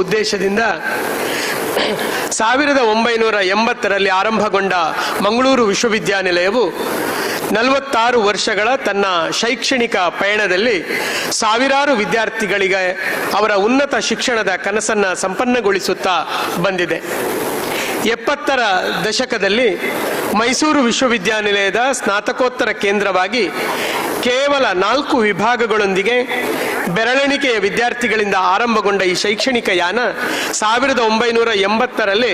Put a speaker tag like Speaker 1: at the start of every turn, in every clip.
Speaker 1: ಉದ್ದೇಶದಿಂದ 1980ರಲ್ಲಿ ಆರಂಭಗೊಂಡ ಮಂಗಳೂರು ವಿಶ್ವವಿದ್ಯಾನಿಲಯವು 46 ವರ್ಷಗಳ ತನ್ನ ಶೈಕ್ಷಣಿಕ ಪಯಣದಲ್ಲಿ ಸಾವಿರಾರು ವಿದ್ಯಾರ್ಥಿಗಳಿಗೆ ಅವರ ಉನ್ನತ ಶಿಕ್ಷಣದ ಕನಸನ್ನು ಸಂಪನ್ನಗೊಳಿಸುತ್ತಾ ಬಂದಿದೆ. 70ರ ದಶಕದಲ್ಲಿ ಮೈಸೂರು ವಿಶ್ವವಿದ್ಯಾನಿಲಯದ ಸ್ನಾತಕೋತ್ತರ ಕೇಂದ್ರವಾಗಿ ಕೇವಲ 4 ವಿಭಾಗಗಳೊಂದಿಗೆ ಬೆರಳೆಣಿಕೆಯ ವಿದ್ಯಾರ್ಥಿಗಳಿಂದ ಆರಂಭಗೊಂಡ ಈ ಶೈಕ್ಷಣಿಕ ಯಾನ 1980ರಲ್ಲಿ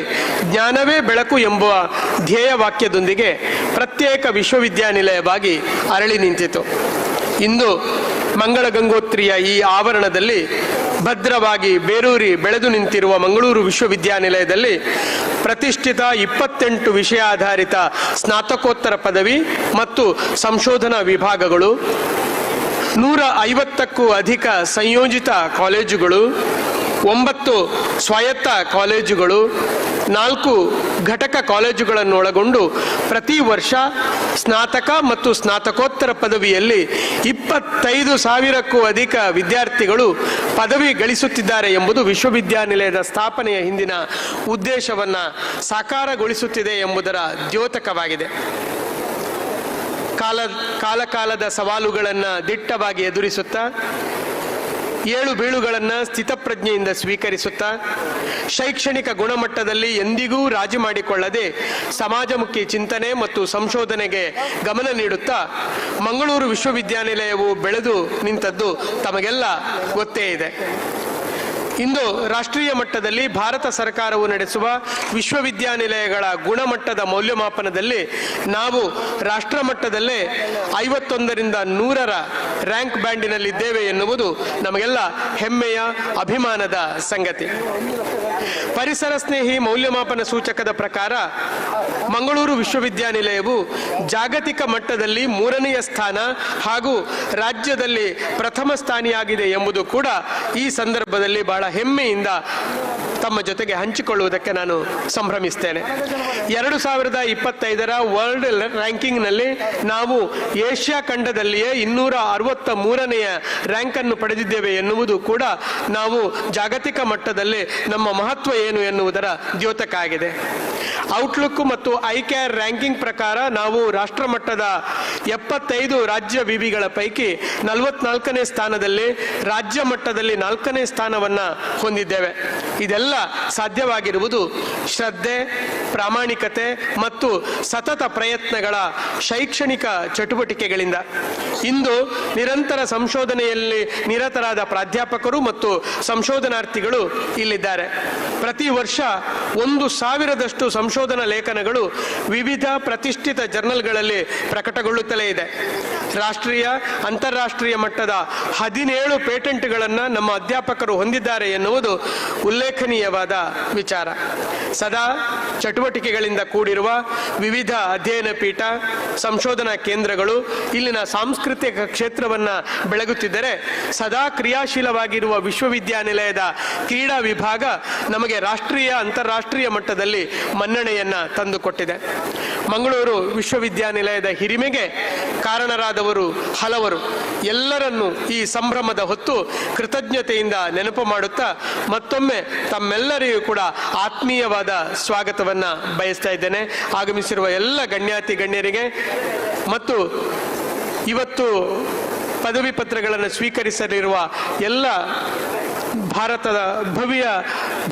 Speaker 1: ಜ್ಞಾನವೇ ಬೆಳಕು ಎಂಬ ಧ್ಯೇಯವಾಕ್ಯದೊಂದಿಗೆ ಪ್ರತ್ಯೇಕ ವಿಶ್ವವಿದ್ಯಾನಿಲಯವಾಗಿ ಅರಳಿ ನಿಂತಿತು. ಇಂದು ಮಂಗಳ ಗಂಗೋತ್ರಿಯ ಈ ಆವರಣದಲ್ಲಿ ಭದ್ರವಾಗಿ ಬೇರೂರಿ ಬೆಳೆದು ನಿಂತಿರುವ ಮಂಗಳೂರು ವಿಶ್ವವಿದ್ಯಾನಿಲಯದಲ್ಲಿ ಪ್ರತಿಷ್ಠಿತ 28 ವಿಷಯಾಧಾರಿತ ಸ್ನಾತಕೋತ್ತರ ಪದವಿ ಮತ್ತು ಸಂಶೋಧನಾ ವಿಭಾಗಗಳು, 150ಕ್ಕೂ ಅಧಿಕ ಸಂಯೋಜಿತ ಕಾಲೇಜುಗಳು, 9 ಸ್ವಾಯತ್ತ ಕಾಲೇಜುಗಳು, 4 ಘಟಕ ಕಾಲೇಜುಗಳನ್ನು ಒಳಗೊಂಡು ಪ್ರತಿ ವರ್ಷ ಸ್ನಾತಕ ಮತ್ತು ಸ್ನಾತಕೋತ್ತರ ಪದವಿಯಲ್ಲಿ 25,000ಕ್ಕೂ ಅಧಿಕ ವಿದ್ಯಾರ್ಥಿಗಳು ಪದವಿ ಗಳಿಸುತ್ತಿದ್ದಾರೆ ಎಂಬುದು ವಿಶ್ವವಿದ್ಯಾನಿಲಯದ ಸ್ಥಾಪನೆಯ ಹಿಂದಿನ ಉದ್ದೇಶವನ್ನು ಸಾಕಾರಗೊಳಿಸುತ್ತಿದೆ ಎಂಬುದರ ದ್ಯೋತಕವಾಗಿದೆ. ಕಾಲಕಾಲದ ಸವಾಲುಗಳನ್ನು ದಿಟ್ಟವಾಗಿ ಎದುರಿಸುತ್ತಾ, ಏಳು ಬೀಳುಗಳನ್ನು ಸ್ಥಿತಪ್ರಜ್ಞೆಯಿಂದ ಸ್ವೀಕರಿಸುತ್ತಾ, ಶೈಕ್ಷಣಿಕ ಗುಣಮಟ್ಟದಲ್ಲಿ ಎಂದಿಗೂ ರಾಜಿ ಮಾಡಿಕೊಳ್ಳದೆ ಸಮಾಜಮುಖಿ ಚಿಂತನೆ ಮತ್ತು ಸಂಶೋಧನೆಗೆ ಗಮನ ನೀಡುತ್ತಾ ಮಂಗಳೂರು ವಿಶ್ವವಿದ್ಯಾನಿಲಯವು ಬೆಳೆದು ನಿಂತದ್ದು ತಮಗೆಲ್ಲ ಗೊತ್ತೇ ಇದೆ. ಇಂದು ರಾಷ್ಟ್ರೀಯ ಮಟ್ಟದಲ್ಲಿ ಭಾರತ ಸರ್ಕಾರವು ನಡೆಸುವ ವಿಶ್ವವಿದ್ಯಾನಿಲಯಗಳ ಗುಣಮಟ್ಟದ ಮೌಲ್ಯಮಾಪನದಲ್ಲಿ ನಾವು ರಾಷ್ಟ್ರ ಮಟ್ಟದಲ್ಲೇ 51ರಿಂದ 100ರ ರ್ಯಾಂಕ್ ಬ್ಯಾಂಡಿನಲ್ಲಿದ್ದೇವೆ ಎನ್ನುವುದು ನಮಗೆಲ್ಲ ಹೆಮ್ಮೆಯ ಅಭಿಮಾನದ ಸಂಗತಿ. ಪರಿಸರ ಸ್ನೇಹಿ ಮೌಲ್ಯಮಾಪನ ಸೂಚಕದ ಪ್ರಕಾರ ಮಂಗಳೂರು ವಿಶ್ವವಿದ್ಯಾನಿಲಯವು ಜಾಗತಿಕ ಮಟ್ಟದಲ್ಲಿ 3ನೆಯ ಸ್ಥಾನ ಹಾಗೂ ರಾಜ್ಯದಲ್ಲಿ ಪ್ರಥಮ ಸ್ಥಾನಿಯಾಗಿದೆ ಎಂಬುದು ಕೂಡ ಈ ಸಂದರ್ಭದಲ್ಲಿ ಬಹಳ ಹೆಮ್ಮೆಯಿಂದ ತಮ್ಮ ಜೊತೆಗೆ ಹಂಚಿಕೊಳ್ಳುವುದಕ್ಕೆ ನಾನು ಸಂಭ್ರಮಿಸ್ತೇನೆ. 2025ರ ವರ್ಲ್ಡ್ ರ್ಯಾಂಕಿಂಗ್ನಲ್ಲಿ ನಾವು ಏಷ್ಯಾ ಖಂಡದಲ್ಲಿಯೇ 263ನೆಯ ರ್ಯಾಂಕ್ ಅನ್ನು ಪಡೆದಿದ್ದೇವೆ ಎನ್ನುವುದು ಕೂಡ ನಾವು ಜಾಗತಿಕ ಮಟ್ಟದಲ್ಲಿ ನಮ್ಮ ಮಹತ್ವ ಏನು ಎನ್ನುವುದರ ದ್ಯೋತಕ ಆಗಿದೆ. ಔಟ್ಲುಕ್ ಮತ್ತು ಐಕ್ಯಾರ್ ರ್ಯಾಂಕಿಂಗ್ ಪ್ರಕಾರ ನಾವು ರಾಷ್ಟ್ರ ಮಟ್ಟದ 75 ರಾಜ್ಯ ವಿವಿಗಳ ಪೈಕಿ 44ನೇ ಸ್ಥಾನದಲ್ಲಿ, ರಾಜ್ಯ ಮಟ್ಟದಲ್ಲಿ 4ನೇ ಸ್ಥಾನವನ್ನು ಹೊಂದಿದ್ದೇವೆ. ಇದೆಲ್ಲ ಸಾಧ್ಯವಾಗಿರುವುದು ಶ್ರದ್ಧೆ, ಪ್ರಾಮಾಣಿಕತೆ ಮತ್ತು ಸತತ ಪ್ರಯತ್ನಗಳ ಶೈಕ್ಷಣಿಕ ಚಟುವಟಿಕೆಗಳಿಂದ. ಇಂದು ನಿರಂತರ ಸಂಶೋಧನೆಯಲ್ಲಿ ನಿರತರಾದ ಪ್ರಾಧ್ಯಾಪಕರು ಮತ್ತು ಸಂಶೋಧನಾರ್ಥಿಗಳು ಇಲ್ಲಿದ್ದಾರೆ. ಪ್ರತಿ ವರ್ಷ 1,000ದಷ್ಟು ಸಂಶೋಧನಾ ಲೇಖನಗಳು ವಿವಿಧ ಪ್ರತಿಷ್ಠಿತ ಜರ್ನಲ್ಗಳಲ್ಲಿ ಪ್ರಕಟಗೊಳ್ಳುತ್ತಲೇ ಇದೆ. ರಾಷ್ಟ್ರೀಯ, ಅಂತಾರಾಷ್ಟ್ರೀಯ ಮಟ್ಟದ 17 ಪೇಟೆಂಟ್ಗಳನ್ನು ನಮ್ಮ ಅಧ್ಯಾಪಕರು ಹೊಂದಿದ್ದಾರೆ ಎನ್ನುವುದು ಉಲ್ಲೇಖನೀಯವಾದ ವಿಚಾರ. ಸದಾ ಚಟುವಟಿಕೆಗಳಿಂದ ಕೂಡಿರುವ ವಿವಿಧ ಅಧ್ಯಯನ ಪೀಠ, ಸಂಶೋಧನಾ ಕೇಂದ್ರಗಳು ಇಲ್ಲಿನ ಸಾಂಸ್ಕೃತಿಕ ಕ್ಷೇತ್ರವನ್ನು ಬೆಳಗುತ್ತಿದ್ದರೆ, ಸದಾ ಕ್ರಿಯಾಶೀಲವಾಗಿರುವ ವಿಶ್ವವಿದ್ಯಾನಿಲಯದ ಕ್ರೀಡಾ ವಿಭಾಗ ನಮಗೆ ರಾಷ್ಟ್ರೀಯ, ಅಂತಾರಾಷ್ಟ್ರೀಯ ಮಟ್ಟದಲ್ಲಿ ಮನ್ನಣೆಯನ್ನು ತಂದುಕೊಟ್ಟಿದೆ. ಮಂಗಳೂರು ವಿಶ್ವವಿದ್ಯಾನಿಲಯದ ಹಿರಿಮೆಗೆ ಕಾರಣರಾದವರು ಹಲವರು. ಎಲ್ಲರನ್ನೂ ಈ ಸಂಭ್ರಮದ ಹೊತ್ತು ಕೃತಜ್ಞತೆಯಿಂದ ನೆನಪು ಮಾಡುತ್ತಾ ಮತ್ತೊಮ್ಮೆ ತಮ್ಮೆಲ್ಲರಿಗೂ ಕೂಡ ಆತ್ಮೀಯವಾದ ಸ್ವಾಗತವನ್ನು ಬಯಸ್ತಾ ಇದ್ದೇನೆ. ಆಗಮಿಸಿರುವ ಎಲ್ಲ ಗಣ್ಯಾತಿ ಗಣ್ಯರಿಗೆ ಮತ್ತು ಇವತ್ತು ಪದವಿ ಪತ್ರಗಳನ್ನು ಸ್ವೀಕರಿಸಲಿರುವ ಎಲ್ಲ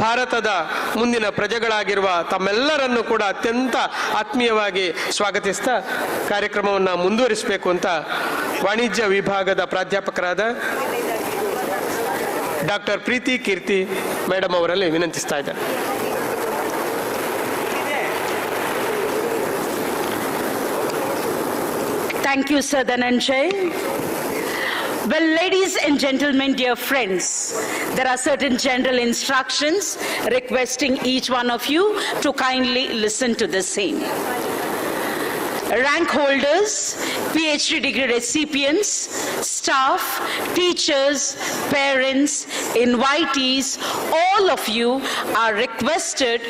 Speaker 1: ಭಾರತದ ಮುಂದಿನ ಪ್ರಜೆಗಳಾಗಿರುವ ತಮ್ಮೆಲ್ಲರನ್ನು ಕೂಡ ಅತ್ಯಂತ ಆತ್ಮೀಯವಾಗಿ ಸ್ವಾಗತಿಸ್ತಾ ಕಾರ್ಯಕ್ರಮವನ್ನು ಮುಂದುವರಿಸಬೇಕು ಅಂತ ವಾಣಿಜ್ಯ ವಿಭಾಗದ ಪ್ರಾಧ್ಯಾಪಕರಾದ ಡಾಕ್ಟರ್ ಪ್ರೀತಿ ಕೀರ್ತಿ ಮೇಡಮ್ ಅವರಲ್ಲಿ ವಿನಂತಿಸ್ತಾ ಇದ್ದಾರೆ.
Speaker 2: Thank you sir Dhananjay. Well, ladies and gentlemen, dear friends, there are certain general instructions requesting each one of you to kindly listen to the same. Rank holders, PhD degree recipients, staff, teachers, parents, invitees, all of you are requested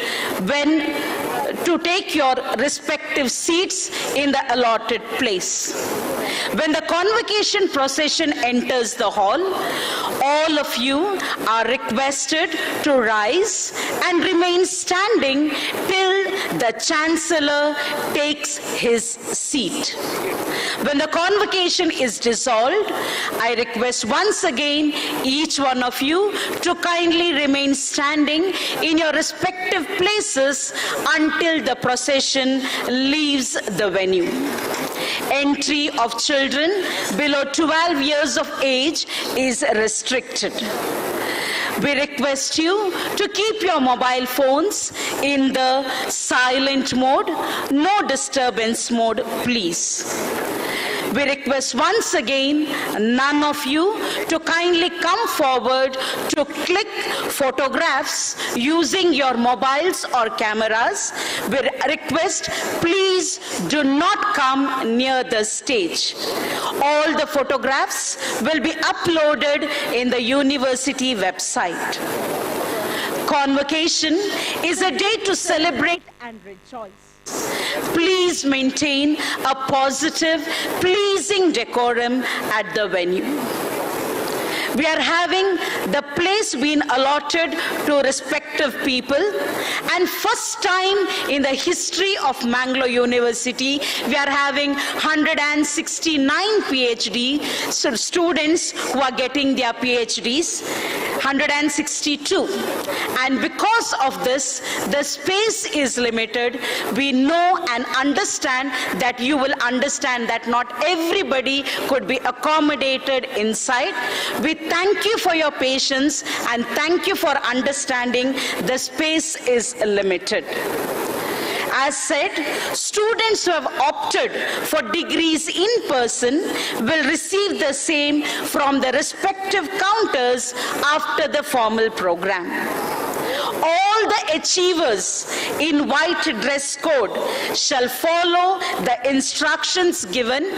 Speaker 2: to take your respective seats in the allotted place. When the convocation procession enters the hall, all of you are requested to rise and remain standing till the Chancellor takes his seat. When the convocation is dissolved, I request once again each one of you to kindly remain standing in your respective places until the procession leaves the venue. Entry of children below 12 years of age is restricted. We request you to keep your mobile phones in the silent mode, no disturbance mode, please. We request once again none of you to kindly come forward to click photographs using your mobiles or cameras. We request please do not come near the stage. All the photographs will be uploaded in the university website. Convocation is a day to celebrate and rejoice. Please maintain a positive, pleasing decorum at the venue. We are having the place being allotted to respective people, and first time in the history of Mangalore University, we are having 169 PhD students who are getting their PhDs, 162. And because of this, the space is limited. We know and understand that you will understand that not everybody could be accommodated inside. We thank you for your patience and thank you for understanding the space is limited. As said, students who have opted for degrees in person will receive the same from the respective counters after the formal program. All the achievers in white dress code shall follow the instructions given.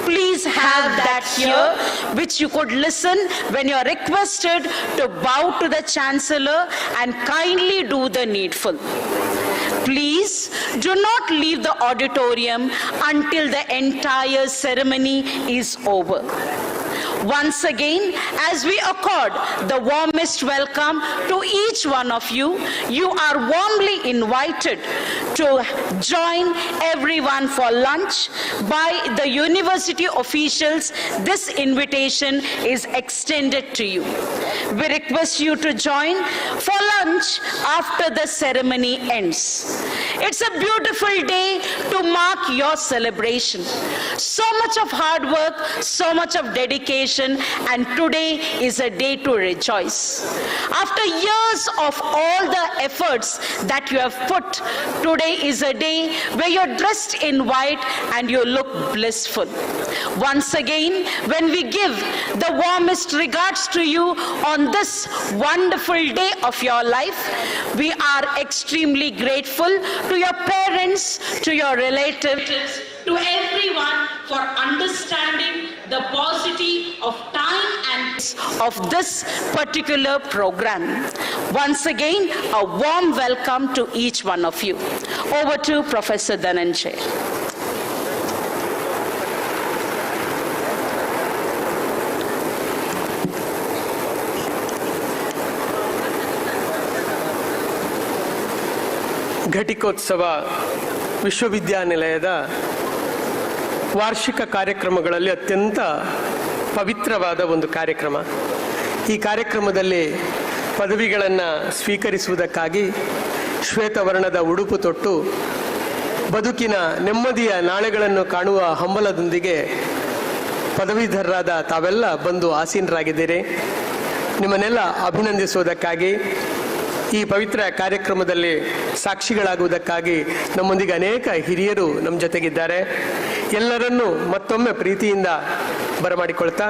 Speaker 2: Please have that here, which you could listen when you are requested to bow to the Chancellor and kindly do the needful. Please do not leave the auditorium until the entire ceremony is over. Once again, as we accord the warmest welcome to each one of you, you are warmly invited to join everyone for lunch by the university officials. This invitation is extended to you. We request you to join for lunch after the ceremony ends. It's a beautiful day to mark your celebration. So much of hard work, so much of dedication, and today is a day to rejoice. After years of all the efforts that you have put, today is a day where you're dressed in white and you look blissful. Once again, when we give the warmest regards to you on this wonderful day of your life, we are extremely grateful to your parents, to your relatives, to everyone for understanding the paucity of time and of this particular program. Once again, a warm welcome to each one of you. Over to Professor Dhananjay.
Speaker 1: ಘಟಿಕೋತ್ಸವ ವಿಶ್ವವಿದ್ಯಾನಿಲಯದ ವಾರ್ಷಿಕ ಕಾರ್ಯಕ್ರಮಗಳಲ್ಲಿ ಅತ್ಯಂತ ಪವಿತ್ರವಾದ ಒಂದು ಕಾರ್ಯಕ್ರಮ. ಈ ಕಾರ್ಯಕ್ರಮದಲ್ಲಿ ಪದವಿಗಳನ್ನು ಸ್ವೀಕರಿಸುವುದಕ್ಕಾಗಿ ಶ್ವೇತವರ್ಣದ ಉಡುಪು ತೊಟ್ಟು ಬದುಕಿನ ನೆಮ್ಮದಿಯ ನಾಳೆಗಳನ್ನು ಕಾಣುವ ಹಂಬಲದೊಂದಿಗೆ ಪದವೀಧರರಾದ ತಾವೆಲ್ಲ ಬಂದು ಆಸೀನರಾಗಿದ್ದೀರಿ. ನಿಮ್ಮನ್ನೆಲ್ಲ ಅಭಿನಂದಿಸುವುದಕ್ಕಾಗಿ, ಈ ಪವಿತ್ರ ಕಾರ್ಯಕ್ರಮದಲ್ಲಿ ಸಾಕ್ಷಿಗಳಾಗುವುದಕ್ಕಾಗಿ ನಮ್ಮೊಂದಿಗೆ ಅನೇಕ ಹಿರಿಯರು ನಮ್ಮ ಜೊತೆಗಿದ್ದಾರೆ. ಎಲ್ಲರನ್ನೂ ಮತ್ತೊಮ್ಮೆ ಪ್ರೀತಿಯಿಂದ ಬರಮಾಡಿಕೊಳ್ತಾ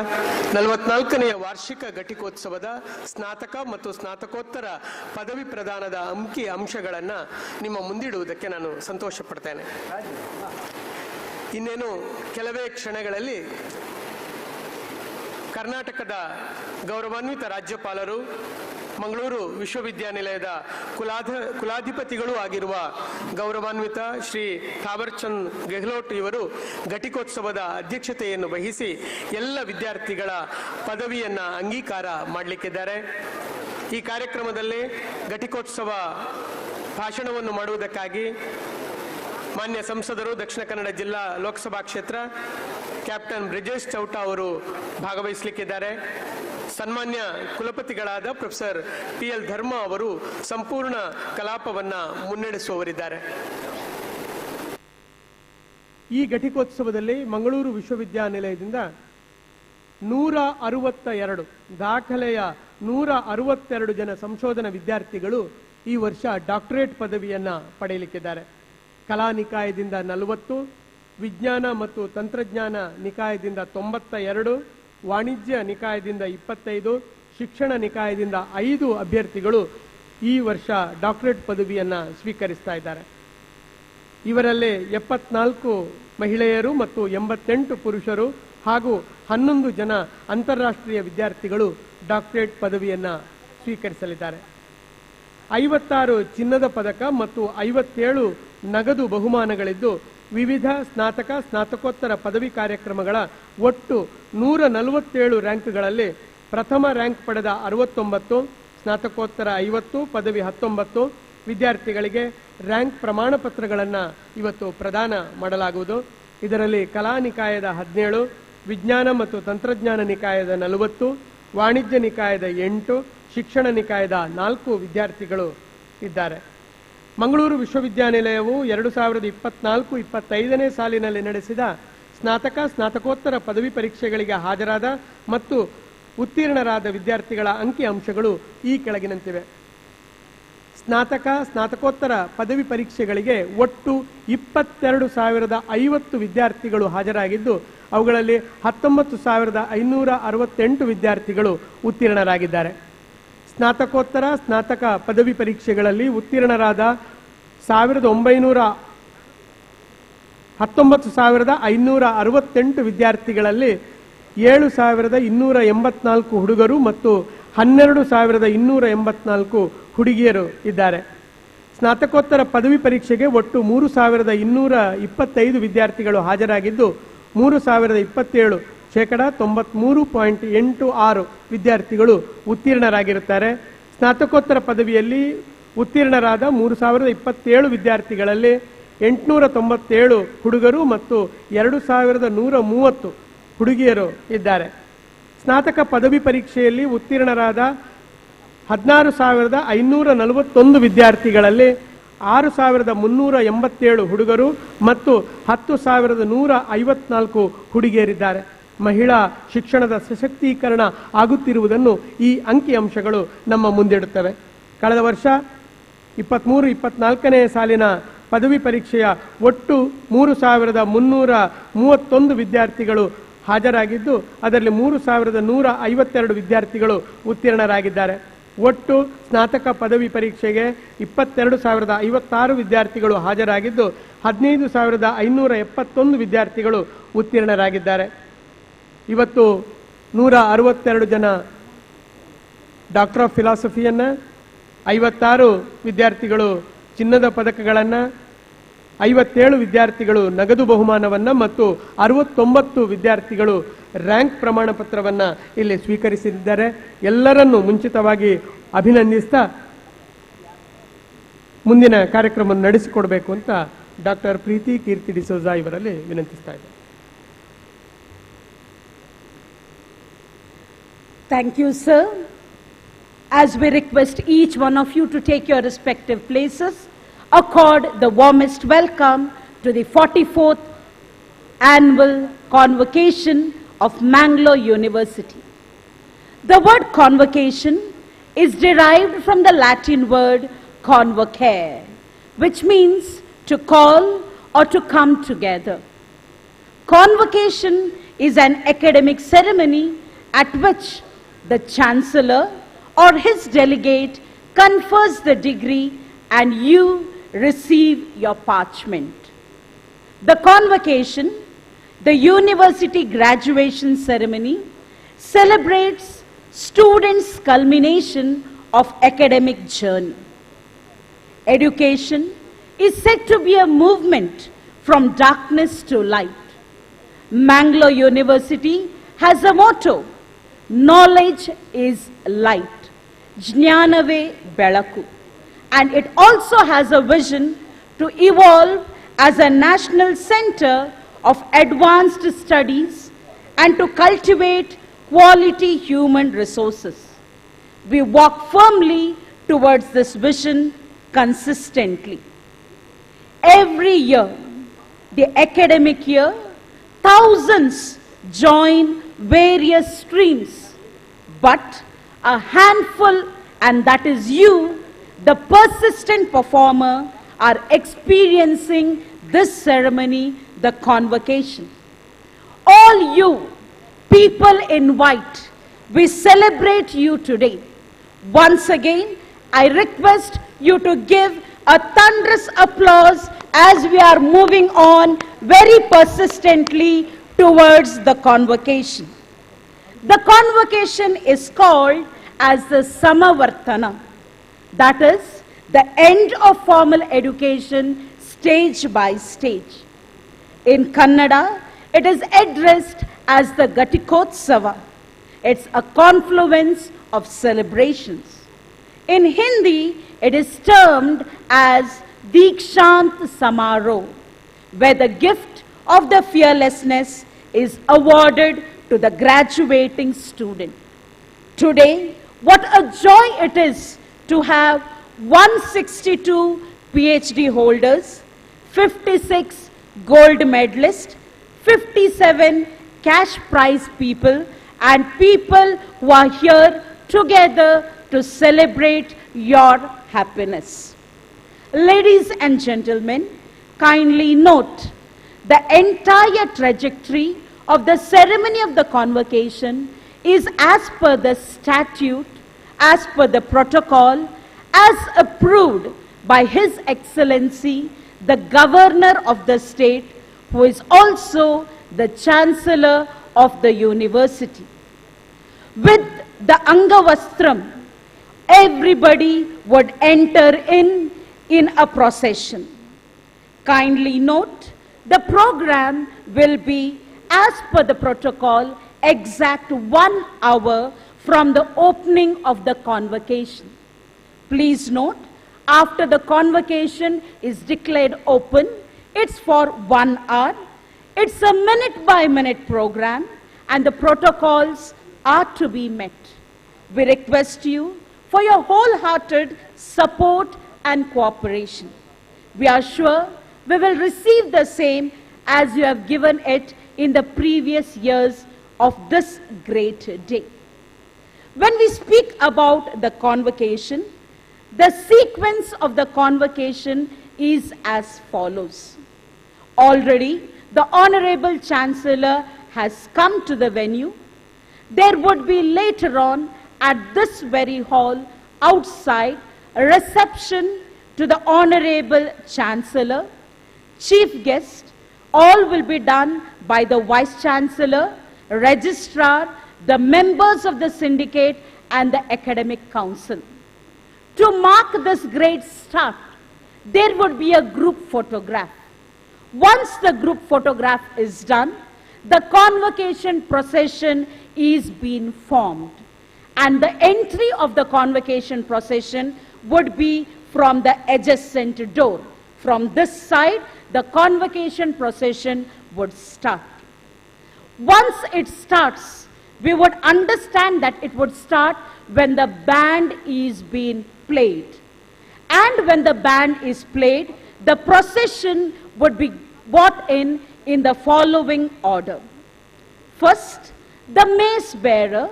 Speaker 1: 44ನೆಯ ವಾರ್ಷಿಕ ಘಟಿಕೋತ್ಸವದ ಸ್ನಾತಕ ಮತ್ತು ಸ್ನಾತಕೋತ್ತರ ಪದವಿ ಪ್ರದಾನದ ಅಂಶಗಳನ್ನು ನಿಮ್ಮ ಮುಂದಿಡುವುದಕ್ಕೆ ನಾನು ಸಂತೋಷ ಪಡ್ತೇನೆ. ಇನ್ನೇನು ಕೆಲವೇ ಕ್ಷಣಗಳಲ್ಲಿ ಕರ್ನಾಟಕದ ಗೌರವಾನ್ವಿತ ರಾಜ್ಯಪಾಲರು ಮಂಗಳೂರು ವಿಶ್ವವಿದ್ಯಾನಿಲಯದ ಕುಲಾಧಿಪತಿಗಳೂ ಆಗಿರುವ ಗೌರವಾನ್ವಿತ ಶ್ರೀ ಥಾವರ್ಚಂದ್ ಗೆಹ್ಲೋಟ್ ಇವರು ಘಟಿಕೋತ್ಸವದ ಅಧ್ಯಕ್ಷತೆಯನ್ನು ವಹಿಸಿ ಎಲ್ಲ ವಿದ್ಯಾರ್ಥಿಗಳ ಪದವಿಯನ್ನು ಅಂಗೀಕಾರ ಮಾಡಲಿಕ್ಕಿದ್ದಾರೆ. ಈ ಕಾರ್ಯಕ್ರಮದಲ್ಲಿ ಘಟಿಕೋತ್ಸವ ಭಾಷಣವನ್ನು ಮಾಡುವುದಕ್ಕಾಗಿ ಮಾನ್ಯ ಸಂಸದರು ದಕ್ಷಿಣ ಕನ್ನಡ ಜಿಲ್ಲಾ ಲೋಕಸಭಾ ಕ್ಷೇತ್ರ ಕ್ಯಾಪ್ಟನ್ ಬ್ರಿಜೇಶ್ ಚೌಟ ಅವರು ಭಾಗವಹಿಸಲಿಕ್ಕಿದ್ದಾರೆ. ಸನ್ಮಾನ್ಯ ಕುಲಪತಿಗಳಾದ ಪ್ರೊಫೆಸರ್ ಟಿ.ಎಲ್. ಧರ್ಮ ಅವರು ಸಂಪೂರ್ಣ ಕಲಾಪವನ್ನು ಮುನ್ನಡೆಸುವವರಿದ್ದಾರೆ.
Speaker 3: ಈ ಘಟಿಕೋತ್ಸವದಲ್ಲಿ ಮಂಗಳೂರು ವಿಶ್ವವಿದ್ಯಾನಿಲಯದಿಂದ 162 ದಾಖಲೆಯ 162 ಜನ ಸಂಶೋಧನಾ ವಿದ್ಯಾರ್ಥಿಗಳು ಈ ವರ್ಷ ಡಾಕ್ಟರೇಟ್ ಪದವಿಯನ್ನು ಪಡೆಯಲಿಕ್ಕಿದ್ದಾರೆ. ಕಲಾ ನಿಕಾಯದಿಂದ 40, ವಿಜ್ಞಾನ ಮತ್ತು ತಂತ್ರಜ್ಞಾನ ನಿಕಾಯದಿಂದ 92, ವಾಣಿಜ್ಯ ನಿಕಾಯದಿಂದ 25, ಶಿಕ್ಷಣ ನಿಕಾಯದಿಂದ 5 ಅಭ್ಯರ್ಥಿಗಳು ಈ ವರ್ಷ ಡಾಕ್ಟರೇಟ್ ಪದವಿಯನ್ನು ಸ್ವೀಕರಿಸ್ತಾ ಇದ್ದಾರೆ. ಇವರಲ್ಲಿ 74 ಮಹಿಳೆಯರು ಮತ್ತು 88 ಪುರುಷರು ಹಾಗೂ 11 ಜನ ಅಂತಾರಾಷ್ಟ್ರೀಯ ವಿದ್ಯಾರ್ಥಿಗಳು ಡಾಕ್ಟರೇಟ್ ಪದವಿಯನ್ನು ಸ್ವೀಕರಿಸಲಿದ್ದಾರೆ. 56 ಚಿನ್ನದ ಪದಕ ಮತ್ತು 57 ನಗದು ಬಹುಮಾನಗಳಿದ್ದು ವಿವಿಧ ಸ್ನಾತಕ ಸ್ನಾತಕೋತ್ತರ ಪದವಿ ಕಾರ್ಯಕ್ರಮಗಳ ಒಟ್ಟು 147 ರ್ಯಾಂಕ್ಗಳಲ್ಲಿ ಪ್ರಥಮ ರ್ಯಾಂಕ್ ಪಡೆದ 69, ಸ್ನಾತಕೋತ್ತರ 50, ಪದವಿ 19 ವಿದ್ಯಾರ್ಥಿಗಳಿಗೆ ರ್ಯಾಂಕ್ ಪ್ರಮಾಣ ಪತ್ರಗಳನ್ನು ಇವತ್ತು ಪ್ರದಾನ ಮಾಡಲಾಗುವುದು. ಇದರಲ್ಲಿ ಕಲಾ ನಿಕಾಯದ 17, ವಿಜ್ಞಾನ ಮತ್ತು ತಂತ್ರಜ್ಞಾನ ನಿಕಾಯದ 40, ವಾಣಿಜ್ಯ ನಿಕಾಯದ 8, ಶಿಕ್ಷಣ ನಿಕಾಯದ 4 ವಿದ್ಯಾರ್ಥಿಗಳು ಇದ್ದಾರೆ. ಮಂಗಳೂರು ವಿಶ್ವವಿದ್ಯಾನಿಲಯವು 2024-25ನೇ ಸಾಲಿನಲ್ಲಿ ನಡೆಸಿದ ಸ್ನಾತಕ ಸ್ನಾತಕೋತ್ತರ ಪದವಿ ಪರೀಕ್ಷೆಗಳಿಗೆ ಹಾಜರಾದ ಮತ್ತು ಉತ್ತೀರ್ಣರಾದ ವಿದ್ಯಾರ್ಥಿಗಳ ಅಂಕಿ ಅಂಶಗಳು ಈ ಕೆಳಗಿನಂತಿವೆ. ಸ್ನಾತಕ ಸ್ನಾತಕೋತ್ತರ ಪದವಿ ಪರೀಕ್ಷೆಗಳಿಗೆ ಒಟ್ಟು 22,050 ವಿದ್ಯಾರ್ಥಿಗಳು ಹಾಜರಾಗಿದ್ದು ಅವುಗಳಲ್ಲಿ 19,568 ವಿದ್ಯಾರ್ಥಿಗಳು ಉತ್ತೀರ್ಣರಾಗಿದ್ದಾರೆ. ಸ್ನಾತಕೋತ್ತರ ಸ್ನಾತಕ ಪದವಿ ಪರೀಕ್ಷೆಗಳಲ್ಲಿ ಉತ್ತೀರ್ಣರಾದ 19,568 ವಿದ್ಯಾರ್ಥಿಗಳಲ್ಲಿ 7,284 ಹುಡುಗರು ಮತ್ತು 12,284 ಹುಡುಗಿಯರು ಇದ್ದಾರೆ. ಸ್ನಾತಕೋತ್ತರ ಪದವಿ ಪರೀಕ್ಷೆಗೆ ಒಟ್ಟು 3,225 ವಿದ್ಯಾರ್ಥಿಗಳು ಹಾಜರಾಗಿದ್ದು 3,027 93.86 ವಿದ್ಯಾರ್ಥಿಗಳು ಉತ್ತೀರ್ಣರಾಗಿರುತ್ತಾರೆ. ಸ್ನಾತಕೋತ್ತರ ಪದವಿಯಲ್ಲಿ ಉತ್ತೀರ್ಣರಾದ 3,027 ವಿದ್ಯಾರ್ಥಿಗಳಲ್ಲಿ 897 ಹುಡುಗರು ಮತ್ತು 2,130 ಹುಡುಗಿಯರು ಇದ್ದಾರೆ. ಸ್ನಾತಕ ಪದವಿ ಪರೀಕ್ಷೆಯಲ್ಲಿ ಉತ್ತೀರ್ಣರಾದ 16,541 ವಿದ್ಯಾರ್ಥಿಗಳಲ್ಲಿ 6,387 ಹುಡುಗರು ಮತ್ತು 10,154 ಹುಡುಗಿಯರಿದ್ದಾರೆ. ಮಹಿಳಾ ಶಿಕ್ಷಣದ ಸಶಕ್ತೀಕರಣ ಆಗುತ್ತಿರುವುದನ್ನು ಈ ಅಂಕಿ ಅಂಶಗಳು ನಮ್ಮ ಮುಂದಿಡುತ್ತವೆ. ಕಳೆದ ವರ್ಷ 23-24ನೇ ಸಾಲಿನ ಪದವಿ ಪರೀಕ್ಷೆಯ ಒಟ್ಟು 3,331 ವಿದ್ಯಾರ್ಥಿಗಳು ಹಾಜರಾಗಿದ್ದು ಅದರಲ್ಲಿ 3,152 ವಿದ್ಯಾರ್ಥಿಗಳು ಉತ್ತೀರ್ಣರಾಗಿದ್ದಾರೆ. ಒಟ್ಟು ಸ್ನಾತಕ ಪದವಿ ಪರೀಕ್ಷೆಗೆ 22,056 ವಿದ್ಯಾರ್ಥಿಗಳು ಹಾಜರಾಗಿದ್ದು 15,571 ವಿದ್ಯಾರ್ಥಿಗಳು ಉತ್ತೀರ್ಣರಾಗಿದ್ದಾರೆ. ಇವತ್ತು 162 ಜನ ಡಾಕ್ಟರ್ ಆಫ್ ಫಿಲಾಸಫಿಯನ್ನು, 56 ವಿದ್ಯಾರ್ಥಿಗಳು ಚಿನ್ನದ ಪದಕಗಳನ್ನು, 57 ವಿದ್ಯಾರ್ಥಿಗಳು ನಗದು ಬಹುಮಾನವನ್ನು ಮತ್ತು 69 ವಿದ್ಯಾರ್ಥಿಗಳು ರ್ಯಾಂಕ್ ಪ್ರಮಾಣ ಪತ್ರವನ್ನು ಇಲ್ಲಿ ಸ್ವೀಕರಿಸಿದ್ದಾರೆ. ಎಲ್ಲರನ್ನೂ ಮುಂಚಿತವಾಗಿ ಅಭಿನಂದಿಸ್ತಾ ಮುಂದಿನ ಕಾರ್ಯಕ್ರಮವನ್ನು ನಡೆಸಿಕೊಡಬೇಕು ಅಂತ ಡಾಕ್ಟರ್ ಪ್ರೀತಿ ಕೀರ್ತಿ ಡಿಸೋಜಾ ಇವರಲ್ಲಿ ವಿನಂತಿಸ್ತಾ ಇದ್ದಾರೆ.
Speaker 2: Thank you, sir. As we request each one of you to take your respective places, accord the warmest welcome to the 44th annual convocation of Mangalore University. The word convocation is derived from the Latin word convocare, which means to call or to come together. Convocation is an academic ceremony at which the chancellor or his delegate confers the degree and you receive your parchment. The convocation, the university graduation ceremony, celebrates students' culmination of academic journey. Education is said to be a movement from darkness to light. Mangalore University has a motto, knowledge is light, Jnanave Belaku. And it also has a vision to evolve as a national center of advanced studies and to cultivate quality human resources. We walk firmly towards this vision consistently. Every year, the academic year, thousands join various streams, but a handful, and that is you, the persistent performer, are experiencing this ceremony, the convocation. All you, people in white, we celebrate you today. Once again, I request you to give a thunderous applause as we are moving on very persistently towards the convocation. The convocation is called as the Samavartana, that is, the end of formal education stage by stage. In Kannada, it is addressed as the Gatikotsava. It's a confluence of celebrations. In Hindi, it is termed as Dikshant Samaro, where the gift of the fearlessness is awarded to the graduating student. Today, what a joy it is to have 162 PhD holders, 56 gold medalists, 57 cash prize people, and people who are here together to celebrate your happiness. Ladies and gentlemen, kindly note the entire trajectory of the ceremony of the convocation is as per the statute, as per the protocol, as approved by His Excellency, the Governor of the state, who is also the Chancellor of the University. With the Angavastram, everybody would enter in a procession. Kindly note, the program will be, as per the protocol, exact 1 hour from the opening of the convocation. Please note, after the convocation is declared open, it's for 1 hour. It's a minute-by-minute program, and the protocols are to be met. We request you for your wholehearted support and cooperation. We are sure we will receive the same as you have given it in the previous years of this great day. When we speak about the convocation, the sequence of the convocation is as follows. Already, the Honorable Chancellor has come to the venue. There would be later on at this very hall outside a reception to the Honorable Chancellor, Chief Guest. All will be done by the Vice Chancellor, Registrar, the members of the syndicate and the Academic Council. To mark this great start, there would be a group photograph. Once the group photograph is done, the convocation procession is being formed. And the entry of the convocation procession would be from the adjacent door. From this side, the convocation procession would start. Once it starts, we would understand that it would start when the band is being played. And when the band is played, the procession would be brought in the following order. First, the mace bearer,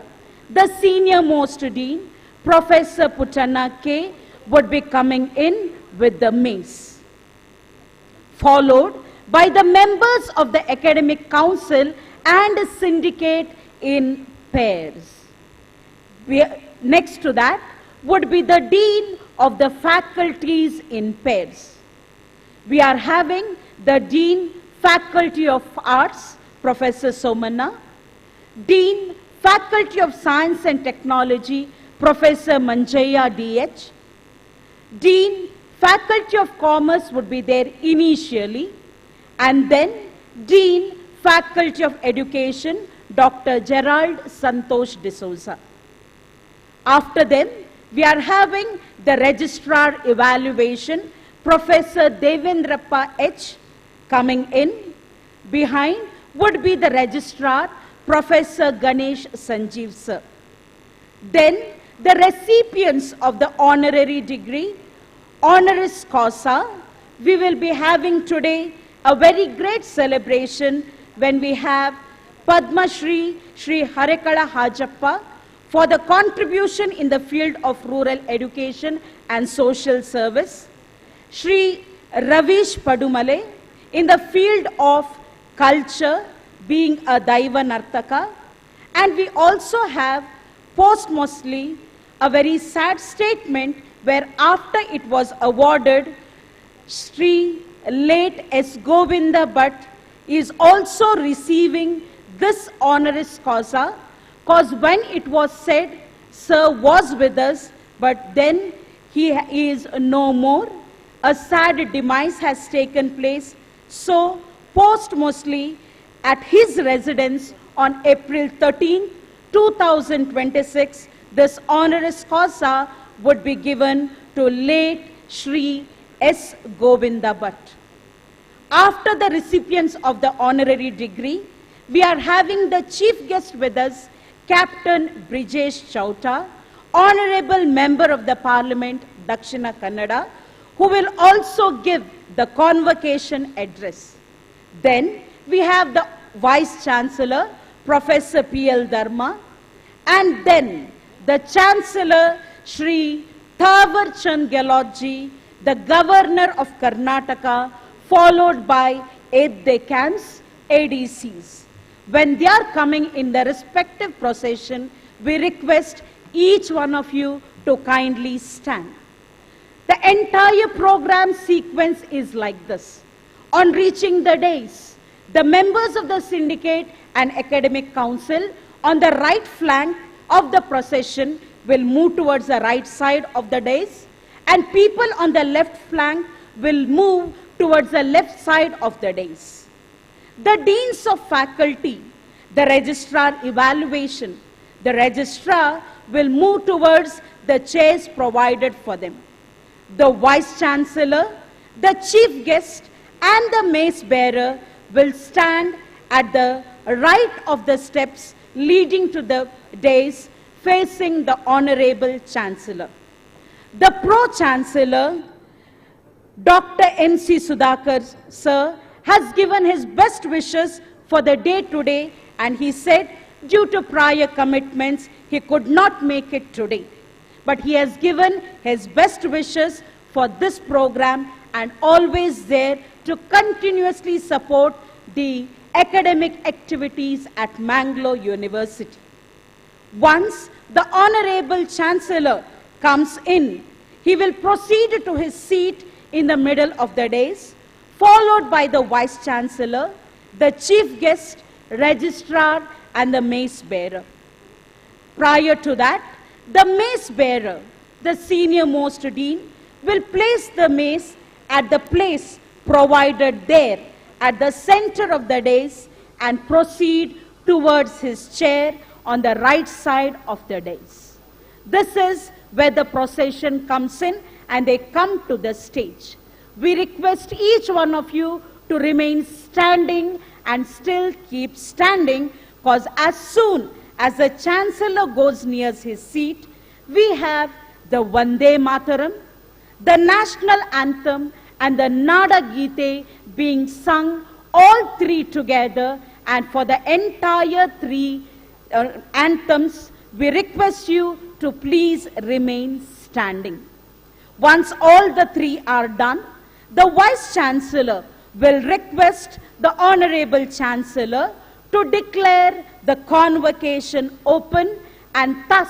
Speaker 2: the senior most dean, Professor Putana K, would be coming in with the mace, followed by the members of the Academic Council and a syndicate in pairs. Next to that would be the Dean of the faculties in pairs. We are having the Dean, Faculty of Arts, Professor Somana, Dean, Faculty of Science and Technology, Professor Manjaya D.H. Dean, Faculty of Commerce would be there initially, and then Dean, Faculty of Education, Dr. Gerald Santosh D'Souza. After them, we are having the Registrar Evaluation, Professor Devendrappa H. coming in. Behind would be the Registrar, Professor Ganesh Sanjeev Sir. Then the recipients of the honorary degree, honoris causa, we will be having today a very great celebration when we have Padma Shri Harekala Hajappa for the contribution in the field of rural education and social service, Shri Ravish Padumale in the field of culture, being a Daiva Nartaka, and we also have postmostly a very sad statement where after it was awarded, Shri late S. Govinda Bhatt is also receiving this honoris causa, because when it was said, Sir was with us, but then he is no more, a sad demise has taken place. So, postmostly, at his residence on April 13, 2026, this honoris causa would be given to late Shri S. Govinda Bhatt. After the recipients of the honorary degree, we are having the chief guest with us, Captain Brijesh Chauta, Honorable Member of the Parliament, Dakshina Kannada, who will also give the convocation address. Then we have the Vice Chancellor, Professor P.L. Dharma, and then the Chancellor, Shri Thawar Chand Gehlotji, the Governor of Karnataka, followed by aides-de-camps, ADCs. When they are coming in the respective procession, we request each one of you to kindly stand. The entire program sequence is like this. On reaching the dais, the members of the syndicate and academic council on the right flank of the procession will move towards the right side of the dais, and people on the left flank will move towards the left side of the dais. The deans of faculty, the registrar evaluation, the registrar will move towards the chairs provided for them. The vice chancellor, the chief guest, and the mace bearer will stand at the right of the steps leading to the dais facing the honorable chancellor. The pro-chancellor, Dr. M.C. Sudhakar sir, has given his best wishes for the day today, and he said due to prior commitments he could not make it today. But he has given his best wishes for this program and always there to continuously support the academic activities at Mangalore University. Once the Honorable Chancellor comes in, he will proceed to his seat in the middle of the dais, followed by the Vice Chancellor, the Chief Guest, Registrar, and the Mace Bearer. Prior to that, the Mace Bearer, the senior most dean, will place the mace at the place provided there at the center of the dais and proceed towards his chair on the right side of the dais. This is where the procession comes in and they come to the stage. We request each one of you to remain standing and still keep standing, because as soon as the Chancellor goes near his seat, we have the Vande Mataram, the National Anthem, and the Nada Gite being sung, all three together, and for the entire three anthems, we request you to please remain standing. Once all the three are done, the Vice Chancellor will request the Honorable Chancellor to declare the convocation open, and thus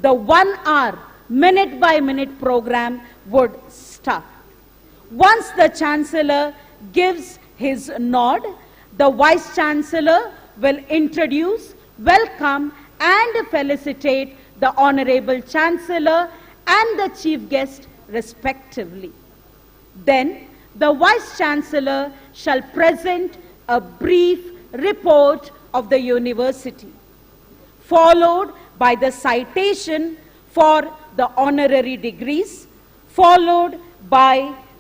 Speaker 2: the 1 hour, minute-by-minute program would start. Once the Chancellor gives his nod, the Vice Chancellor will introduce, welcome, and felicitate the Honorable Chancellor and the Chief Guest respectively. Then the Vice Chancellor shall present a brief report of the university, followed by the citation for the honorary degrees, followed by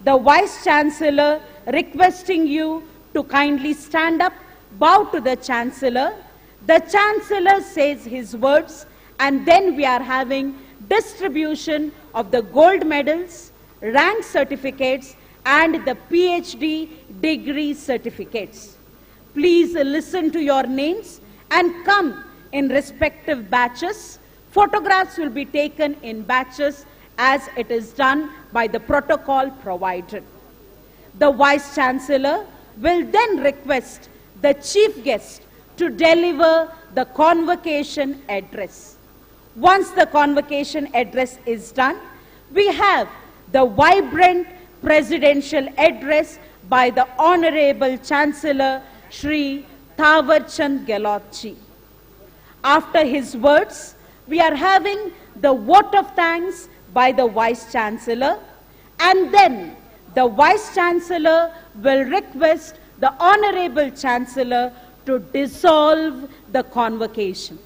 Speaker 2: the Vice Chancellor requesting you to kindly stand up, bow to the Chancellor. The Chancellor says his words, and then we are having distribution of the gold medals, rank certificates, and the PhD degree certificates. Please listen to your names and come in respective batches. Photographs will be taken in batches as it is done by the protocol provided. The Vice Chancellor will then request the Chief Guest to deliver the convocation address. Once the convocation address is done, we have the vibrant presidential address by the Honorable Chancellor Shri Thawarchand Gehlotji. After his words, we are having the vote of thanks by the Vice Chancellor, and then the Vice Chancellor will request the Honorable Chancellor to dissolve the convocation.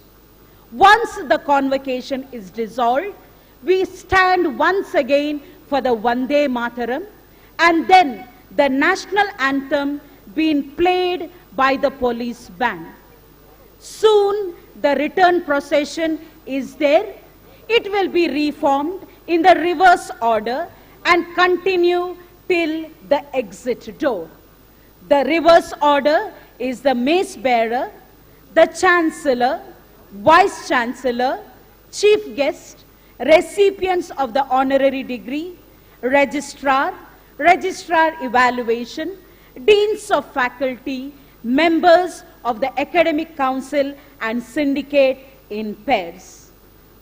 Speaker 2: Once the convocation is dissolved, we stand once again for the Vande Mataram, and then the national anthem being played by the police band. Soon the return procession is there. It will be reformed in the reverse order and continue till the exit door. The reverse order is the mace bearer, the Chancellor, Vice Chancellor, Chief Guest, recipients of the honorary degree, Registrar, Registrar Evaluation, Deans of Faculty, members of the Academic Council and Syndicate in pairs.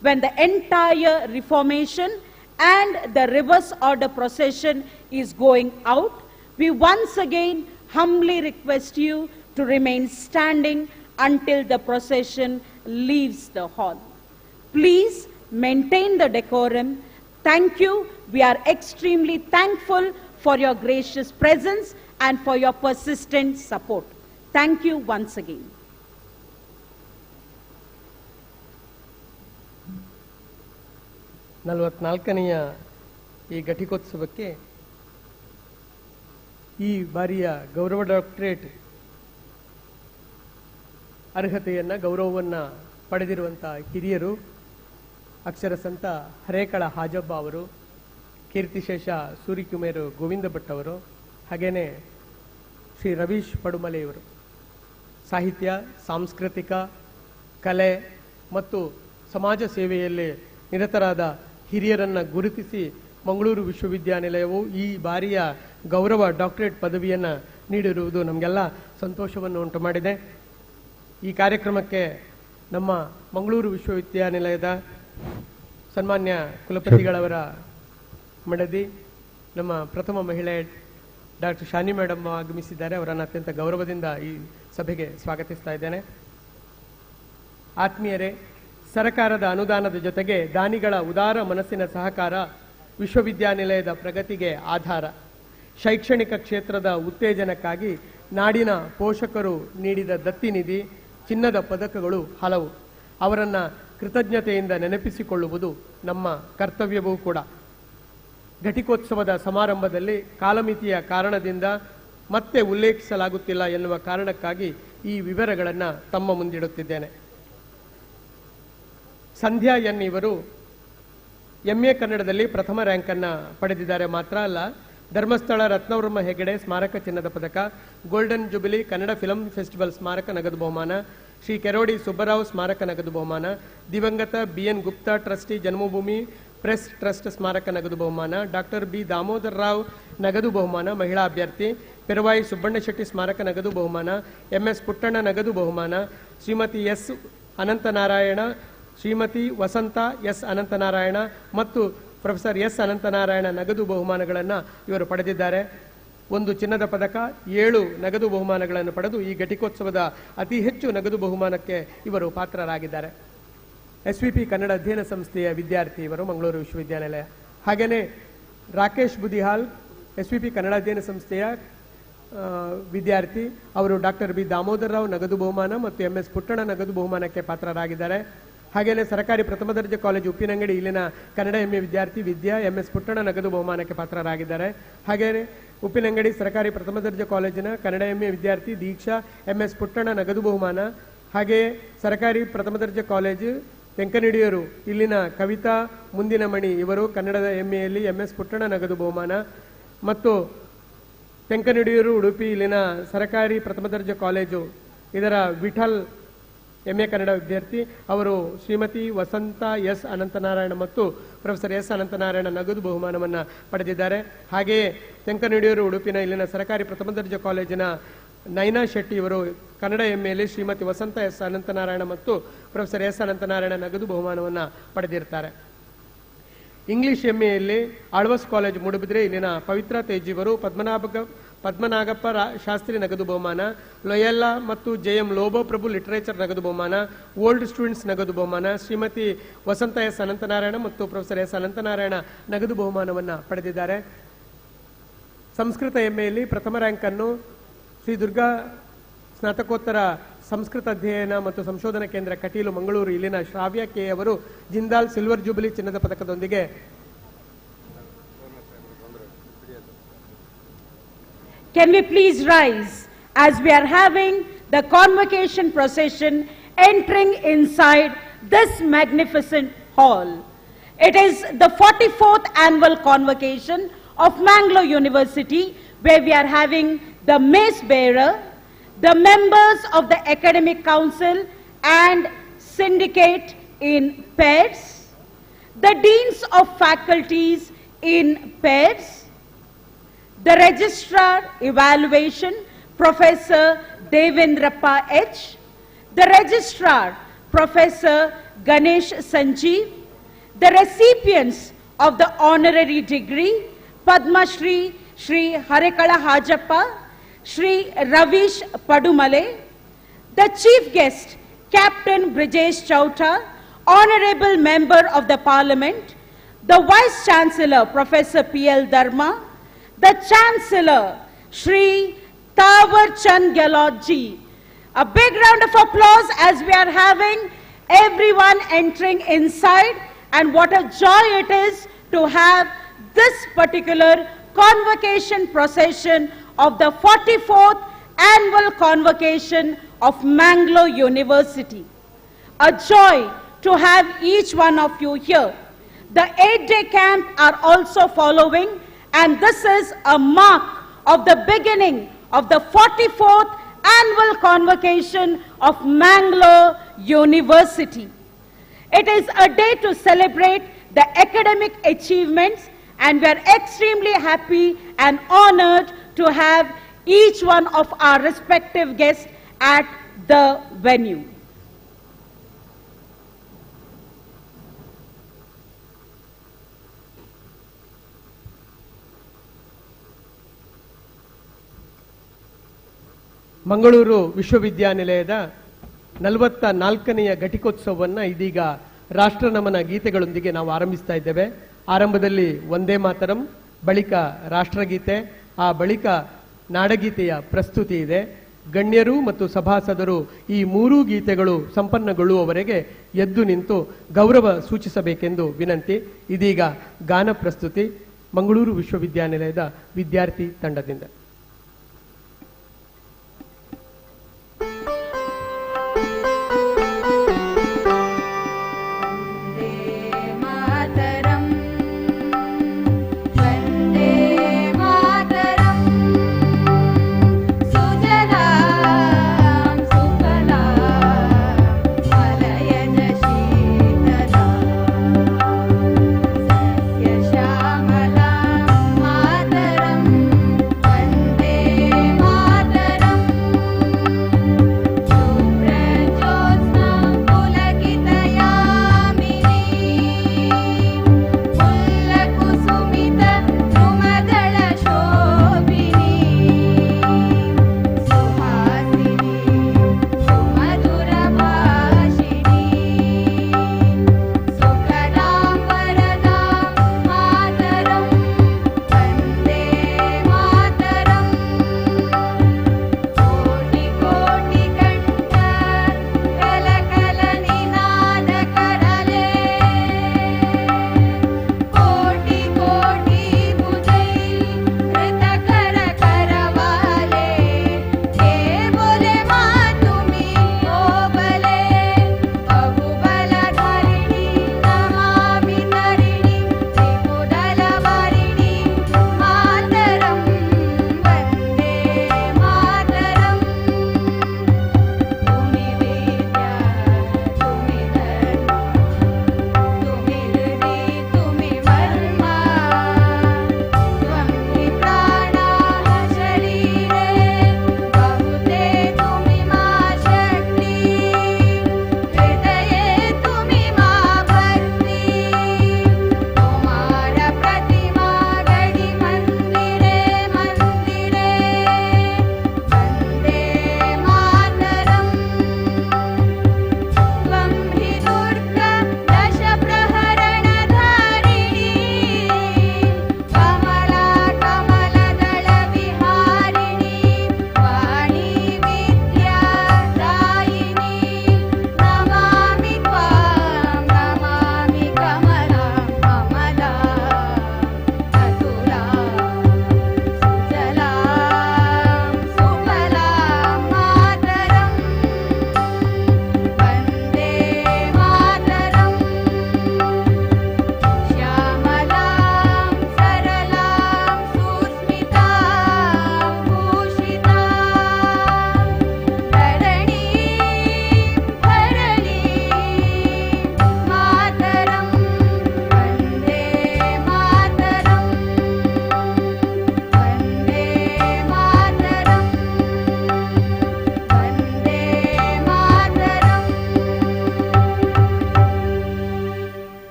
Speaker 2: When the entire reformation and the reverse order procession is going out, we once again humbly request you to remain standing until the procession leaves the hall. Please maintain the decorum. Thank you. We are extremely thankful for your gracious presence and for your persistent support. Thank you once again.
Speaker 3: ನಲವತ್ನಾಲ್ಕನೆಯ ಈ ಘಟಿಕೋತ್ಸವಕ್ಕೆ ಈ ಬಾರಿಯ ಗೌರವ doctorate ಅರ್ಹತೆಯನ್ನು ಗೌರವವನ್ನು ಪಡೆದಿರುವಂಥ ಹಿರಿಯರು ಅಕ್ಷರಸಂತ ಹರೇಕಳ ಹಾಜಬ್ಬ ಅವರು, ಕೀರ್ತಿಶೇಷ ಸೂರಿಕುಮೇರು ಗೋವಿಂದ ಭಟ್ ಅವರು, ಹಾಗೇನೆ ಶ್ರೀ ರವೀಶ್ ಪಡುಮಲೆಯವರು ಸಾಹಿತ್ಯ, ಸಾಂಸ್ಕೃತಿಕ, ಕಲೆ ಮತ್ತು ಸಮಾಜ ಸೇವೆಯಲ್ಲಿ ನಿರತರಾದ ಹಿರಿಯರನ್ನು ಗುರುತಿಸಿ ಮಂಗಳೂರು ವಿಶ್ವವಿದ್ಯಾನಿಲಯವು ಈ ಬಾರಿಯ ಗೌರವ ಡಾಕ್ಟರೇಟ್ ಪದವಿಯನ್ನು ನೀಡಿರುವುದು ನಮಗೆಲ್ಲ ಸಂತೋಷವನ್ನು ಉಂಟು ಮಾಡಿದೆ. ಈ ಕಾರ್ಯಕ್ರಮಕ್ಕೆ ನಮ್ಮ ಮಂಗಳೂರು ವಿಶ್ವವಿದ್ಯಾನಿಲಯದ ಸನ್ಮಾನ್ಯ ಕುಲಪತಿಗಳವರ ಮಡದಿ, ನಮ್ಮ ಪ್ರಥಮ ಮಹಿಳೆ ಡಾಕ್ಟರ್ ಶಾನಿ ಮೇಡಮ್ ಆಗಮಿಸಿದ್ದಾರೆ. ಅವರನ್ನು ಅತ್ಯಂತ ಗೌರವದಿಂದ ಈ ಸಭೆಗೆ ಸ್ವಾಗತಿಸ್ತಾ ಇದ್ದೇನೆ. ಆತ್ಮೀಯರೇ, ಸರ್ಕಾರದ ಅನುದಾನದ ಜೊತೆಗೆ ದಾನಿಗಳ ಉದಾರ ಮನಸ್ಸಿನ ಸಹಕಾರ ವಿಶ್ವವಿದ್ಯಾನಿಲಯದ ಪ್ರಗತಿಗೆ ಆಧಾರ. ಶೈಕ್ಷಣಿಕ ಕ್ಷೇತ್ರದ ಉತ್ತೇಜನಕ್ಕಾಗಿ ನಾಡಿನ ಪೋಷಕರು ನೀಡಿದ ದತ್ತಿನಿಧಿ, ಚಿನ್ನದ ಪದಕಗಳು ಹಲವು. ಅವರನ್ನು ಕೃತಜ್ಞತೆಯಿಂದ ನೆನಪಿಸಿಕೊಳ್ಳುವುದು ನಮ್ಮ ಕರ್ತವ್ಯವೂ ಕೂಡ. ಘಟಿಕೋತ್ಸವದ ಸಮಾರಂಭದಲ್ಲಿ ಕಾಲಮಿತಿಯ ಕಾರಣದಿಂದ ಮತ್ತೆ ಉಲ್ಲೇಖಿಸಲಾಗುತ್ತಿಲ್ಲ ಎನ್ನುವ ಕಾರಣಕ್ಕಾಗಿ ಈ ವಿವರಗಳನ್ನು ತಮ್ಮ ಮುಂದಿಡುತ್ತಿದ್ದೇನೆ. ಸಂಧ್ಯಾ ಎನ್ ಇವರು MA ಕನ್ನಡದಲ್ಲಿ ಪ್ರಥಮ ರ್ಯಾಂಕನ್ನು ಪಡೆದಿದ್ದಾರೆ. ಮಾತ್ರ ಅಲ್ಲ, ಧರ್ಮಸ್ಥಳ ರತ್ನವರ್ಮ ಹೆಗಡೆ ಸ್ಮಾರಕ ಚಿನ್ನದ ಪದಕ, golden jubilee Kannada film festival ಸ್ಮಾರಕ ನಗದು ಬಹುಮಾನ, ಶ್ರೀ ಕೆರೋಡಿ ಸುಬ್ಬರಾವ್ ಸ್ಮಾರಕ ನಗದು ಬಹುಮಾನ, ದಿವಂಗತ BN ಗುಪ್ತಾ ಟ್ರಸ್ಟಿ ಜನ್ಮಭೂಮಿ ಪ್ರೆಸ್ ಟ್ರಸ್ಟ್ ಸ್ಮಾರಕ ನಗದು ಬಹುಮಾನ, ಡಾಕ್ಟರ್ B ದಾಮೋದರ್ ರಾವ್ ನಗದು ಬಹುಮಾನ ಮಹಿಳಾ ಅಭ್ಯರ್ಥಿ, ಪೆರವಾಯಿ ಸುಬ್ಬಣ್ಣಶೆಟ್ಟಿ ಸ್ಮಾರಕ ನಗದು ಬಹುಮಾನ, MS ಪುಟ್ಟಣ್ಣ ನಗದು ಬಹುಮಾನ, ಶ್ರೀಮತಿ S ಅನಂತನಾರಾಯಣ, ಶ್ರೀಮತಿ ವಸಂತ S ಅನಂತನಾರಾಯಣ ಮತ್ತು ಪ್ರೊಫೆಸರ್ S ಅನಂತನಾರಾಯಣ ನಗದು ಬಹುಮಾನಗಳನ್ನು ಇವರು ಪಡೆದಿದ್ದಾರೆ. 1 ಚಿನ್ನದ ಪದಕ, 7 ನಗದು ಬಹುಮಾನಗಳನ್ನು ಪಡೆದು ಈ ಘಟಿಕೋತ್ಸವದ ಅತಿ ಹೆಚ್ಚು ನಗದು ಬಹುಮಾನಕ್ಕೆ ಇವರು ಪಾತ್ರರಾಗಿದ್ದಾರೆ. SVP ಕನ್ನಡ ಅಧ್ಯಯನ ಸಂಸ್ಥೆಯ ವಿದ್ಯಾರ್ಥಿ ಇವರು ಮಂಗಳೂರು ವಿಶ್ವವಿದ್ಯಾನಿಲಯ. ಹಾಗೆಯೇ ರಾಕೇಶ್ ಬುದಿಹಾಲ್ SVP ಕನ್ನಡ ಅಧ್ಯಯನ ಸಂಸ್ಥೆಯ ವಿದ್ಯಾರ್ಥಿ, ಅವರು ಡಾಕ್ಟರ್ ಬಿ ದಾಮೋದರ್ ರಾವ್ ನಗದು ಬಹುಮಾನ ಮತ್ತು MS ಪುಟ್ಟಣ ನಗದು ಬಹುಮಾನಕ್ಕೆ ಪಾತ್ರರಾಗಿದ್ದಾರೆ. ಹಾಗೆಯೇ ಸರ್ಕಾರಿ ಪ್ರಥಮ ದರ್ಜೆ ಕಾಲೇಜು ಉಪ್ಪಿನಂಗಡಿ ಇಲ್ಲಿನ ಕನ್ನಡ MA ವಿದ್ಯಾರ್ಥಿ ವಿದ್ಯಾ MS ಪುಟ್ಟಣ ನಗದು ಬಹುಮಾನಕ್ಕೆ ಪಾತ್ರರಾಗಿದ್ದಾರೆ. ಹಾಗೆಯೇ ಉಪ್ಪಿನಂಗಡಿ ಸರ್ಕಾರಿ ಪ್ರಥಮ ದರ್ಜೆ ಕಾಲೇಜಿನ ಕನ್ನಡ MA ವಿದ್ಯಾರ್ಥಿ ದೀಕ್ಷಾ MS ಪುಟ್ಟಣ ನಗದು ಬಹುಮಾನ. ಹಾಗೆಯೇ ಸರ್ಕಾರಿ ಪ್ರಥಮ ದರ್ಜೆ ಕಾಲೇಜು ತೆಂಕನಡಿಯೂರು ಇಲ್ಲಿನ ಕವಿತಾ ಮುಂದಿನ ಮಣಿ ಇವರು ಕನ್ನಡದ MAಯಲ್ಲಿ MS ಪುಟ್ಟಣ ನಗದು ಬಹುಮಾನ. ಮತ್ತು ತೆಂಕನಡಿಯೂರು ಉಡುಪಿ ಇಲ್ಲಿನ ಸರ್ಕಾರಿ ಪ್ರಥಮ ದರ್ಜೆ ಕಾಲೇಜು ಇದರ ವಿಠಲ್ MA ಕನ್ನಡ ವಿದ್ಯಾರ್ಥಿ, ಅವರು ಶ್ರೀಮತಿ ವಸಂತ S ಅನಂತನಾರಾಯಣ ಮತ್ತು ಪ್ರೊಫೆಸರ್ S ಅನಂತನಾರಾಯಣ ನಗದು ಬಹುಮಾನವನ್ನು ಪಡೆದಿದ್ದಾರೆ. ಹಾಗೆಯೇ ತೆಂಕನಡಿಯೂರು ಉಡುಪಿನ ಇಲ್ಲಿನ ಸರ್ಕಾರಿ ಪ್ರಥಮ ದರ್ಜೆ ಕಾಲೇಜಿನ ನೈನಾ ಶೆಟ್ಟಿ ಇವರು ಕನ್ನಡ MAಯಲ್ಲಿ ಶ್ರೀಮತಿ ವಸಂತ S ಅನಂತನಾರಾಯಣ ಮತ್ತು ಪ್ರೊಫೆಸರ್ S ಅನಂತನಾರಾಯಣ ನಗದು ಬಹುಮಾನವನ್ನು ಪಡೆದಿರ್ತಾರೆ. ಇಂಗ್ಲಿಷ್ MAಯಲ್ಲಿ ಆಳ್ವಾಸ್ ಕಾಲೇಜು ಮೂಡುಬಿದ್ರೆ ಇಲ್ಲಿನ ಪವಿತ್ರ ತೇಜ್ ಇವರು ಪದ್ಮನಾಗಪ್ಪ ಶಾಸ್ತ್ರಿ ನಗದು ಬಹುಮಾನ, ಲೊಯೆಲ್ಲಾ ಮತ್ತು JM ಲೋಬೋ ಪ್ರಭು ಲಿಟರೇಚರ್ ನಗದು ಬಹುಮಾನ, ಓಲ್ಡ್ ಸ್ಟೂಡೆಂಟ್ಸ್ ನಗದು ಬಹುಮಾನ, ಶ್ರೀಮತಿ ವಸಂತ S ಅನಂತನಾರಾಯಣ ಮತ್ತು ಪ್ರೊಫೆಸರ್ S ಅನಂತನಾರಾಯಣ ನಗದು ಬಹುಮಾನವನ್ನು ಪಡೆದಿದ್ದಾರೆ. ಸಂಸ್ಕೃತ MAಯಲ್ಲಿ ಪ್ರಥಮ ರ್ಯಾಂಕ್ ಅನ್ನು ಶ್ರೀ ದುರ್ಗಾ ಸ್ನಾತಕೋತ್ತರ ಸಂಸ್ಕೃತ ಅಧ್ಯಯನ ಮತ್ತು ಸಂಶೋಧನಾ ಕೇಂದ್ರ ಕಟೀಲು ಮಂಗಳೂರು ಇಲ್ಲಿನ ಶ್ರಾವ್ಯ ಕೆ ಅವರು ಜಿಂದಾಲ್ ಸಿಲ್ವರ್ ಜೂಬಿಲಿ ಚಿನ್ನದ ಪದಕದೊಂದಿಗೆ
Speaker 2: Can we please rise as we are having the convocation procession entering inside this magnificent hall. It is the 44th annual convocation of Mangalore University, where we are having the mace bearer, the members of the academic council and syndicate in pairs, the deans of faculties in pairs, the registrar evaluation Professor Devendrappa H, the registrar Professor Ganesh Sanjeev, the recipients of the honorary degree Padma Shri Shri Harekala Hajappa, Shri Ravish Padumale, the chief guest Captain Brijesh Chauta, honorable member of the parliament, the vice chancellor Professor PL Dharma, the chancellor Shri Tawar Chand Gehlot ji. A big round of applause as we are having everyone entering inside, and what a joy it is to have this particular convocation procession of the 44th annual convocation of Mangalore University. A joy to have each one of you here. The 8-day camp are also following, and this is a mark of the beginning of the 44th annual convocation of Mangalore University. It is a day to celebrate the academic achievements, and we are extremely happy and honored to have each one of our respective guests at the venue.
Speaker 3: Mangaluru ವಿಶ್ವವಿದ್ಯಾನಿಲಯದ 44ನೆಯ ಘಟಿಕೋತ್ಸವವನ್ನು ಇದೀಗ ರಾಷ್ಟ್ರನಮನ ಗೀತೆಗಳೊಂದಿಗೆ ನಾವು ಆರಂಭಿಸ್ತಾ ಇದ್ದೇವೆ. ಆರಂಭದಲ್ಲಿ ವಂದೇ ಮಾತರಂ, ಬಳಿಕ ರಾಷ್ಟ್ರಗೀತೆ, ಆ ಬಳಿಕ ನಾಡಗೀತೆಯ ಪ್ರಸ್ತುತಿ ಇದೆ. ಗಣ್ಯರು ಮತ್ತು ಸಭಾಸದರು ಈ ಮೂರೂ ಗೀತೆಗಳು ಸಂಪನ್ನಗೊಳ್ಳುವವರೆಗೆ ಎದ್ದು ನಿಂತು ಗೌರವ ಸೂಚಿಸಬೇಕೆಂದು ವಿನಂತಿ. ಇದೀಗ ಗಾನ ಪ್ರಸ್ತುತಿ ಮಂಗಳೂರು ವಿಶ್ವವಿದ್ಯಾನಿಲಯದ ವಿದ್ಯಾರ್ಥಿ ತಂಡದಿಂದ.
Speaker 4: Vande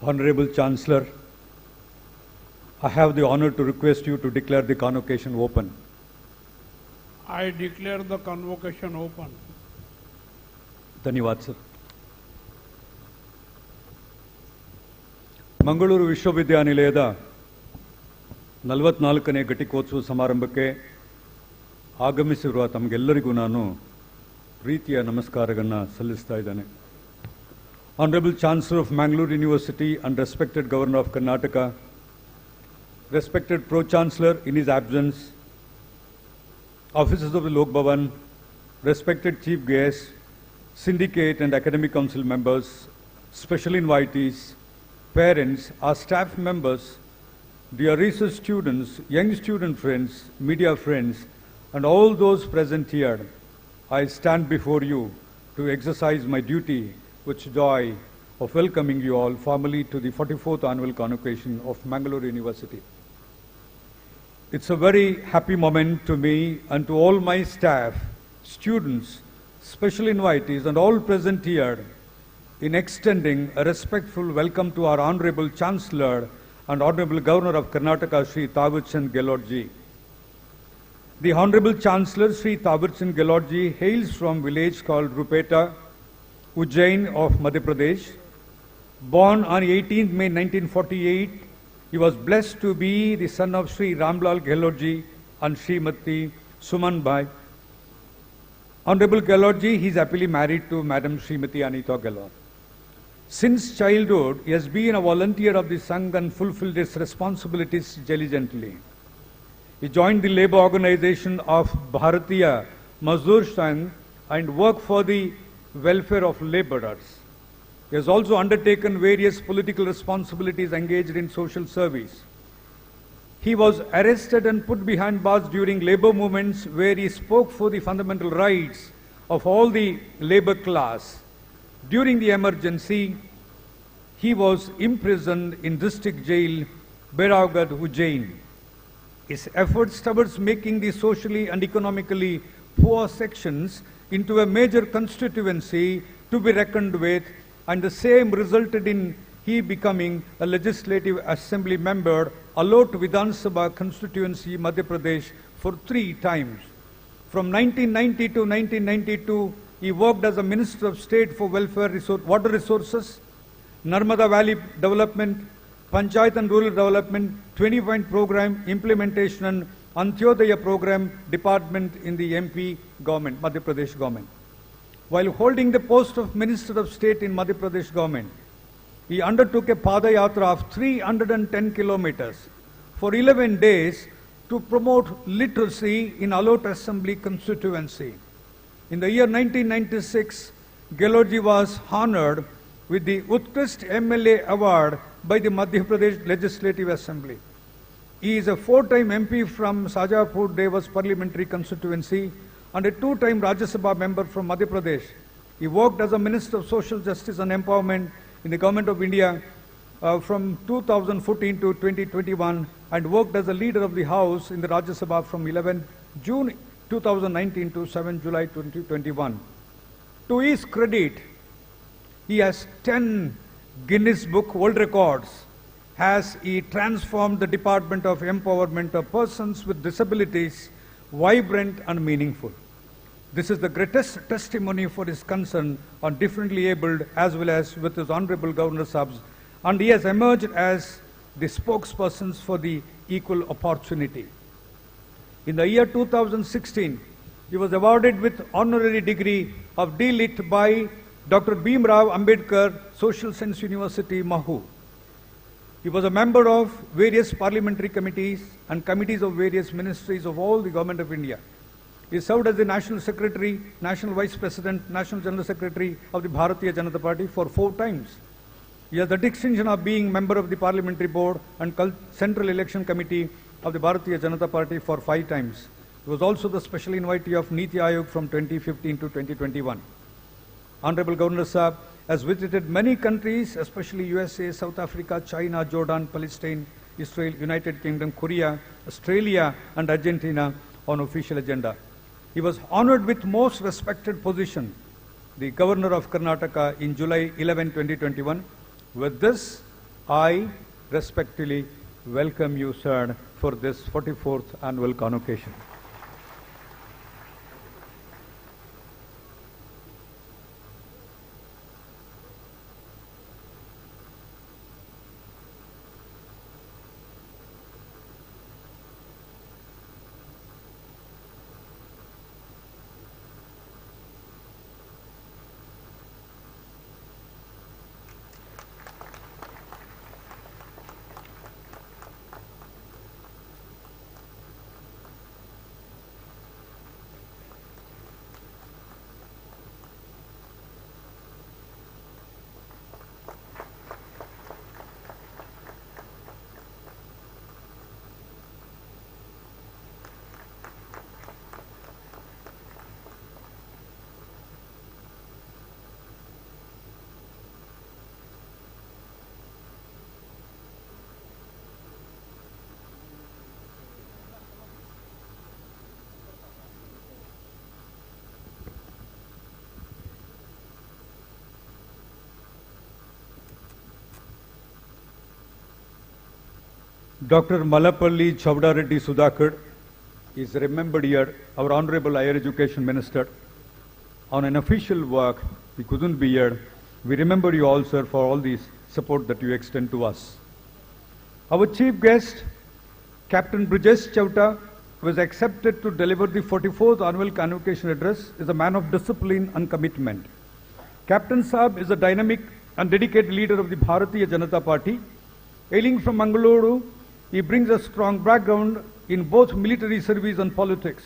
Speaker 4: Honorable Chancellor, I have the honor to request you to declare the convocation open.
Speaker 5: I declare the convocation open.
Speaker 4: ಧನ್ಯವಾದ ಸರ್. ಮಂಗಳೂರು ವಿಶ್ವವಿದ್ಯಾನಿಲಯದ 44ನೇ ಘಟಿಕೋತ್ಸವ ಸಮಾರಂಭಕ್ಕೆ ಆಗಮಿಸಿರುವ ತಮಗೆಲ್ಲರಿಗೂ ನಾನು ಪ್ರೀತಿಯ ನಮಸ್ಕಾರಗಳನ್ನು ಸಲ್ಲಿಸ್ತಾ ಇದ್ದೇನೆ. Honorable Chancellor of Mangalore University and respected Governor of Karnataka, respected Pro-Chancellor in his absence, officers of the Lok Bhavan, respected chief guests, syndicate and academic council members, special invitees, parents, our staff members, dear research students, young student friends, media friends, and all those present here, I stand before you to exercise my duty with joy of welcoming you all formally to the 44th annual convocation of Mangalore University. It's a very happy moment to me and to all my staff, students, special invitees and all present here in extending a respectful welcome to our Honorable Chancellor and Honorable Governor of Karnataka, Sri Thawarchand Gehlot Ji. The Honorable Chancellor, Sri Thawarchand Gehlot Ji, hails from village called Rupeta, Ujjain of Madhya Pradesh. Born on 18th May 1948, he was blessed to be the son of Sri Ramlal Gehlot Ji and Srimati Suman Bai. Honorable Gehlot Ji, he is happily married to Madam Srimati Anita Gehlot. Since childhood, he has been a volunteer of the Sangh and fulfilled his responsibilities diligently. He joined the labor organization of Bharatiya Mazdoor Sangh and worked for the welfare of laborers. He has also undertaken various political responsibilities engaged in social service. He was arrested and put behind bars during labor movements where he spoke for the fundamental rights of all the labor class. During the emergency, he was imprisoned in district jail, Beraugad, Ujjain. His efforts towards making the socially and economically poor sections into a major constituency to be reckoned with, and the same resulted in he becoming a legislative assembly member, Alot Vidhan Sabha constituency, Madhya Pradesh, for 3 times. From 1990 to 1992, he worked as a Minister of State for Welfare, Water Resources, Narmada Valley Development, Panchayat and Rural Development, 20-point program implementation and Antyodaya program department in the MP government, Madhya Pradesh government. While holding the post of Minister of State in Madhya Pradesh government, he undertook a Padayatra of 310 kilometers for 11 days to promote literacy in Alot Assembly constituency. In the year 1996, Gehlot Ji was honored with the Utkrist MLA award by the Madhya Pradesh Legislative Assembly. He is a 4-time MP from Sajapur Devas parliamentary constituency and a 2-time Rajya Sabha member from Madhya Pradesh. He worked as a Minister of Social Justice and Empowerment in the Government of India from 2014 to 2021 and worked as a leader of the House in the Rajya Sabha from 11 June 2019 to 7 July 2021. To his credit, he has 10 Guinness Book World Records as he transformed the Department of Empowerment of Persons with Disabilities vibrant and meaningful. This is the greatest testimony for his concern on differently abled as well as with his Honorable Governor Sabs, and he has emerged as the spokespersons for the equal opportunity. In the year 2016, he was awarded with honorary degree of D.Lit by Dr. Bhimrao Ambedkar Social Science University, Mahu. He was a member of various parliamentary committees and committees of various ministries of all the Government of India. He served as the National Secretary, National Vice President, National General Secretary of the Bharatiya Janata Party for 4 times. He has the distinction of being member of the Parliamentary Board and Central Election Committee of the Bharatiya Janata Party for 5 times. He was also the special invitee of Niti Aayog from 2015 to 2021. Honorable Governor Sahab has visited many countries, especially USA, South Africa, China, Jordan, Palestine, Israel, United Kingdom, Korea, Australia, and Argentina on official agenda. He was honored with most respected position, the Governor of Karnataka, in July 11, 2021. With this, I respectfully welcome you, sir, for this 44th annual convocation. Dr. Malapalli Chowdareddy Sudhakar is remembered here, our Honorable Higher Education Minister. On an official work, he couldn't be here. We remember you all, sir, for all the support that you extend to us. Our chief guest, Captain Brijesh Chauta, was accepted to deliver the 44th annual convocation address, is a man of discipline and commitment. Captain Saab is a dynamic and dedicated leader of the Bharatiya Janata Party. Hailing from Mangaluru, he brings a strong background in both military service and politics.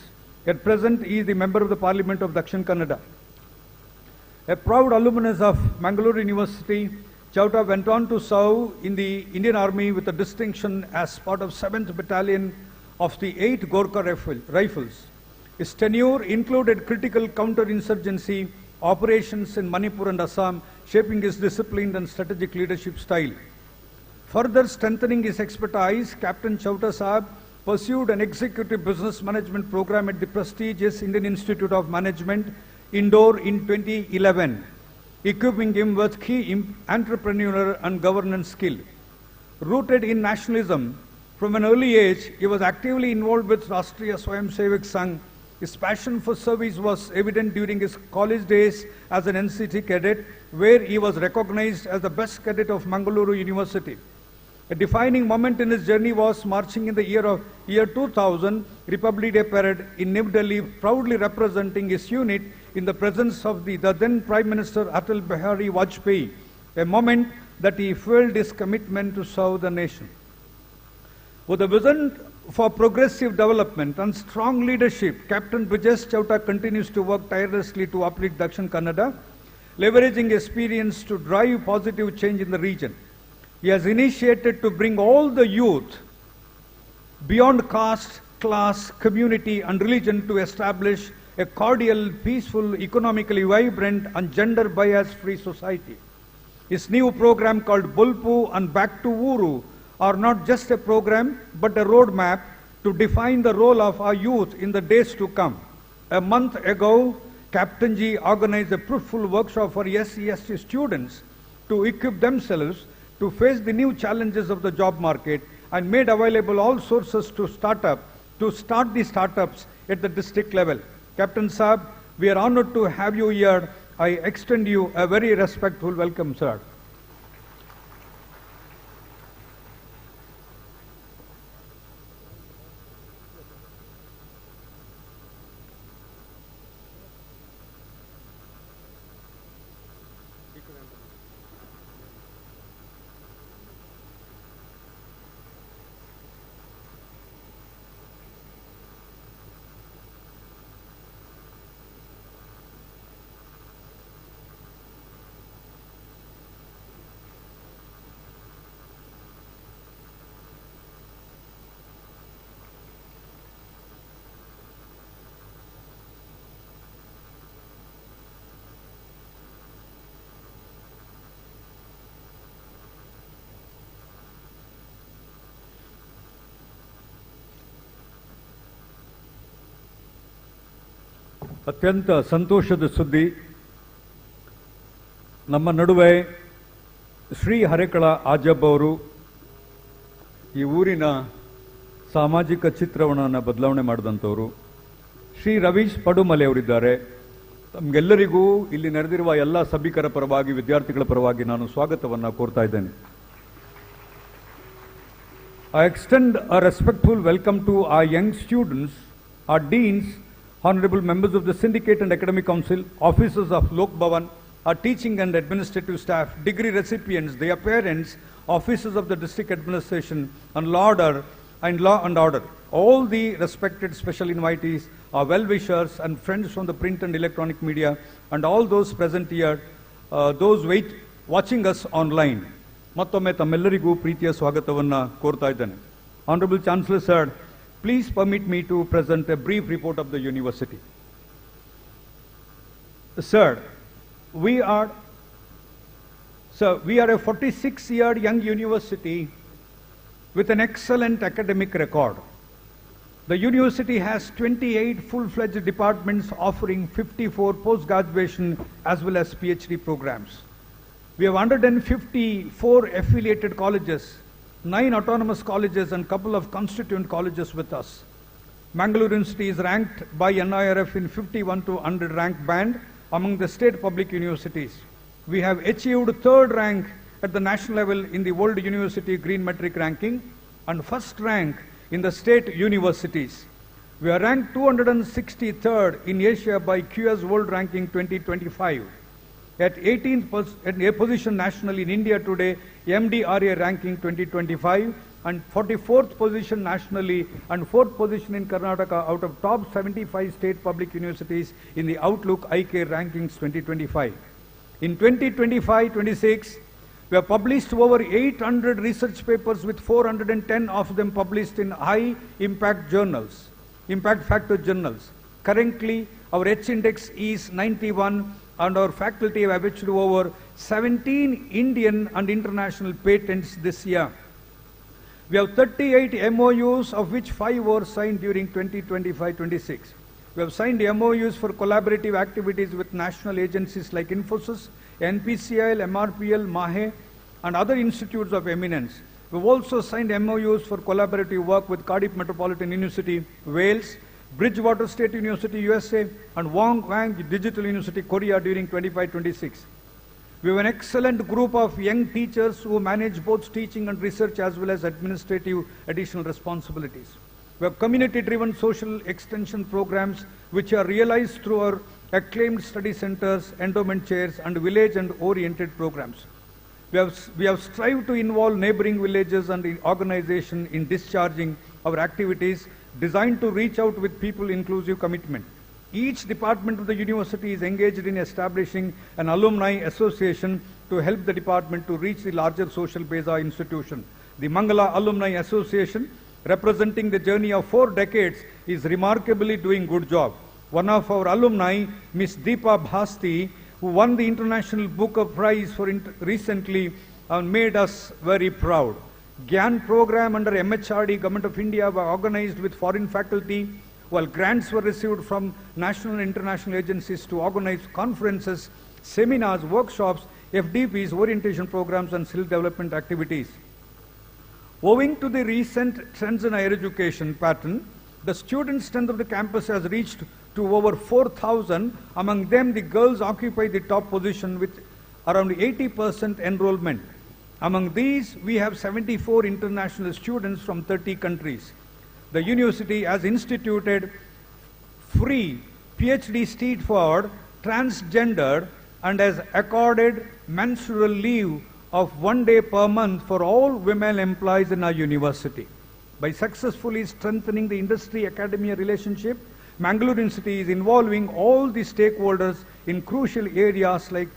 Speaker 4: At present, he is the member of the Parliament of Dakshin Kannada. A proud alumnus of Mangalore University, Chauta went on to serve in the Indian Army with a distinction as part of 7th Battalion of the 8th Gorkha Rifles. His tenure included critical counter-insurgency operations in Manipur and Assam, shaping his disciplined and strategic leadership style. Further strengthening his expertise, Captain Chauta Saab pursued an executive business management program at the prestigious Indian Institute of Management, Indore, in 2011, equipping him with key entrepreneurial and governance skill. Rooted in nationalism, from an early age, he was actively involved with Rashtriya Swayamsevak Sangh. His passion for service was evident during his college days as an NCT cadet, where he was recognized as the best cadet of Mangaluru University. A defining moment in his journey was marching in the year 2000 Republic Day parade in New Delhi, proudly representing his unit in the presence of the then Prime Minister Atal Bihari Vajpayee, a moment that he fueled his commitment to serve the nation. With a vision for progressive development and strong leadership, Captain Brijesh Chauta continues to work tirelessly to uplift Dakshin Kannada, leveraging experience to drive positive change in the region. He has initiated to bring all the youth beyond caste, class, community and religion to establish a cordial, peaceful, economically vibrant and gender bias-free society. His new program called Bulpu and Back to Uru are not just a program but a roadmap to define the role of our youth in the days to come. A month ago, Captain Ji organized a fruitful workshop for SC/ST students to equip themselves to face the new challenges of the job market and made available all sources to start the startups at the district level. Captain Saab, we are honored to have you here. I extend you a very respectful welcome, sir. ಅತ್ಯಂತ ಸಂತೋಷದ ಸುದ್ದಿ. ನಮ್ಮ ನಡುವೆ ಶ್ರೀ ಹರೇಕಳ ಆಜಬ್ ಅವರು ಈ ಊರಿನ ಸಾಮಾಜಿಕ ಚಿತ್ರವನ್ನು ಬದಲಾವಣೆ ಮಾಡಿದಂಥವರು. ಶ್ರೀ ರವೀಶ್ ಪಡುಮಲೆ ಅವರಿದ್ದಾರೆ. ತಮಗೆಲ್ಲರಿಗೂ ಇಲ್ಲಿ ನೆರೆದಿರುವ ಎಲ್ಲ ಸಭಿಕರ ಪರವಾಗಿ, ವಿದ್ಯಾರ್ಥಿಗಳ ಪರವಾಗಿ ನಾನು ಸ್ವಾಗತವನ್ನು ಕೋರ್ತಾ ಇದ್ದೇನೆ. I extend a respectful welcome to our young students, our deans, honorable members of the Syndicate and Academic Council, officers of Lok Bhavan, our teaching and administrative staff, degree recipients, their parents, officers of the district administration, and law and order. All the respected special invitees, our well-wishers and friends from the print and electronic media, and all those present here, those watching us online. ಮತ್ತೊಮ್ಮೆ ತಮ್ಮೆಲ್ಲರಿಗೂ ಪ್ರೀತಿಯ ಸ್ವಾಗತವನ್ನು ಕೋರ್ತಾ ಇದ್ದೇನೆ. Honorable Chancellor Sir, please permit me to present a brief report of the university. Sir, we are a 46-year young university with an excellent academic record. The university has 28 full-fledged departments offering 54 post-graduation as well as PhD programs. We have 154 affiliated colleges, 9 autonomous colleges and couple of constituent colleges with us. Mangalore University is ranked by NIRF in 51 to 100 rank band among the state public universities. We have achieved third rank at the national level in the World University Green Metric ranking and first rank in the state universities. We are ranked 263rd in Asia by QS World Ranking 2025. At 18th position nationally in India today, MDRA ranking 2025, and 44th position nationally and 4th position in Karnataka out of top 75 state public universities in the Outlook IK rankings 2025. In 2025-26, we have published over 800 research papers with 410 of them published in high impact journals, impact factor journals. Currently, our H index is 91 and our faculty have achieved over 17 Indian and international patents this year. We have 38 MOUs, of which 5 were signed during 2025-26. We have signed MOUs for collaborative activities with national agencies like Infosys, NPCIL, MRPL, MAHE, and other institutes of eminence. We have also signed MOUs for collaborative work with Cardiff Metropolitan University, Wales, Bridgewater State University, USA, and Wang Digital University, Korea during 25-26. We have an excellent group of young teachers who manage both teaching and research as well as administrative additional responsibilities. We have community-driven social extension programs which are realized through our acclaimed study centers, endowment chairs, and village and oriented programs. We have strived to involve neighboring villages and organization in discharging our activities designed to reach out with people inclusive commitment. Each department of the university is engaged in establishing an alumni association to help the department to reach the larger social base of institution. The Mangala Alumni Association, representing the journey of 4 decades, is remarkably doing good job. One of our alumni, Miss Deepa Bhasti, who won the International Booker Prize for recently, made us very proud. GYAN program under MHRD, Government of India, were organized with foreign faculty, while grants were received from national and international agencies to organize conferences, seminars, workshops, FDPs, orientation programs, and skill development activities. Owing to the recent trends in higher education pattern, the student strength of the campus has reached to over 4,000. Among them, the girls occupy the top position with around 80% enrollment. Among these, we have 74 international students from 30 countries. The university has instituted free PhD seat for transgender and has accorded menstrual leave of 1 day per month for all women employees in our university. By successfully strengthening the industry-academia relationship, Mangalore University is involving all the stakeholders in crucial areas like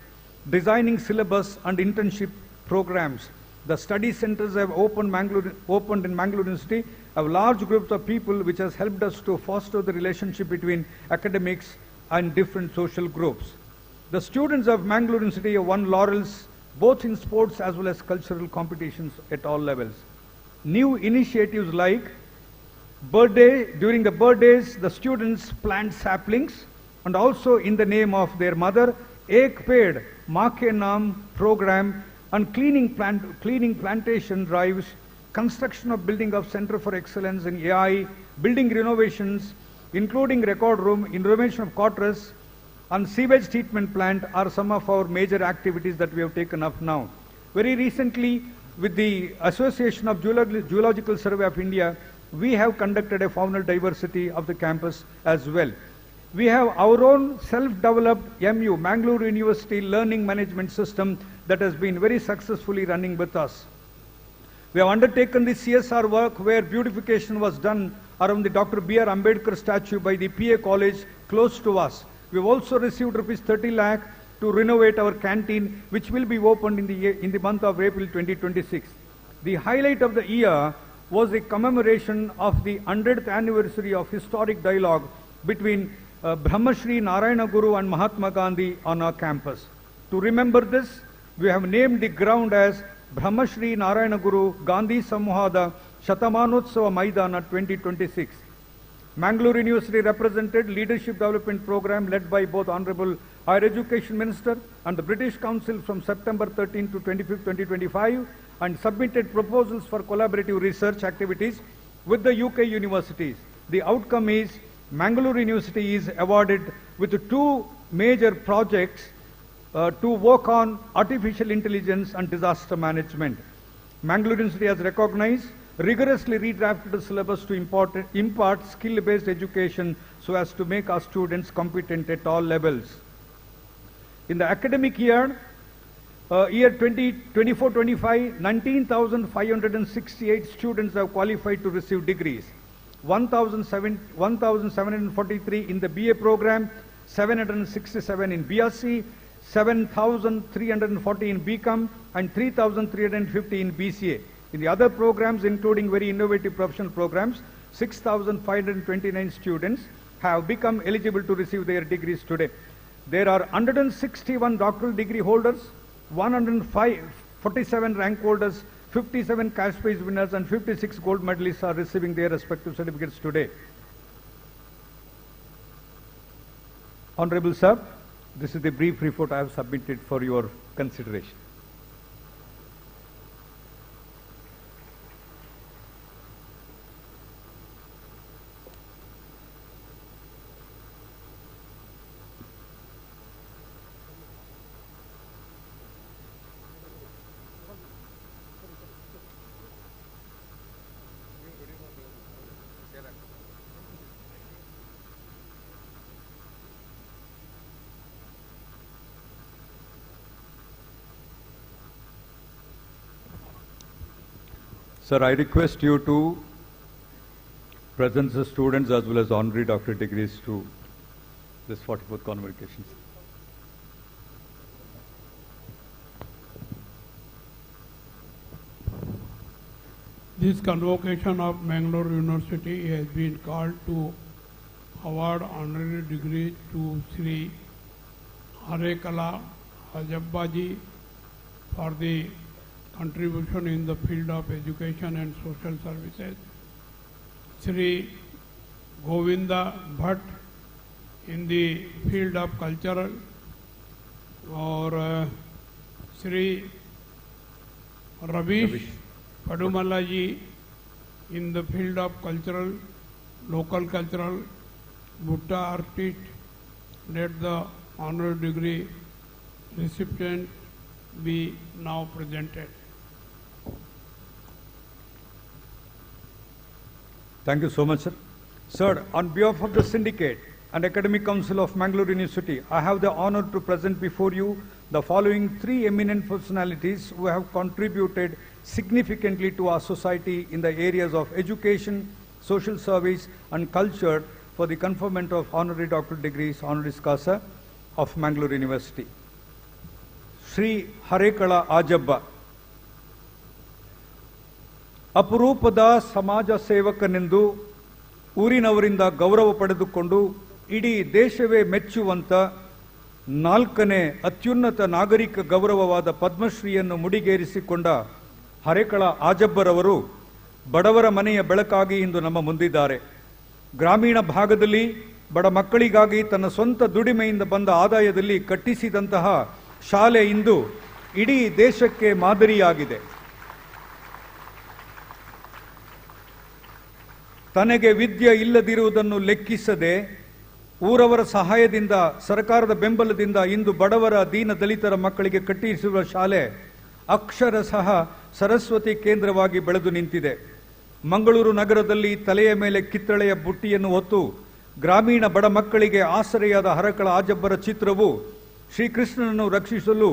Speaker 4: designing syllabus and internship programs. The study centers have opened in Mangalore University, have large groups of people, which has helped us to foster the relationship between academics and different social groups. The students of Mangalore University have won laurels both in sports as well as cultural competitions at all levels. New initiatives like during the birthdays, the students plant saplings, and also in the name of their mother, Ek Ped Ma Ke Naam program and cleaning plantation drives, construction of building of Center for Excellence in AI, building renovations, including record room, renovation of quarters, and sewage treatment plant are some of our major activities that we have taken up now. Very recently, with the Association of Geological Survey of India, we have conducted a faunal diversity of the campus as well. We have our own self-developed MU, Mangalore University Learning Management System, that has been very successfully running with us. We have undertaken the CSR work where beautification was done around the Dr. B.R. Ambedkar statue by the PA College close to us. We have also received rupees 30 lakh to renovate our canteen, which will be opened in the month of April 2026. The highlight of the year was the commemoration of the 100th anniversary of historic dialogue between Brahmashri Narayana Guru and Mahatma Gandhi on our campus. To remember this, we have named the ground as Brahmashri Narayana Guru Gandhi Samwada Shatamanotsava Maidana 2026. Mangalore University represented leadership development program led by both Honorable Higher Education Minister and the British Council from September 13 to 25, 2025 and submitted proposals for collaborative research activities with the UK universities. The outcome is Mangalore University is awarded with 2 major projects to work on artificial intelligence and disaster management. Mangalore University has recognized, rigorously redrafted the syllabus to impart skill-based education so as to make our students competent at all levels. In the academic year, year 2024-25, 19,568 students have qualified to receive degrees. 1,743 in the BA program, 767 in BSc, 7,340 in BCom, and 3,350 in BCA. In the other programs, including very innovative professional programs, 6,529 students have become eligible to receive their degrees today. There are 161 doctoral degree holders, 147 rank holders, 57 cash prize winners, and 56 gold medalists are receiving their respective certificates today. Honorable Sir, this is the brief report I have submitted for your consideration. Sir, I request you to present the students as well as honorary doctorate degrees to this 44th convocation.
Speaker 5: This convocation of Mangalore University has been called to award honorary degree to Sri Harekala Ajabbaji for the contribution in the field of education and social services, Sri Govinda Bhatt in the field of cultural, or Sri Ravish Padumala ji in the field of cultural, local cultural, Bhutta artist. Let the honorary degree recipient be now presented.
Speaker 4: Thank you so much, sir. Sir, on behalf of the Syndicate and Academic Council of Mangalore University, I have the honor to present before you the following 3 eminent personalities who have contributed significantly to our society in the areas of education, social service, and culture for the conferment of honorary doctorate degrees honoris causa of Mangalore University. Sri Harekala Ajabba, ಅಪರೂಪದ ಸಮಾಜ ಸೇವಕನೆಂದು ಊರಿನವರಿಂದ ಗೌರವ ಪಡೆದುಕೊಂಡು ಇಡೀ ದೇಶವೇ ಮೆಚ್ಚುವಂತ 4ನೇ ಅತ್ಯುನ್ನತ ನಾಗರಿಕ ಗೌರವವಾದ ಪದ್ಮಶ್ರೀಯನ್ನು ಮುಡಿಗೇರಿಸಿಕೊಂಡ ಹರೇಕಳ ಆಜಬ್ಬರವರು ಬಡವರ ಮನೆಯ ಬೆಳಕಾಗಿ ಇಂದು ನಮ್ಮ ಮುಂದಿದ್ದಾರೆ. ಗ್ರಾಮೀಣ ಭಾಗದಲ್ಲಿ ಬಡ ಮಕ್ಕಳಿಗಾಗಿ ತನ್ನ ಸ್ವಂತ ದುಡಿಮೆಯಿಂದ ಬಂದ ಆದಾಯದಲ್ಲಿ ಕಟ್ಟಿಸಿದಂತಹ ಶಾಲೆ ಇಂದು ಇಡೀ ದೇಶಕ್ಕೆ ಮಾದರಿಯಾಗಿದೆ. ತನಗೆ ವಿದ್ಯೆ ಇಲ್ಲದಿರುವುದನ್ನು ಲೆಕ್ಕಿಸದೆ ಊರವರ ಸಹಾಯದಿಂದ, ಸರ್ಕಾರದ ಬೆಂಬಲದಿಂದ ಇಂದು ಬಡವರ, ದೀನ ದಲಿತರ ಮಕ್ಕಳಿಗೆ ಕಟ್ಟಿಸಿರುವ ಶಾಲೆ ಅಕ್ಷರ ಸಹ ಸರಸ್ವತಿ ಕೇಂದ್ರವಾಗಿ ಬೆಳೆದು ನಿಂತಿದೆ. ಮಂಗಳೂರು ನಗರದಲ್ಲಿ ತಲೆಯ ಮೇಲೆ ಕಿತ್ತಳೆಯ ಬುಟ್ಟಿಯನ್ನು ಹೊತ್ತು ಗ್ರಾಮೀಣ ಬಡ ಮಕ್ಕಳಿಗೆ ಆಸರೆಯಾದ ಹರಕಳ ಆಜಬ್ಬರ ಚಿತ್ರವು ಶ್ರೀಕೃಷ್ಣನನ್ನು ರಕ್ಷಿಸಲು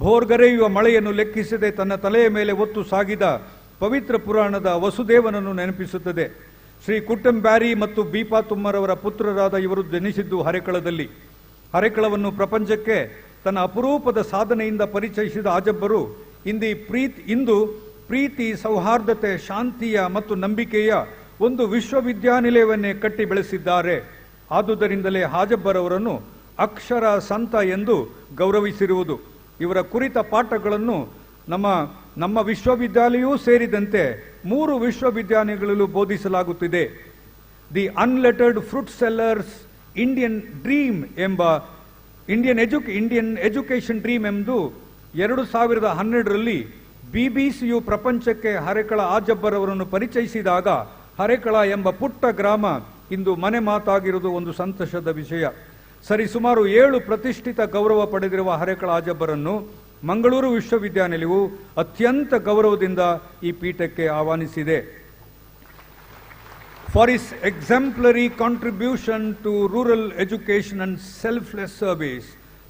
Speaker 4: ಭೋರ್ಗರೆಯುವ ಮಳೆಯನ್ನು ಲೆಕ್ಕಿಸದೆ ತನ್ನ ತಲೆಯ ಮೇಲೆ ಹೊತ್ತು ಸಾಗಿದ ಪವಿತ್ರ ಪುರಾಣದ ವಸುದೇವನನ್ನು ನೆನಪಿಸುತ್ತದೆ. ಶ್ರೀ ಕುಟ್ಟಂಬ್ಯಾರಿ ಮತ್ತು ಬೀಪಾ ತುಮ್ಮರವರ ಪುತ್ರರಾದ ಇವರು ಜನಿಸಿದ್ದು ಹರೇಕಳದಲ್ಲಿ. ಹರೇಕಳವನ್ನು ಪ್ರಪಂಚಕ್ಕೆ ತನ್ನ ಅಪರೂಪದ ಸಾಧನೆಯಿಂದ ಪರಿಚಯಿಸಿದ ಆಜಬ್ಬರು ಇಂದು ಪ್ರೀತಿ, ಸೌಹಾರ್ದತೆ, ಶಾಂತಿಯ ಮತ್ತು ನಂಬಿಕೆಯ ಒಂದು ವಿಶ್ವವಿದ್ಯಾನಿಲಯವನ್ನೇ ಕಟ್ಟಿ ಬೆಳೆಸಿದ್ದಾರೆ. ಆದುದರಿಂದಲೇ ಹಾಜಬ್ಬರವರನ್ನು ಅಕ್ಷರ ಸಂತ ಎಂದು ಗೌರವಿಸಿರುವುದು. ಇವರ ಕುರಿತ ಪಾಠಗಳನ್ನು ನಮ್ಮ ವಿಶ್ವವಿದ್ಯಾಲಯವೂ ಸೇರಿದಂತೆ 3 ವಿಶ್ವವಿದ್ಯಾಲಯಗಳಲ್ಲೂ ಬೋಧಿಸಲಾಗುತ್ತಿದೆ. The unlettered fruit sellers Indian dream ಎಂಬ ಇಂಡಿಯನ್ ಎಜುಕೇಷನ್ ಡ್ರೀಮ್ ಎಂದು 2012ರಲ್ಲಿ ಬಿಬಿಸಿಯು ಪ್ರಪಂಚಕ್ಕೆ ಹರೇಕಳ ಆಜಬ್ಬರವರನ್ನು ಪರಿಚಯಿಸಿದಾಗ ಹರೇಕಳ ಎಂಬ ಪುಟ್ಟ ಗ್ರಾಮ ಇಂದು ಮನೆ ಮಾತಾಗಿರುವುದು ಒಂದು ಸಂತೋಷದ ವಿಷಯ. ಸರಿಸುಮಾರು 7 ಪ್ರತಿಷ್ಠಿತ ಗೌರವ ಪಡೆದಿರುವ ಹರೇಕಳ ಆಜಬ್ಬರನ್ನು ಮಂಗಳೂರು ವಿಶ್ವವಿದ್ಯಾನಿಲಯವು ಅತ್ಯಂತ ಗೌರವದಿಂದ ಈ ಪೀಠಕ್ಕೆ ಆಹ್ವಾನಿಸಿದೆ. For his exemplary contribution to rural education and selfless service,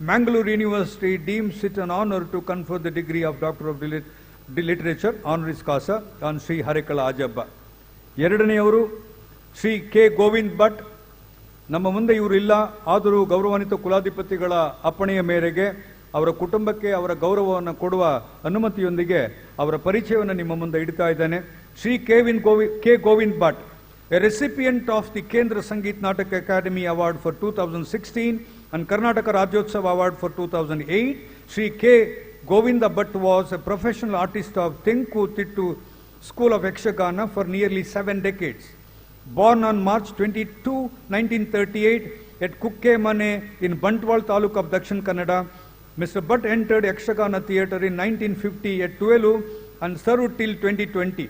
Speaker 4: Mangalore University deems it an honor to confer the degree of Doctor of Literature honoris causa on Sri Harekala Ajabba. ಎರಡನೆಯವರು ಶ್ರೀ ಕೆ ಗೋವಿಂದ್ ಭಟ್. ನಮ್ಮ ಮುಂದೆ ಇವರು ಇಲ್ಲ, ಆದರೂ ಗೌರವಾನ್ವಿತ ಕುಲಾಧಿಪತಿಗಳ ಅಪ್ಪಣೆಯ ಮೇರೆಗೆ ಅವರ ಕುಟುಂಬಕ್ಕೆ ಅವರ ಗೌರವವನ್ನು ಕೊಡುವ ಅನುಮತಿಯೊಂದಿಗೆ ಅವರ ಪರಿಚಯವನ್ನು ನಿಮ್ಮ ಮುಂದೆ ಇಡ್ತಾ ಇದ್ದೇನೆ. Shri K Govind Bhat, a recipient of the Kendra Sangeet Natak Academy Award for 2016 and Karnataka Rajyotsava Award for 2008. Sri K. Govinda Bhatt was a professional artist of Tenku Tittu School of Yakshagana for nearly 7 decades. Born on March 22, 1938 at Kukkemane in Bantwal Taluk of Dakshin Kannada, Mr. Bhatt entered Yakshagana theatre in 1950 at Tuelu and served till 2020.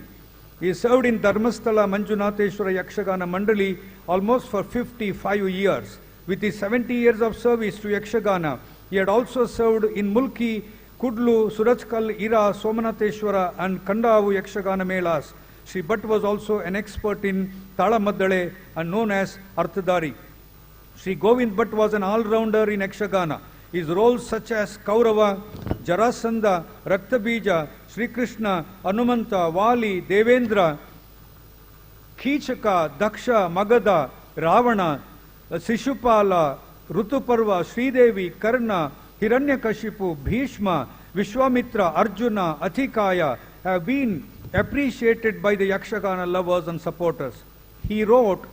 Speaker 4: He served in Dharmasthala Manjunatheshwara Yakshagana Mandali almost for 55 years. With his 70 years of service to Yakshagana, he had also served in Mulki, Kudlu, Surajkal, Ira, Somanatheshwara and Kandavu Yakshagana Melas. Sri Bhatt was also an expert in Talamaddale and known as Arthadari. Sri Govind Bhatt was an all-rounder in Yakshagana. His roles such as Kaurava, Jarasandha, Raktabija, Sri Krishna, Anumanta, Vali, Devendra, Kichaka, Daksha, Magadha, Ravana, Sishupala, Rutuparva, Sridevi, Karna, Hiranyakashipu, Bhishma, Vishwamitra, Arjuna, Athikaya have been appreciated by the Yakshagana lovers and supporters. He wrote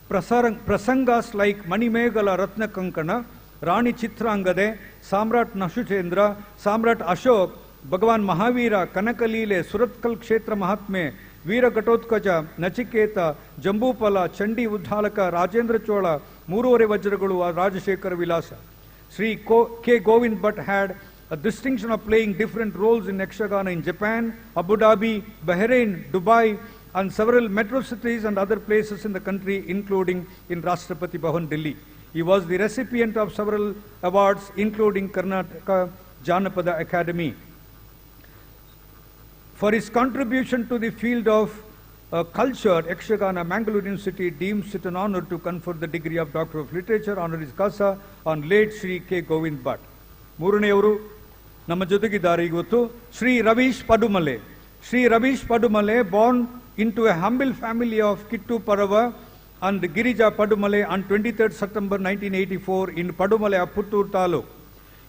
Speaker 4: prasangas like Manimegala Ratna Kankana, Rani Chitrangade, Samrat Nashuchendra, Samrat Ashok, Bhagavan Mahavira, Kanakalile, Suratkal Kshetra Mahatme, Veera Gatotkaja, Nachiketa, Jambupala, Chandi Uddhalaka, Rajendra Chola, Murore Vajragalu, Rajashekara Vilasa. Sri K. Govind Bhatt had a distinction of playing different roles in Yakshagana in Japan, Abu Dhabi, Bahrain, Dubai, and several metro cities and other places in the country, including in Rashtrapati Bhavan, Delhi. He was the recipient of several awards, including Karnataka Janapada Academy. For his contribution to the field of culture, Yakshagana Mangalore University deems it an honor to confer the degree of Doctor of Literature honoris causa on late Sri K. Govind Bhatt. ಮೂರನೆಯವರು ನಮ್ಮ ಜೊತೆಗಿದ್ದಾರೆ ಇವತ್ತು Shri Ravish Padumale. Sri Ravish Padumale, born into a humble family of Kittu Parava and Girija Padumale on 23rd September 1984 in Padumale, Apputtur Taluk.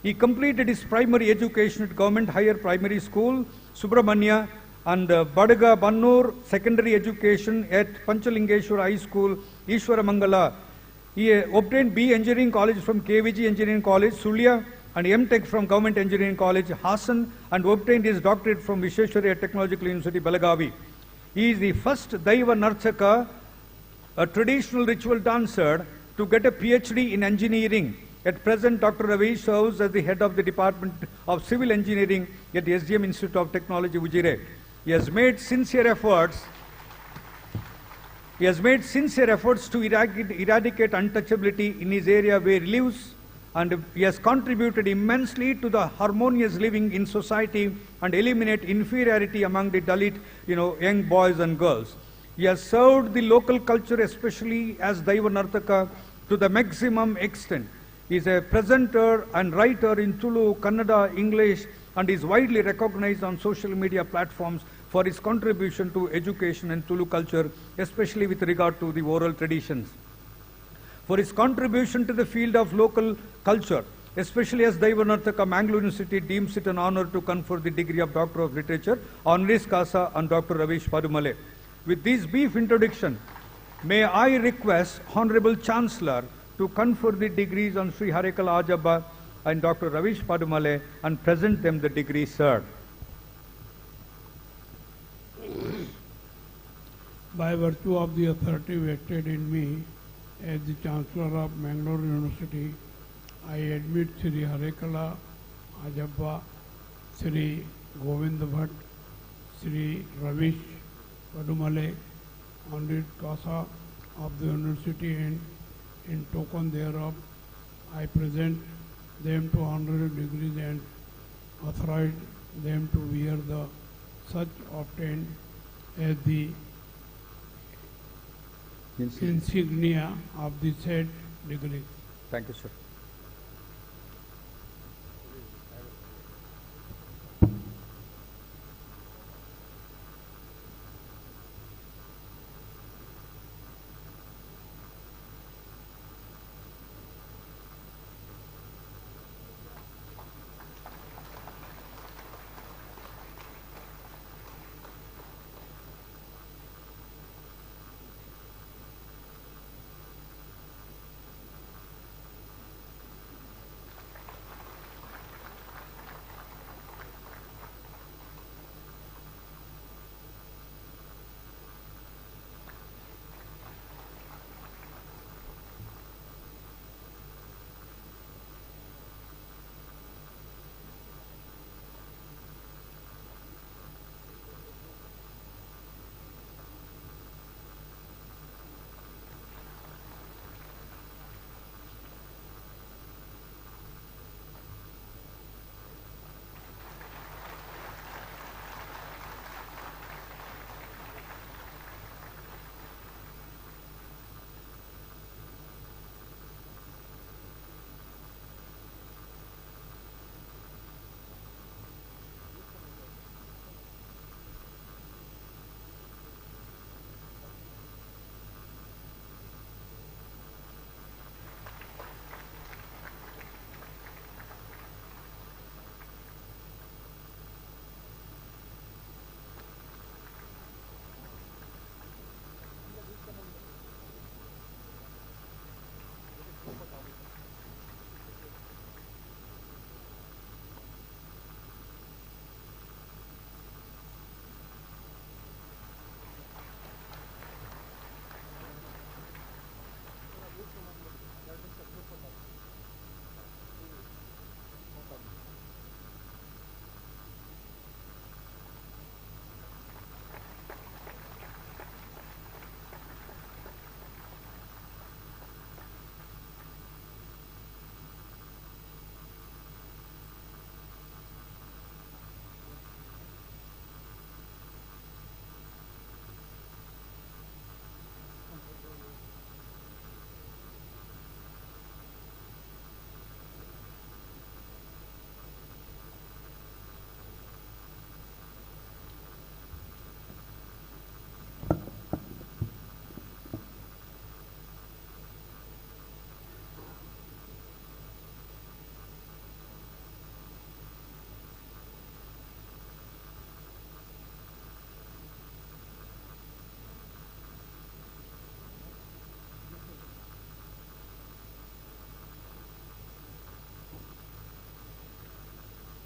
Speaker 4: He completed his primary education at Government Higher Primary School, Subramanya, and Badaga Bannur secondary education at Panchalingeshwara High School, Ishwaramangala. He obtained B Engineering College from KVG Engineering College, Sulia, and M.Tech from Government Engineering College, Hassan, and obtained his doctorate from Visheshwarya Technological University, Belagavi. He is the first Daiva Narchaka, a traditional ritual dancer, to get a PhD in engineering At present, Dr. Ravi serves as the head of the Department of Civil Engineering at the SDM Institute of Technology, Ujire. He has made sincere efforts to eradicate untouchability in his area where he lives, and he has contributed immensely to the harmonious living in society and eliminate inferiority among the Dalit, young boys and girls. He has served the local culture, especially as Daiva Nartaka, to the maximum extent. He is a presenter and writer in Tulu, Kannada, English, and is widely recognized on social media platforms for his contribution to education and Tulu culture, especially with regard to the oral traditions. For his contribution to the field of local culture, especially as Daiva Nartaka, Mangalore University deems it an honor to confer the degree of Doctor of Literature, honoris causa, on Dr. Ravish Padumale. With this brief introduction, may I request Honorable Chancellor to confer the degrees on Sri Harekala Ajabba and Dr. Ravish Padumale and present them the degree, sir.
Speaker 5: By virtue of the authority vested in me as the Chancellor of Mangalore University, I admit Sri Harekala Ajabba, Sri Govind Bhatt, Sri Ravish Padumale, honoris causa of the university, and in token thereof, I present them to honorary degrees and authorize them to wear the such obtained as the insignia of the said degree.
Speaker 4: Thank you, sir.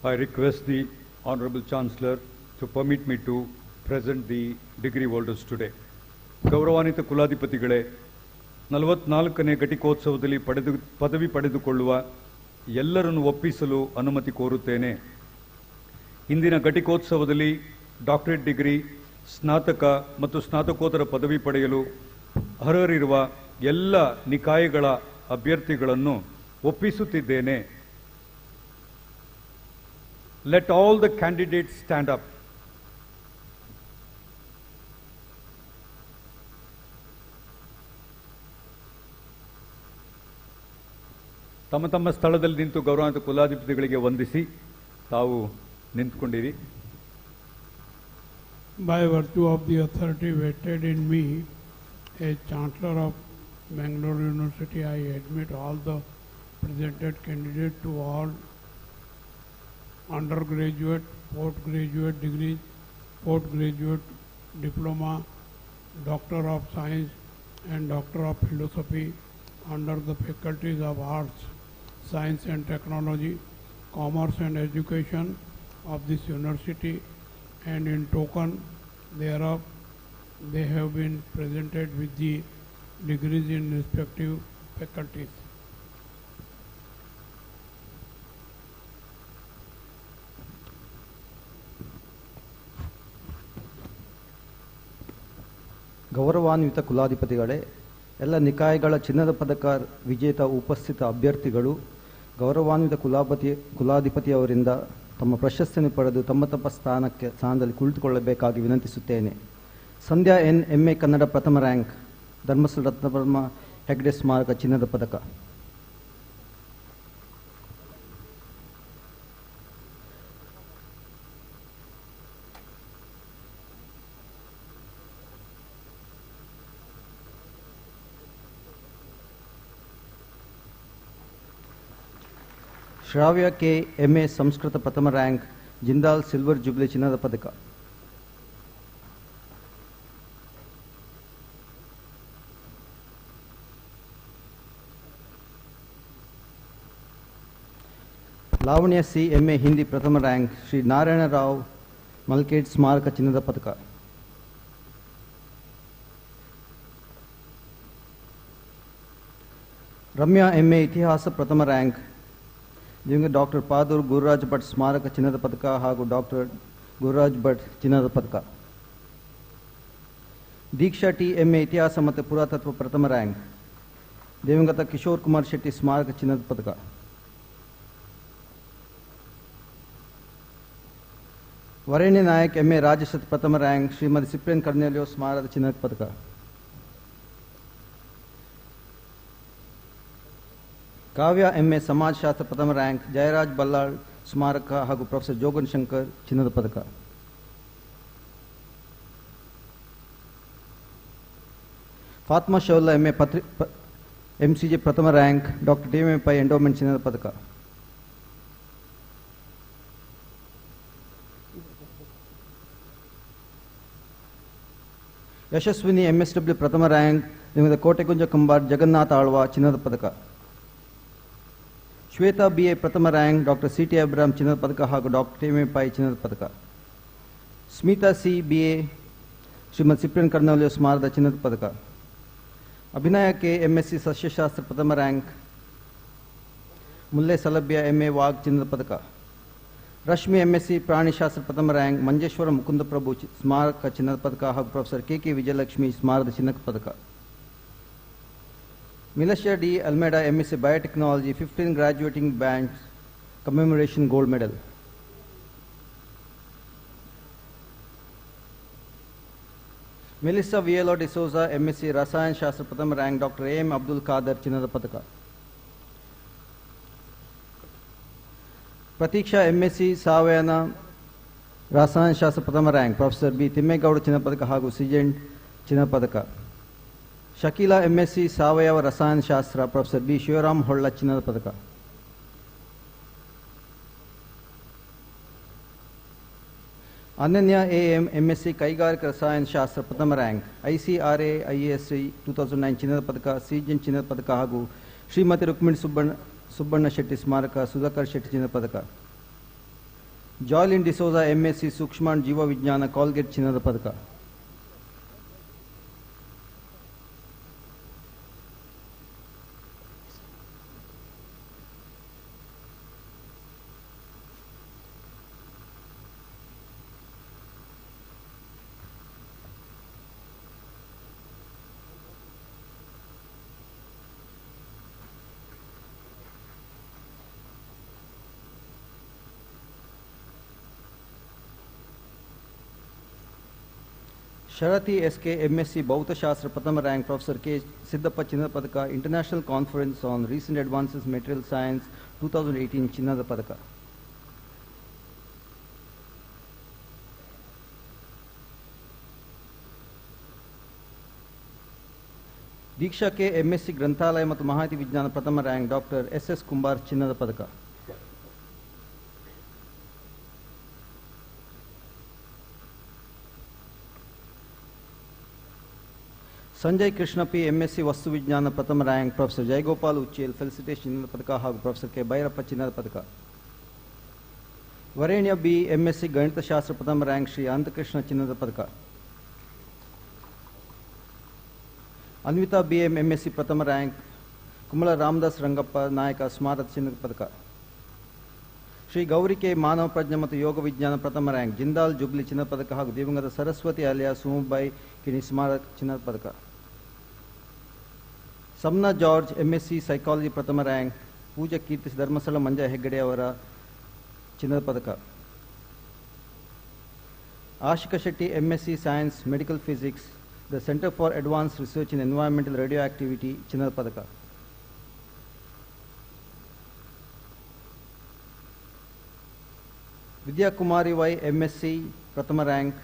Speaker 4: I request the Honorable Chancellor to permit me to present the degree holders today. ಗೌರವಾನ್ವಿತ ಕುಲಾಧಿಪತಿಗಳೇ, 44ನೇ ಘಟಿಕೋತ್ಸವದಲ್ಲಿ ಪದವಿ ಪಡೆದುಕೊಳ್ಳುವ ಎಲ್ಲರನ್ನು ಒಪ್ಪಿಸಲು ಅನುಮತಿ ಕೋರುತ್ತೇನೆ. ಇಂದಿನ ಘಟಿಕೋತ್ಸವದಲ್ಲಿ doctorate degree, ಸ್ನಾತಕ ಮತ್ತು ಸ್ನಾತಕೋತ್ತರ ಪದವಿ ಪಡೆಯಲು ಅರ್ಹರಿರುವ ಎಲ್ಲ ನಿಕಾಯಗಳ ಅಭ್ಯರ್ಥಿಗಳನ್ನು ಒಪ್ಪಿಸುತ್ತಿದ್ದೇನೆ. Let all the candidates stand up. ತಮ್ಮ ತಮ್ಮ ಸ್ಥಳದಲ್ಲಿ ನಿಂತು ಗೌರವಾನ್ವಿತ ಕುಲಾಧಿಪತಿಗಳಿಗೆ ವಂದಿಸಿ ತಾವು ನಿಂತುಕೊಂಡಿರಿ.
Speaker 5: By virtue of the authority vested in me as Chancellor of Bangalore University, I admit all the presented candidates to all undergraduate, postgraduate degrees, postgraduate diploma, Doctor of Science and Doctor of Philosophy under the faculties of Arts, Science and Technology, Commerce and Education of this university, and in token thereof they have been presented with the degrees in respective faculties.
Speaker 6: ಗೌರವಾನ್ವಿತ ಕುಲಾಧಿಪತಿಗಳೇ, ಎಲ್ಲ ನಿಕಾಯಗಳ ಚಿನ್ನದ ಪದಕ ವಿಜೇತ ಉಪಸ್ಥಿತ ಅಭ್ಯರ್ಥಿಗಳು ಗೌರವಾನ್ವಿತ ಕುಲಾಧಿಪತಿಯವರಿಂದ ತಮ್ಮ ಪ್ರಶಸ್ತಿಯನ್ನು ಪಡೆದು ತಮ್ಮ ತಮ್ಮ ಸ್ಥಾನದಲ್ಲಿ ಕುಳಿತುಕೊಳ್ಳಬೇಕಾಗಿ ವಿನಂತಿಸುತ್ತೇನೆ. ಸಂಧ್ಯಾ ಎನ್, MA ಕನ್ನಡ ಪ್ರಥಮ ರ್ಯಾಂಕ್, ಧರ್ಮಸ್ಥಳ ರತ್ನವರ್ಮ ಹೆಗ್ಡೆ ಸ್ಮಾರಕ ಚಿನ್ನದ ಪದಕ. ಶ್ರಾವ್ಯ ಕೆ, MA ಸಂಸ್ಕೃತ ಪ್ರಥಮ ರ್ಯಾಂಕ್, ಜಿಂದಾಲ್ ಸಿಲ್ವರ್ ಜುಬ್ಲಿ ಚಿನ್ನದ ಪದಕ. ಲಾವಣ್ಯ ಸಿ, MA ಹಿಂದಿ ಪ್ರಥಮ ರ್ಯಾಂಕ್, ಶ್ರೀ ನಾರಾಯಣರಾವ್ ಮಲ್ಕೇಡ್ ಸ್ಮಾರಕ ಚಿನ್ನದ ಪದಕ. ರಮ್ಯಾ MA ಇತಿಹಾಸ ಪ್ರಥಮ ರ್ಯಾಂಕ್, जिनमें डॉक्टर पादूर गुरुराज भट्ट स्मारक चिन्नद पदक ಹಾಗೂ डॉक्टर गुरुराज भट्ट चिन्नद पदक. दीक्षा टी, MA इतिहास ಮತ್ತು ಪುರಾತತ್ವ ಪ್ರಥಮ ರ್ಯಾಂಕ್, ದಿವಂಗತ ಕಿಶೋರ್ ಕುಮಾರ್ ಶೆಟ್ಟಿ ಸ್ಮಾರಕ ಚಿನ್ನದ ಪದಕ. ವರೇಣ್ಯ ನಾಯಕ್, MA ರಾಜಶಾಸ್ತ್ರ ಪ್ರಥಮ ರ್ಯಾಂಕ್, ಶ್ರೀಮತಿ ಸಿಪ್ರಿಯನ್ ಕರ್ನೆಲಿಯೋ ಸ್ಮಾರಕ ಚಿನ್ನದ ಪದಕ. ಕಾವ್ಯ MA ಸಮಾಜಶಾಸ್ತ್ರ ಪ್ರಥಮ ರ್ಯಾಂಕ್, ಜಯರಾಜ್ ಬಲ್ಲಾಳ್ ಸ್ಮಾರಕ ಹಾಗೂ ಪ್ರೊಫೆಸರ್ ಜೋಗನ್ ಶಂಕರ್ ಚಿನ್ನದ ಪದಕ. ಫಾತ್ಮಾ ಶೌಲಾ MA MCJ ಪ್ರಥಮ rank, doctor TMA Pai endowment ಚಿನ್ನದ ಪದಕ. ಯಶಸ್ವಿನಿ MSW ಪ್ರಥಮ ರ್ಯಾಂಕ್, ನಿಮಗೆ ಕೋಟೆಗುಂಜ ಕಂಬಾರ್ ಜಗನ್ನಾಥ ಆಳ್ವ ಚಿನ್ನದ ಪದಕ. ಶ್ವೇತಾ BA ಪ್ರಥಮ ರ್ಯಾಂಕ್, ಡಾಕ್ಟರ್ CT ಅಬ್ರಾಮ್ ಚಿನ್ನದ ಪದಕ ಹಾಗೂ ಡಾಕ್ಟರ್ TMA ಪೈ ಚಿನ್ನದ ಪದಕ. Smita C, BA Shrimati Cyprian ಕರ್ನಲಿಯೋ ಸ್ಮಾರಕ ಚಿನ್ನದ ಪದಕ. ಅಭಿನಯ ಕೆ, MSc ಸಸ್ಯಶಾಸ್ತ್ರ ಪ್ರಥಮ ರ್ಯಾಂಕ್, ಮುಲ್ಲೆ ಸಲಭ್ಯ MA ವಾಗ್ ಚಿನ್ನದ ಪದಕ. ರಶ್ಮಿ MSc ಪ್ರಾಣಿಶಾಸ್ತ್ರ ಪ್ರಥಮ ರ್ಯಾಂಕ್, ಮಂಜೇಶ್ವರ ಮುಕುಂದಪ್ರಭು ಸ್ಮಾರಕ ಚಿನ್ನದ ಪದಕ ಹಾಗೂ ಪ್ರೊಫೆಸರ್ KK ವಿಜಯಲಕ್ಷ್ಮಿ ಸ್ಮಾರಕ ಚಿನ್ನದ ಪದಕ. Milasha D. Almeida MSc Biotechnology 15 graduating batch commemoration gold medal. Melissa Vielo de Souza MSc Rasayan Shastra Pratham rank, Dr. A.M. Abdul Kader ಚಿನ್ನದ ಪದಕ. ಪ್ರತೀಕ್ಷಾ MSc ಸಾವಯವ ರಾಸಾಯನ ಶಾಸ್ತ್ರ ಪ್ರಥಮ ರ್ಯಾಂಕ್, ಪ್ರೊಫೆಸರ್ ಬಿ ತಿಮ್ಮೇಗೌಡ ಚಿನ್ನದ ಪದಕ ಹಾಗೂ ಸಿಜೆಂಟ್ ಚಿನ್ನದ ಪದಕ. ಶಕೀಲಾ MSc ಸಾವಯವ ರಸಾಯನ ಶಾಸ್ತ್ರ, ಪ್ರೊಫೆಸರ್ ಬಿ ಶಿವರಾಮ್ ಹೊಳ್ಳ ಚಿನ್ನದ ಪದಕ. ಅನನ್ಯ AM MSc ಕೈಗಾರಿಕಾ ರಸಾಯನ ಶಾಸ್ತ್ರ ಪ್ರಥಮ ರ್ಯಾಂಕ್, ICRA IASc 2009 ಚಿನ್ನದ ಪದಕ, ಸಿಜೆಂಟ್ ಚಿನ್ನದ ಪದಕ ಹಾಗೂ ಶ್ರೀಮತಿ ರುಕ್ಮಿಣಿ ಸುಬ್ಬಣ್ಣ ಶೆಟ್ಟಿ ಸ್ಮಾರಕ ಸುಧಾಕರ್ ಶೆಟ್ಟಿ ಚಿನ್ನದ ಪದಕ. ಜಾಯ್ಲಿನ್ ಡಿಸೋಜಾ MSc ಸೂಕ್ಷ್ಮಾಣು ಜೀವವಿಜ್ಞಾನ, ಕಾಲ್ಗೇಟ್ ಚಿನ್ನದ ಪದಕ. ಶರತಿ ಎಸ್.ಕೆ. ಎಂಎಸ್ಸಿ ಭೌತಶಾಸ್ತ್ರ ಪ್ರಥಮ ರ್ಯಾಂಕ್. Professor K. ಸಿದ್ದಪ್ಪ ಚಿನ್ನದ ಪದಕ. International conference on recent advances material science 2018 ಚಿನ್ನದ ಪದಕ. ದೀಕ್ಷಾ ಕೆ. ಎಂಎಸ್ಸಿ ಗ್ರಂಥಾಲಯ ಮತ್ತು ಮಾಹಿತಿ ವಿಜ್ಞಾನ ಪ್ರಥಮ ರ್ಯಾಂಕ್. Doctor SS. ಕುಂಬಾರ್ ಚಿನ್ನದ ಪದಕ. ಸಂಜಯ್ ಕೃಷ್ಣ ಪಿ. ಎಂಎಸ್ಸಿ ವಸ್ತು ವಿಜ್ಞಾನ ಪ್ರಥಮ ರ್ಯಾಂಕ್. ಪ್ರೊಫೆಸರ್ ಜಯಗೋಪಾಲ್ ಉಚ್ಚೇಲ್ ಫೆಲಿಸಿಟೇಷನ್ ಚಿನ್ನದ ಪದಕ ಹಾಗೂ ಪ್ರೊಫೆಸರ್ ಕೆ. ಭೈರಪ್ಪ ಚಿನ್ನದ ಪದಕ. ವರೇಣ್ಯ ಬಿ. ಎಂಎಸ್ಸಿ ಗಣಿತಶಾಸ್ತ್ರ ಪ್ರಥಮ ರ್ಯಾಂಕ್. ಶ್ರೀ ಅನಂತಕೃಷ್ಣ ಚಿನ್ನದ ಪದಕ. ಅನ್ವಿತಾ ಬಿ.ಎಂ. ಎಂಎಸ್ಸಿ ಪ್ರಥಮ ರ್ಯಾಂಕ್. ಕುಮಲ ರಾಮದಾಸ್ ರಂಗಪ್ಪ ನಾಯಕ ಸ್ಮಾರಕ ಚಿನ್ನದ ಪದಕ. ಶ್ರೀ ಗೌರಿ ಕೆ. ಮಾನವ ಪ್ರಜ್ಞೆ ಮತ್ತು ಯೋಗ ವಿಜ್ಞಾನ ಪ್ರಥಮ ರ್ಯಾಂಕ್. ಜಿಂದಾಲ್ ಜುಬ್ಲಿ ಚಿನ್ನದ ಪದಕ ಹಾಗೂ ದಿವಂಗತ ಸರಸ್ವತಿ ಅಲಿಯಾ ಸುಮುಬೈ ಕಿಣಿ ಸ್ಮಾರಕ ಚಿನ್ನದ ಪದಕ. ಸಮ್ನಾ ಜಾರ್ಜ್ ಎಂಎಸ್ಸಿ ಸೈಕಾಲಜಿ ಪ್ರಥಮ ರ್ಯಾಂಕ್. ಪೂಜಾ ಕೀರ್ತಿ ಧರ್ಮಸ್ಥಳ ಮಂಜ ಹೆಗ್ಗಡೆ ಅವರ ಚಿನ್ನದ ಪದಕ. Ashika Shetty MSc science medical physics the centre for advance research in environmental radioactivity ಚಿನ್ನದ ಪದಕ. ವಿದ್ಯಾಕುಮಾರಿ ವೈ ಎಂಎಸ್ಸಿ ಪ್ರಥಮ rank.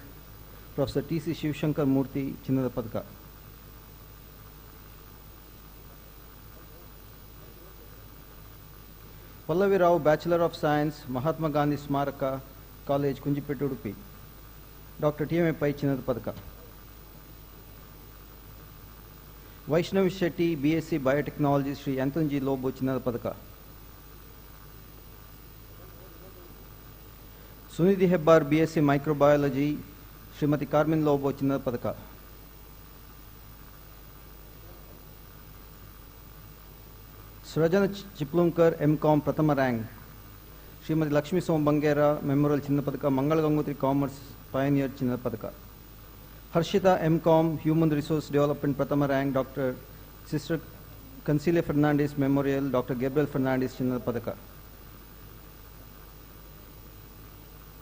Speaker 6: Professor T C. Shivashankar Murthy ಚಿನ್ನದ ಪದಕ. Pallavi Rao bachelor of science Mahatma Gandhi ಸ್ಮಾರಕ college Kunjipete Udupi. Doctor T M A. Pai ಚಿನ್ನದ ಪದಕ. Vaishnavi Shetty BSc biotechnology Shri Anthony G Lobo ಚಿನ್ನದ ಪದಕ. Sunidhi Hebbar BSc microbiology Shrimati Carmine Lobo ಚಿನ್ನದ ಪದಕ. ಸೃಜನ ಚಿಪ್ಲುಂಕರ್ ಎಂಕಾಂ ಪ್ರಥಮ ರ್ಯಾಂಕ್. ಶ್ರೀಮತಿ ಲಕ್ಷ್ಮೀ ಸೋಮ್ ಬಂಗೇರ ಮೆಮೋರಿಯಲ್ ಚಿನ್ನದ ಪದಕ. ಮಂಗಳ ಗಂಗೋತ್ರಿ ಕಾಮರ್ಸ್ ಪಯನಿಯರ್ ಚಿನ್ನದ ಪದಕ. Harshitha MCom human resource development ಪ್ರಥಮ rank. Doctor sister Consilia Fernandes memorial doctor Gabriel Fernandes ಚಿನ್ನದ ಪದಕ.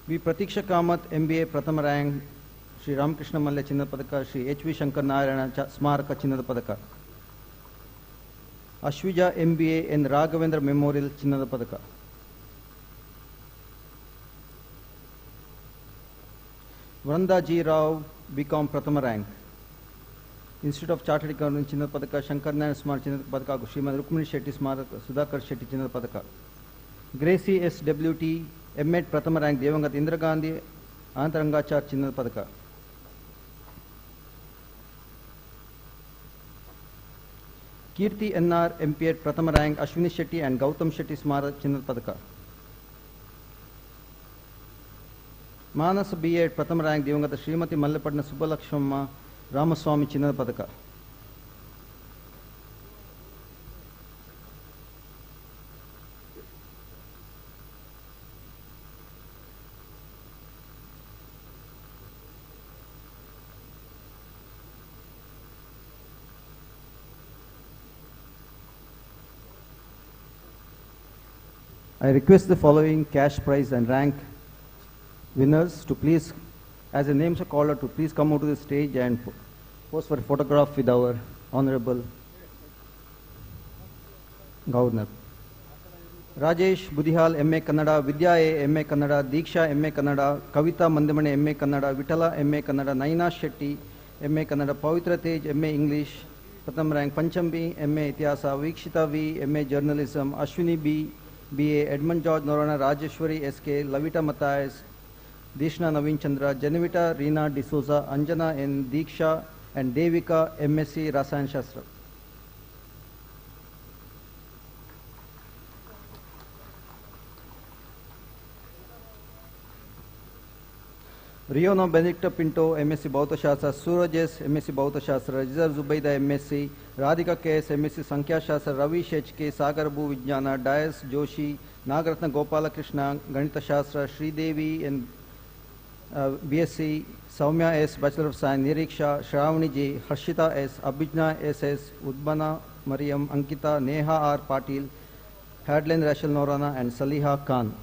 Speaker 6: ವಿ ಪ್ರತೀಕ್ಷಾ ಕಾಮತ್ ಎಂಬಿಎ ಪ್ರಥಮ ರ್ಯಾಂಕ್. ಶ್ರೀ ರಾಮಕೃಷ್ಣ ಮಲ್ಯ ಚಿನ್ನದ ಪದಕ. ಶ್ರೀ ಎಚ್.ವಿ. ಶಂಕರ್ ನಾರಾಯಣ ಸ್ಮಾರಕ ಚಿನ್ನದ ಪದಕ. Ashwija MBA N Raghavendra memorial ಚಿನ್ನದ ಪದಕ. ವೃಂದಾ ಜಿ ರಾವ್ ಬಿಕಾಂ ಪ್ರಥಮ rank. Institute of chartered accountant ಚಿನ್ನದ ಪದಕ. ಶಂಕರ್ ನಾರಾಯಣ ಸ್ಮಾರಕ ಚಿನ್ನದ ಪದಕ ಹಾಗೂ ಶ್ರೀಮತಿ ರುಕ್ಮಿಣಿ ಶೆಟ್ಟಿ ಸ್ಮಾರಕ ಸುಧಾಕರ್ ಶೆಟ್ಟಿ ಚಿನ್ನದ ಪದಕ. ಗ್ರೇಸಿ ಎಸ್ ಡಬ್ಲ್ಯೂ.ಟಿ ಎಂಎಡ್ ಪ್ರಥಮ ರ್ಯಾಂಕ್. ದಿವಂಗತ ಇಂದಿರಾ ಗಾಂಧಿ ಅನಂತರಂಗಾಚಾರ್ ಚಿನ್ನದ ಪದಕ. ಕೀರ್ತಿ ಎನ್ಆರ್ ಎಂಪಿಎಡ್ ಪ್ರಥಮ ರ್ಯಾಂಕ್. ಅಶ್ವಿನಿ ಶೆಟ್ಟಿ ಅಂಡ್ ಗೌತಮ್ ಶೆಟ್ಟಿ ಸ್ಮಾರಕ ಚಿನ್ನದ ಪದಕ. ಮಾನಸ ಬಿಎಡ್ ಪ್ರಥಮ ರ್ಯಾಂಕ್. ದಿವಂಗತ ಶ್ರೀಮತಿ ಮಲ್ಲಪಟ್ನ ಸುಬ್ಬಲಕ್ಷ್ಮಮ್ಮ ರಾಮಸ್ವಾಮಿ ಚಿನ್ನದ ಪದಕ. I request the following cash prize and rank winners to please, as the names are called out, to please come out to the stage and pose for a photograph with our Honorable Governor. Rajesh Budihal, MA Kannada. Vidya A, MA Kannada. Deeksha, MA Kannada. Kavita Mandamane, MA Kannada. Vitala, MA Kannada. Naina Shetty, MA Kannada. Pavitra Tej, MA English, Pratham rank. Panchambi, MA Ityasa. Vikshita V, MA Journalism. Ashwini B, BA. Edmund George Norana. Rajeshwari SK. Lavita Matthias. Dishna Naveen Chandra. Janavita Reena D'Souza. Anjana N. Deeksha and Devika MSc Rasayan Shastra. Riono Benedicta Pinto, MSc Bhautashastra. Suraj S, MSc Bhautashastra. Rizal Zubaida, MSc. Radhika KS, MSc Sankhya Shastra. Ravish HK, Sagar Bhu Vijnana. Dias Joshi, Nagaratna Gopalakrishna, Ganita Shastra. Sridevi and BSc. Saumya S, Bachelor of Science. Niriksha, Shravani J, Harshita S, Abhijna SS, Udbana Mariam, Ankita, Neha R Patil, Hadlen Rachel Norana and Saliha Khan.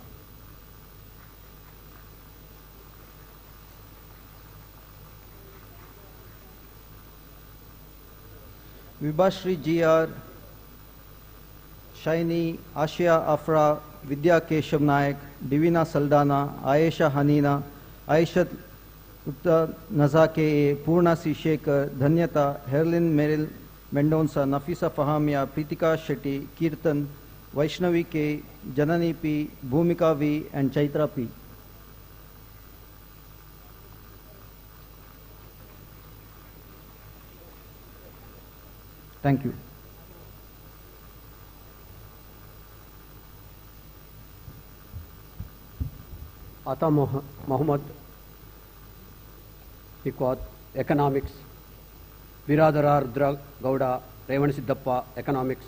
Speaker 6: Vibhashri GR, Shaini, Ashia Afra, Vidya Keshav Nayak, Divina Saldana, Ayesha Hanina, Aishat Utta Nazake, Purna C. Shekhar, Dhanyata, Herlin Meril Mendonsa, Nafisa Fahamia, Pritika Shetty, Kirtan, Vaishnavi K, Janani P, Bhumika V, and Chaitra P. Thank you.
Speaker 7: Ata Mohammed Iqwat, Economics. Viradhara Rudra Gowda, Revan Siddhappa, Economics.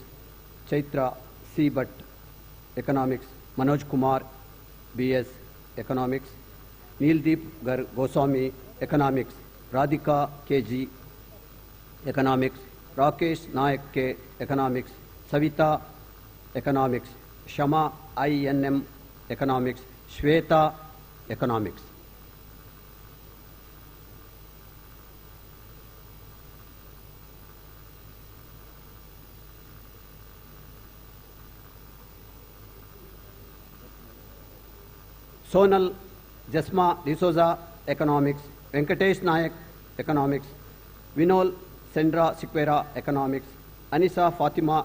Speaker 7: Chaitra C. Bhatt, Economics. Manoj Kumar, BS, Economics. Neeldeep Gar Goswami, Economics. Radhika KG, Economics. Rakesh Nayak K, Economics. Savita, Economics. Shama INM, Economics. Shweta, Economics. Sonal Jasma D'Souza, Economics. Venkatesh Nayak, Economics. Vinol Sendra Sikwera, Economics. Anisa Fatima,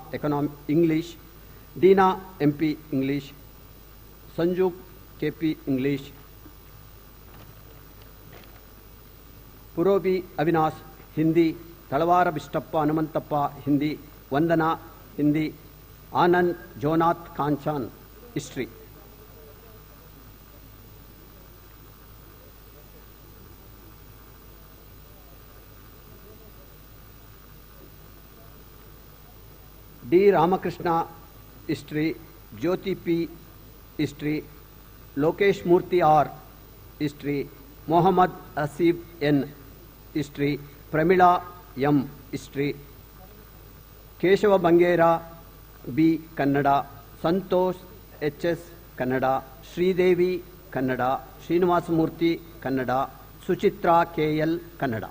Speaker 7: English. Dina MP, English. Sanju KP, English. Purobi Avinash, Hindi. Talwara Bishtappa Anumantappa, Hindi. Vandana, Hindi. Anand Jonath Kanchan, History. D. Ramakrishna, History. Jyoti P, History. Lokesh Murthy R, History. Mohammad Asif N, History. Pramila M, History. Keshava Bangera B, Kannada. Santosh HS, Kannada. Sridevi, Kannada. Srinivasa Murthy, Kannada. Suchitra KL, Kannada.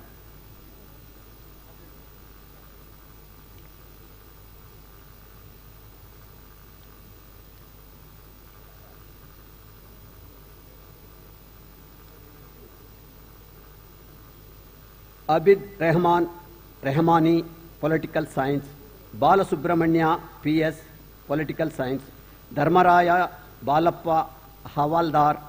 Speaker 7: Abid Rahman, Rahmani, Political Science. Bala Subramanya, PS, Political Science. Dharmaraya Balappa Havaldar,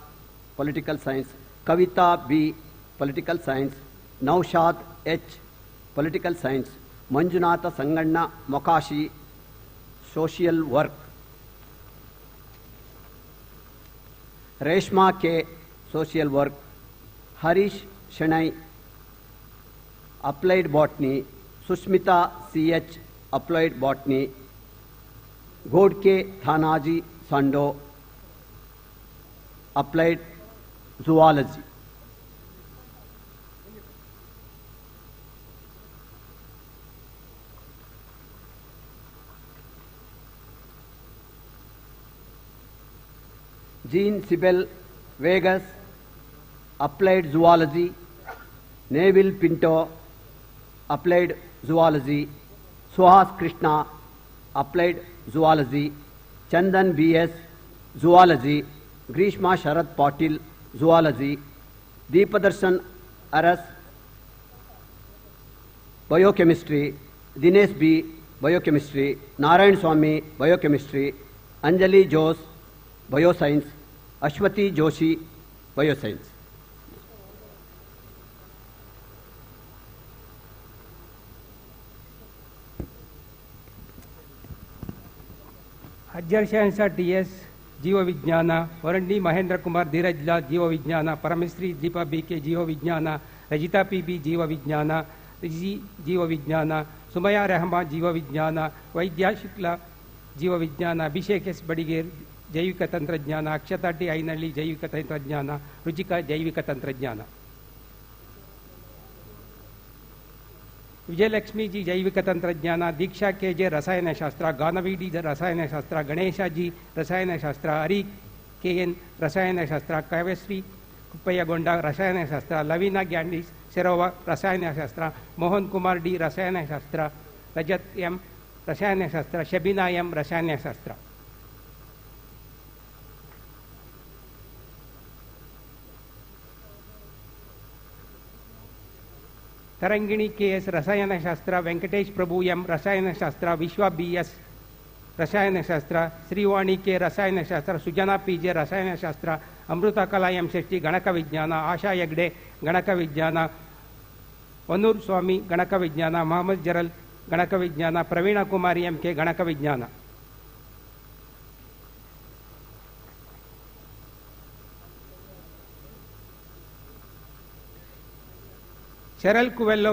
Speaker 7: Political Science. Kavita B, Political Science. Naushad H, Political Science. Manjunatha Sanganna Mokashi, Social Work. Reshma K, Social Work. Harish Shanai, Applied Botany. Sushmita CH, Applied Botany. Godke Thanaji Sando, Applied Zoology. Jean Sibel Vegas, Applied Zoology. Neville Pinto, Applied Zoology. Suhas Krishna, Applied Zoology. Chandan BS, Zoology. Grishma Sharad Patil, Zoology. Deepadarshan RS, Biochemistry. Dinesh B, Biochemistry. Narayan Swami, Biochemistry. Anjali Jose, Bioscience. Ashwati Joshi, Bioscience.
Speaker 8: ಅಧ್ಯಕ್ಷ TS ಜೀವವಿಜ್ಞಾನ, ವರಂಡಿ Mahendra Kumar ಧೀರಜ್ಲಾ ಜೀವವಿಜ್ಞಾನ, Parameshwari Deepa BK ಜೀವವಿಜ್ಞಾನ, Rajitha PB ಜೀವವಿಜ್ಞಾನ, ಜೀವವಿಜ್ಞಾನ, Sumaya Rahman ಜೀವವಿಜ್ಞಾನ, ವೈದ್ಯ Shukla ಜೀವವಿಜ್ಞಾನ, Abhishek S Badiger ಜೈವಿಕ ತಂತ್ರಜ್ಞಾನ, Akshata T ಐನಳ್ಳಿ ಜೈವಿಕ ತಂತ್ರಜ್ಞಾನ, ರುಚಿಕಾ ಜೈವಿಕ ತಂತ್ರಜ್ಞಾನ, Vijayalakshmi G ಜೈವಿಕ ತಂತ್ರಜ್ಞಾನ, ದೀಕ್ಷಾ KJ ರಸಾಯನಶಾಸ್ತ್ರ, ಗಾನವಿ D ರಸಾಯನಶಾಸ್ತ್ರ, ಗಣೇಶ G ರಸಾಯನಶಾಸ್ತ್ರ, ಹರಿ KN ರಸಾಯನಶಾಸ್ತ್ರ, ಕಾವ್ಯಶ್ರೀ ಕುಪ್ಪಯ್ಯಗೊಂಡ ರಸಾಯನಶಾಸ್ತ್ರ, ಲವೀನಾ ಗ್ಯಾಂಡಿಸ್ ಸೆರೋವಾ ರಸಾಯನಶಾಸ್ತ್ರ, ಮೋಹನ್ ಕುಮಾರ್ D ರಸಾಯನಶಾಸ್ತ್ರ, ರಜತ್ ಎಂ ರಸಾಯನಶಾಸ್ತ್ರ, ಶಬೀನಾ ಎಂ ರಸಾಯನಶಾಸ್ತ್ರ. ತರಂಗಿಣಿ ಕೆ.ಎಸ್. ರಸಾಯನಶಾಸ್ತ್ರ, ವೆಂಕಟೇಶ್ ಪ್ರಭು ಎಂ ರಸಾಯನಶಾಸ್ತ್ರ, ವಿಶ್ವ ಬಿ.ಎಸ್. ರಸಾಯನಶಾಸ್ತ್ರ, ಶ್ರೀವಾಣಿ ಕೆ. ರಸಾಯನಶಾಸ್ತ್ರ, ಸುಜನಾ ಪಿ.ಜೆ. ರಸಾಯನಶಾಸ್ತ್ರ, ಅಮೃತ ಕಲಾ ಎಂ ಶೆಟ್ಟಿ ಗಣಕ ವಿಜ್ಞಾನ, ಆಶಾ ಹೆಗ್ಡೆ ಗಣಕ ವಿಜ್ಞಾನ, ವನೂರ್ ಸ್ವಾಮಿ ಗಣಕ ವಿಜ್ಞಾನ, ಮೊಹಮ್ಮದ್ ಜರಲ್ ಗಣಕ ವಿಜ್ಞಾನ, ಪ್ರವೀಣ ಕುಮಾರಿ ಎಂ ಕೆ ಗಣಕ ವಿಜ್ಞಾನ. ಶರಲ್ ಕುವೆಲ್ಲೋ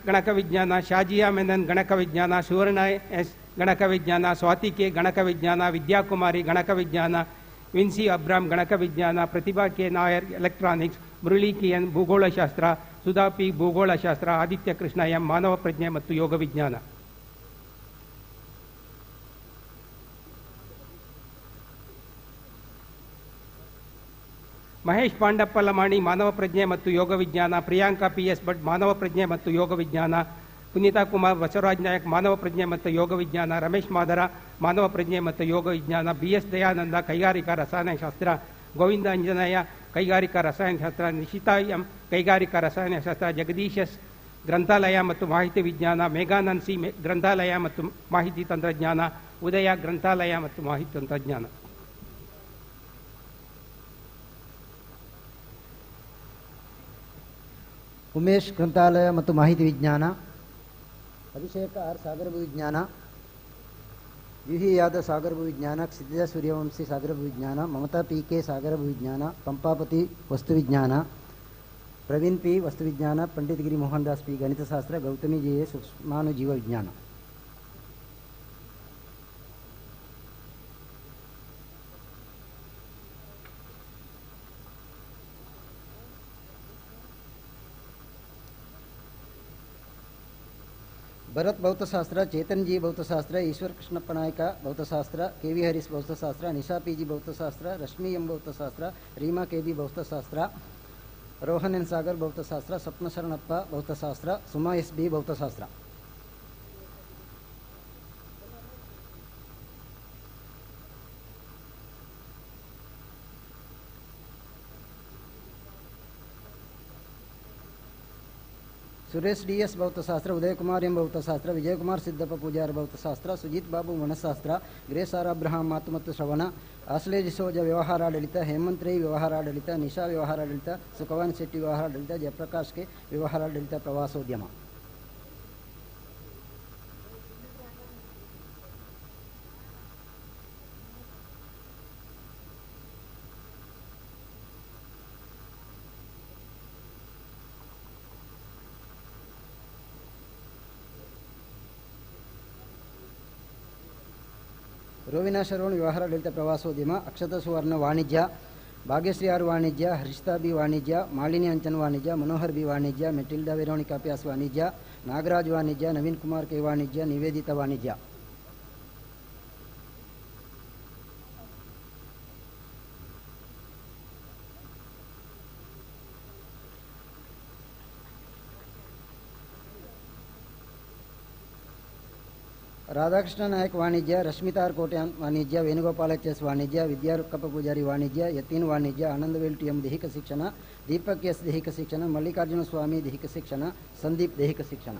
Speaker 8: ಗಣಕ ವಿಜ್ಞಾನ, ಶಾಜಿಯಾ ಮೆನನ್ ಗಣಕ ವಿಜ್ಞಾನ, ಸುವರ್ಣ ಎಸ್ ಗಣಕ ವಿಜ್ಞಾನ, ಸ್ವಾತಿ ಕೆ ಗಣಕ ವಿಜ್ಞಾನ, ವಿದ್ಯಾಕುಮಾರಿ ಗಣಕ ವಿಜ್ಞಾನ, ವಿನ್ಸಿ ಅಬ್ರಾಮ್ ಗಣಕ ವಿಜ್ಞಾನ, Pratibha K Nair electronics, Murali K N ಭೂಗೋಳಶಾಸ್ತ್ರ, ಸುಧಾ ಪಿ ಭೂಗೋಳಶಾಸ್ತ್ರ, ಆದಿತ್ಯ ಕೃಷ್ಣ ಎಂ ಮಾನವ ಪ್ರಜ್ಞೆ ಮತ್ತು ಯೋಗ ವಿಜ್ಞಾನ. ಮಹೇಶ್ ಪಾಂಡಪ್ಪ ಲಮಾಣಿ ಮಾನವ ಪ್ರಜ್ಞೆ ಮತ್ತು ಯೋಗ ವಿಜ್ಞಾನ, ಪ್ರಿಯಾಂಕಾ ಪಿ.ಎಸ್. ಭಟ್ ಮಾನವ ಪ್ರಜ್ಞೆ ಮತ್ತು ಯೋಗ ವಿಜ್ಞಾನ, ಪುನೀತಾ ಕುಮಾರ್ ಬಸವರಾಜ್ ನಾಯಕ್ ಮಾನವ ಪ್ರಜ್ಞೆ ಮತ್ತು ಯೋಗ ವಿಜ್ಞಾನ, ರಮೇಶ್ ಮಾದರ ಮಾನವ ಪ್ರಜ್ಞೆ ಮತ್ತು ಯೋಗ ವಿಜ್ಞಾನ, ಬಿ.ಎಸ್. ದಯಾನಂದ ಕೈಗಾರಿಕಾ ರಸಾಯನಶಾಸ್ತ್ರ, ಗೋವಿಂದ ಅಂಜನಯ್ಯ ಕೈಗಾರಿಕಾ ರಸಾಯನಶಾಸ್ತ್ರ, ನಿಶಿತಾ ಎಂ ಕೈಗಾರಿಕಾ ರಸಾಯನಶಾಸ್ತ್ರ, ಜಗದೀಶ್ ಎಸ್ ಗ್ರಂಥಾಲಯ ಮತ್ತು ಮಾಹಿತಿ ವಿಜ್ಞಾನ, ಮೇಘಾನಂದ್ ಸಿ ಗ್ರಂಥಾಲಯ ಮತ್ತು ಮಾಹಿತಿ ತಂತ್ರಜ್ಞಾನ, ಉದಯ ಗ್ರಂಥಾಲಯ ಮತ್ತು ಮಾಹಿತಿ ತಂತ್ರಜ್ಞಾನ.
Speaker 9: ಉಮೇಶ್ ಗ್ರಂಥಾಲಯ ಮತ್ತು ಮಾಹಿತಿ ವಿಜ್ಞಾನ, ಅಭಿಷೇಕ ಆರ್ ಸಾಗರ ಭೂವಿಜ್ಞಾನ, ಯುಹಿ ಯಾದವ್ ಸಾಗರ ಭೂವಿಜ್ಞಾನ, ಕ್ಷಿತಿಜ ಸೂರ್ಯವಂಶಿ ಸಾಗರ ಭೂವಿಜ್ಞಾನ, ಮಮತಾ ಪಿ.ಕೆ. ಸಾಗರ ಭೂವಿಜ್ಞಾನ, ಪಂಪಾಪತಿ ವಸ್ತುವಿಜ್ಞಾನ, ಪ್ರವೀಣ್ ಪಿ. ವಸ್ತುವಿಜ್ಞಾನ, ಪಂಡಿತ್ ಗಿರಿ ಮೋಹನ್ ದಾಸ್ ಪಿ. ಗಣಿತಶಾಸ್ತ್ರ, ಗೌತಮಿ ಜೆ. ಸೂಕ್ಷ್ಮಾಣು ಜೀವ ವಿಜ್ಞಾನ. ಭರತ್ ಭೌತಶಾಸ್ತ್ರ, ಚೇತನ್ ಜಿ ಭೌತಶಾಸ್ತ್ರ, ಈಶ್ವರ್ ಕೃಷ್ಣಪ್ಪ ನಾಯ್ಕ ಭೌತಶಾಸ್ತ್ರ, ಕೆ.ವಿ. ಹರೀಶ್ ಭೌತಶಾಸ್ತ್ರ, ನಿಶಾ ಪಿ.ಜಿ. ಭೌತಶಾಸ್ತ್ರ, ರಶ್ಮಿ ಎಂ ಭೌತಶಾಸ್ತ್ರ, ರೀಮಾ ಕೆ.ಬಿ. ಭೌತಶಾಸ್ತ್ರ, ರೋಹನ್ ಎನ್ ಸಾಗರ್ ಭೌತಶಾಸ್ತ್ರ, ಸ್ವಪ್ನ ಶರಣಪ್ಪ ಭೌತಶಾಸ್ತ್ರ, ಸುಮಾ ಎಸ್.ಬಿ. ಭೌತಶಾಸ್ತ್ರ. ಸುರೇಶ್ ಡಿ.ಎಸ್. ಭೌತಶಾಸ್ತ್ರ, ಉದಯಕುಮಾರ್ ಎಂ ಭೌತಶಾಸ್ತ್ರ, ವಿಜಯಕುಮಾರ್ ಸಿದ್ದಪ್ಪ ಪೂಜಾರ ಭೌತಶಾಸ್ತ್ರ, ಸುಜಿತ್ ಬಾಬು ಮನಃಶಾಸ್ತ್ರ, ಗ್ರೇಸ್ ಆರ್ ಅಬ್ರಹಾಂ ಮಾತು ಮತ್ತು ಶ್ರವಣ, ಆಸ್ಲೆ ಡಿಸೋಜ ವ್ಯವಹಾರಾಡಳಿತ, ಹೇಮಂತ್ ರೈ ವ್ಯವಹಾರಾಡಳಿತ, ನಿಶಾ ವ್ಯವಹಾರಾಡಳಿತ, ಸುಖವಾನ್ ಶೆಟ್ಟಿ ವ್ಯವಹಾರಾಡಳಿತ, ಜಯಪ್ರಕಾಶ್ ಕೆ ವ್ಯವಹಾರಾಡಳಿತ ಪ್ರವಾಸೋದ್ಯಮ. ರೋವಿನಾ ಶರವಣ್ ವ್ಯವಹಾರಾಡಳಿತ ಪ್ರವಾಸೋದ್ಯಮ, ಅಕ್ಷತಾ ಸುವರ್ಣ ವಾಣಿಜ್ಯ, ಭಾಗ್ಯಶ್ರೀ ಆರ್ ವಾಣಿಜ್ಯ, ಹರ್ಷಿತಾ ಬಿ ವಾಣಿಜ್ಯ, ಮಾಲಿನಿ ಅಂಚನ್ ವಾಣಿಜ್ಯ, ಮನೋಹರ್ ಬಿ ವಾಣಿಜ್ಯ, ಮೆಟಿಲ್ಡಾ ವೆರೋನಿಕಾ ಪ್ಯಾಸ್ ವಾಣಿಜ್ಯ, ನಾಗರಾಜ್ ವಾಣಿಜ್ಯ, ನವೀನ್ ಕುಮಾರ್ ಕೆ ವಾಣಿಜ್ಯ, ನಿವೇದಿತಾ ವಾಣಿಜ್ಯ. ರಾಧಾಕೃಷ್ಣ ನಾಯಕ್ ವಾಣಿಜ್ಯ, ರಶ್ಮಿತಾ ಆರ್ ಕೋಟ್ಯಾನ್ ವಾಣಿಜ್ಯ, ವೇಣುಗೋಪಾಲ ಎಚ್.ಎಸ್. ವಾಣಿಜ್ಯ, ವಿದ್ಯಾರುಕ್ಕಪ್ಪ ಪೂಜಾರಿ ವಾಣಿಜ್ಯ, ಯತೀನ್ ವಾಣಿಜ್ಯ, ಆನಂದವೇಲ್ ಟಿ.ಎಂ. ದೈಹಿಕ ಶಿಕ್ಷಣ, ದೀಪಕ್ ಎಸ್. ದೈಹಿಕ ಶಿಕ್ಷಣ, ಮಲ್ಲಿಕಾರ್ಜುನ ಸ್ವಾಮಿ ದೈಹಿಕ ಶಿಕ್ಷಣ, ಸಂದೀಪ್ ದೈಹಿಕ ಶಿಕ್ಷಣ.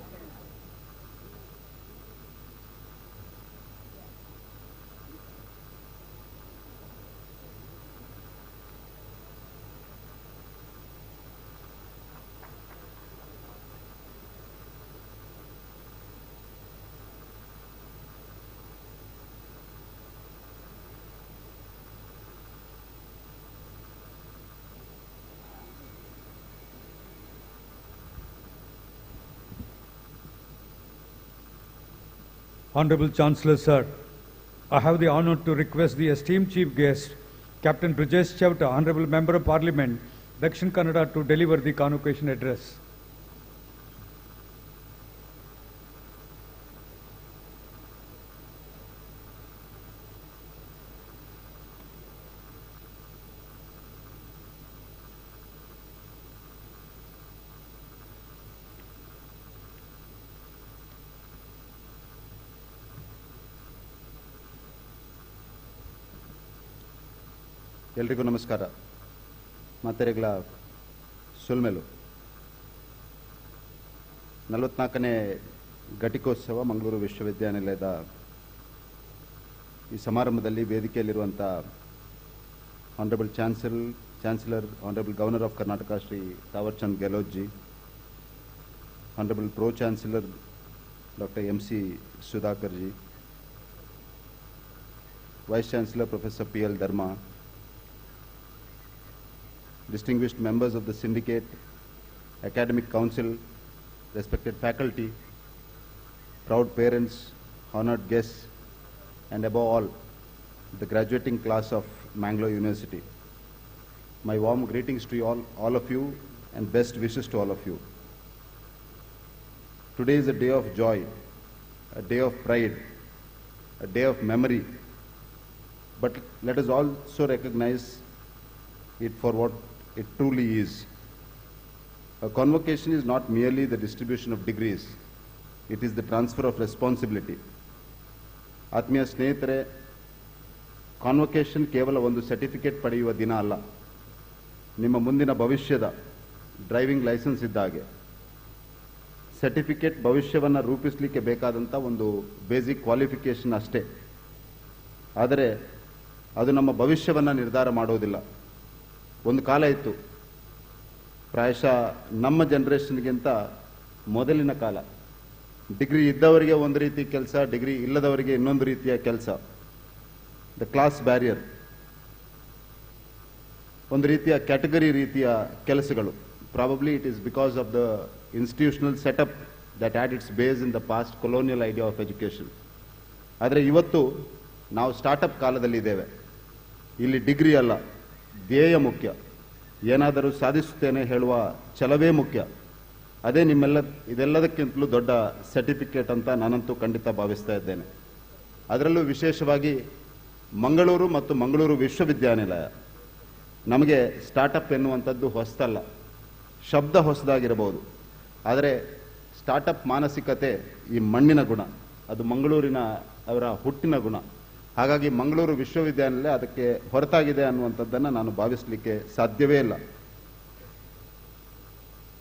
Speaker 4: Honorable Chancellor, Sir, I have the honor to request the esteemed Chief Guest, Captain Brijesh Chavta, Honorable Member of Parliament, Dakshin Kannada, to deliver the convocation address.
Speaker 10: ಎಲ್ರಿಗೂ ನಮಸ್ಕಾರ. ಮಾತೆರೆಗಳ ಸುಲ್ಮೆಲು 44ನೇ ಘಟಿಕೋತ್ಸವ ಮಂಗಳೂರು ವಿಶ್ವವಿದ್ಯಾನಿಲಯದ ಈ ಸಮಾರಂಭದಲ್ಲಿ ವೇದಿಕೆಯಲ್ಲಿರುವಂಥ honourable chancellor honourable governor of Karnataka Shri Thaawarchand Gehlot ji, honourable pro chancellor doctor MC Sudhakar ji, Vice Chancellor Professor P.L. Dharma, distinguished members of the syndicate, academic council, respected faculty, proud parents, honored guests, and above all, the graduating class of Mangalore University. My warm greetings to you all of you, and best wishes to all of you. Today is a day of joy, a day of pride, a day of memory. But let us also recognize it for what it truly is. A convocation is not merely the distribution of degrees, it is the transfer of responsibility. ಆತ್ಮೀಯ ಸ್ನೇಹಿತರೆ, convocation ಕೇವಲ ಒಂದು certificate ಪಡೆಯುವ ದಿನ ಅಲ್ಲ, ನಿಮ್ಮ ಮುಂದಿನ ಭವಿಷ್ಯದ ಡ್ರೈವಿಂಗ್ ಲೈಸೆನ್ಸ್ ಇದ್ದ ಹಾಗೆ. ಸರ್ಟಿಫಿಕೇಟ್ ಭವಿಷ್ಯವನ್ನು ರೂಪಿಸಲಿಕ್ಕೆ ಬೇಕಾದಂಥ ಒಂದು ಬೇಸಿಕ್ ಕ್ವಾಲಿಫಿಕೇಷನ್ ಅಷ್ಟೇ. ಆದರೆ ಅದು ನಮ್ಮ ಭವಿಷ್ಯವನ್ನು ನಿರ್ಧಾರ ಮಾಡೋದಿಲ್ಲ. ಒಂದು ಕಾಲ ಇತ್ತು, ಪ್ರಾಯಶಃ ನಮ್ಮ ಜನರೇಷನ್ಗಿಂತ ಮೊದಲಿನ ಕಾಲ, ಡಿಗ್ರಿ ಇದ್ದವರಿಗೆ ಒಂದು ರೀತಿ ಕೆಲಸ, ಡಿಗ್ರಿ ಇಲ್ಲದವರಿಗೆ ಇನ್ನೊಂದು ರೀತಿಯ ಕೆಲಸ. ದ ಕ್ಲಾಸ್ ಬ್ಯಾರಿಯರ್, ಒಂದು ರೀತಿಯ ಕ್ಯಾಟಗರಿ ರೀತಿಯ ಕೆಲಸಗಳು. Probably it is because of the institutional setup that had it's base in the past colonial idea of education. ಆದರೆ ಇವತ್ತು ನಾವು ಸ್ಟಾರ್ಟಪ್ ಕಾಲದಲ್ಲಿದ್ದೇವೆ. ಇಲ್ಲಿ ಡಿಗ್ರಿ ಅಲ್ಲ, ಧ್ಯೇಯ ಮುಖ್ಯ. ಏನಾದರೂ ಸಾಧಿಸುತ್ತೇನೆ ಹೇಳುವ ಛಲವೇ ಮುಖ್ಯ. ಅದೇ ಇದೆಲ್ಲದಕ್ಕಿಂತಲೂ ದೊಡ್ಡ ಸರ್ಟಿಫಿಕೇಟ್ ಅಂತ ನಾನಂತೂ ಖಂಡಿತ ಭಾವಿಸ್ತಾ ಇದ್ದೇನೆ. ಅದರಲ್ಲೂ ವಿಶೇಷವಾಗಿ ಮಂಗಳೂರು ಮತ್ತು ಮಂಗಳೂರು ವಿಶ್ವವಿದ್ಯಾನಿಲಯ ನಮಗೆ ಸ್ಟಾರ್ಟಪ್ ಎನ್ನುವಂಥದ್ದು ಹೊಸದಲ್ಲ. ಶಬ್ದ ಹೊಸದಾಗಿರಬಹುದು, ಆದರೆ ಸ್ಟಾರ್ಟಪ್ ಮಾನಸಿಕತೆ ಈ ಮಣ್ಣಿನ ಗುಣ, ಅದು ಮಂಗಳೂರಿನ ಅವರ ಹುಟ್ಟಿನ ಗುಣ. ಹಾಗಾಗಿ ಮಂಗಳೂರು ವಿಶ್ವವಿದ್ಯಾನಿಲಯ ಅದಕ್ಕೆ ಹೊರತಾಗಿದೆ ಅನ್ನುವಂಥದ್ದನ್ನು ನಾನು ಭಾವಿಸಲಿಕ್ಕೆ ಸಾಧ್ಯವೇ ಇಲ್ಲ.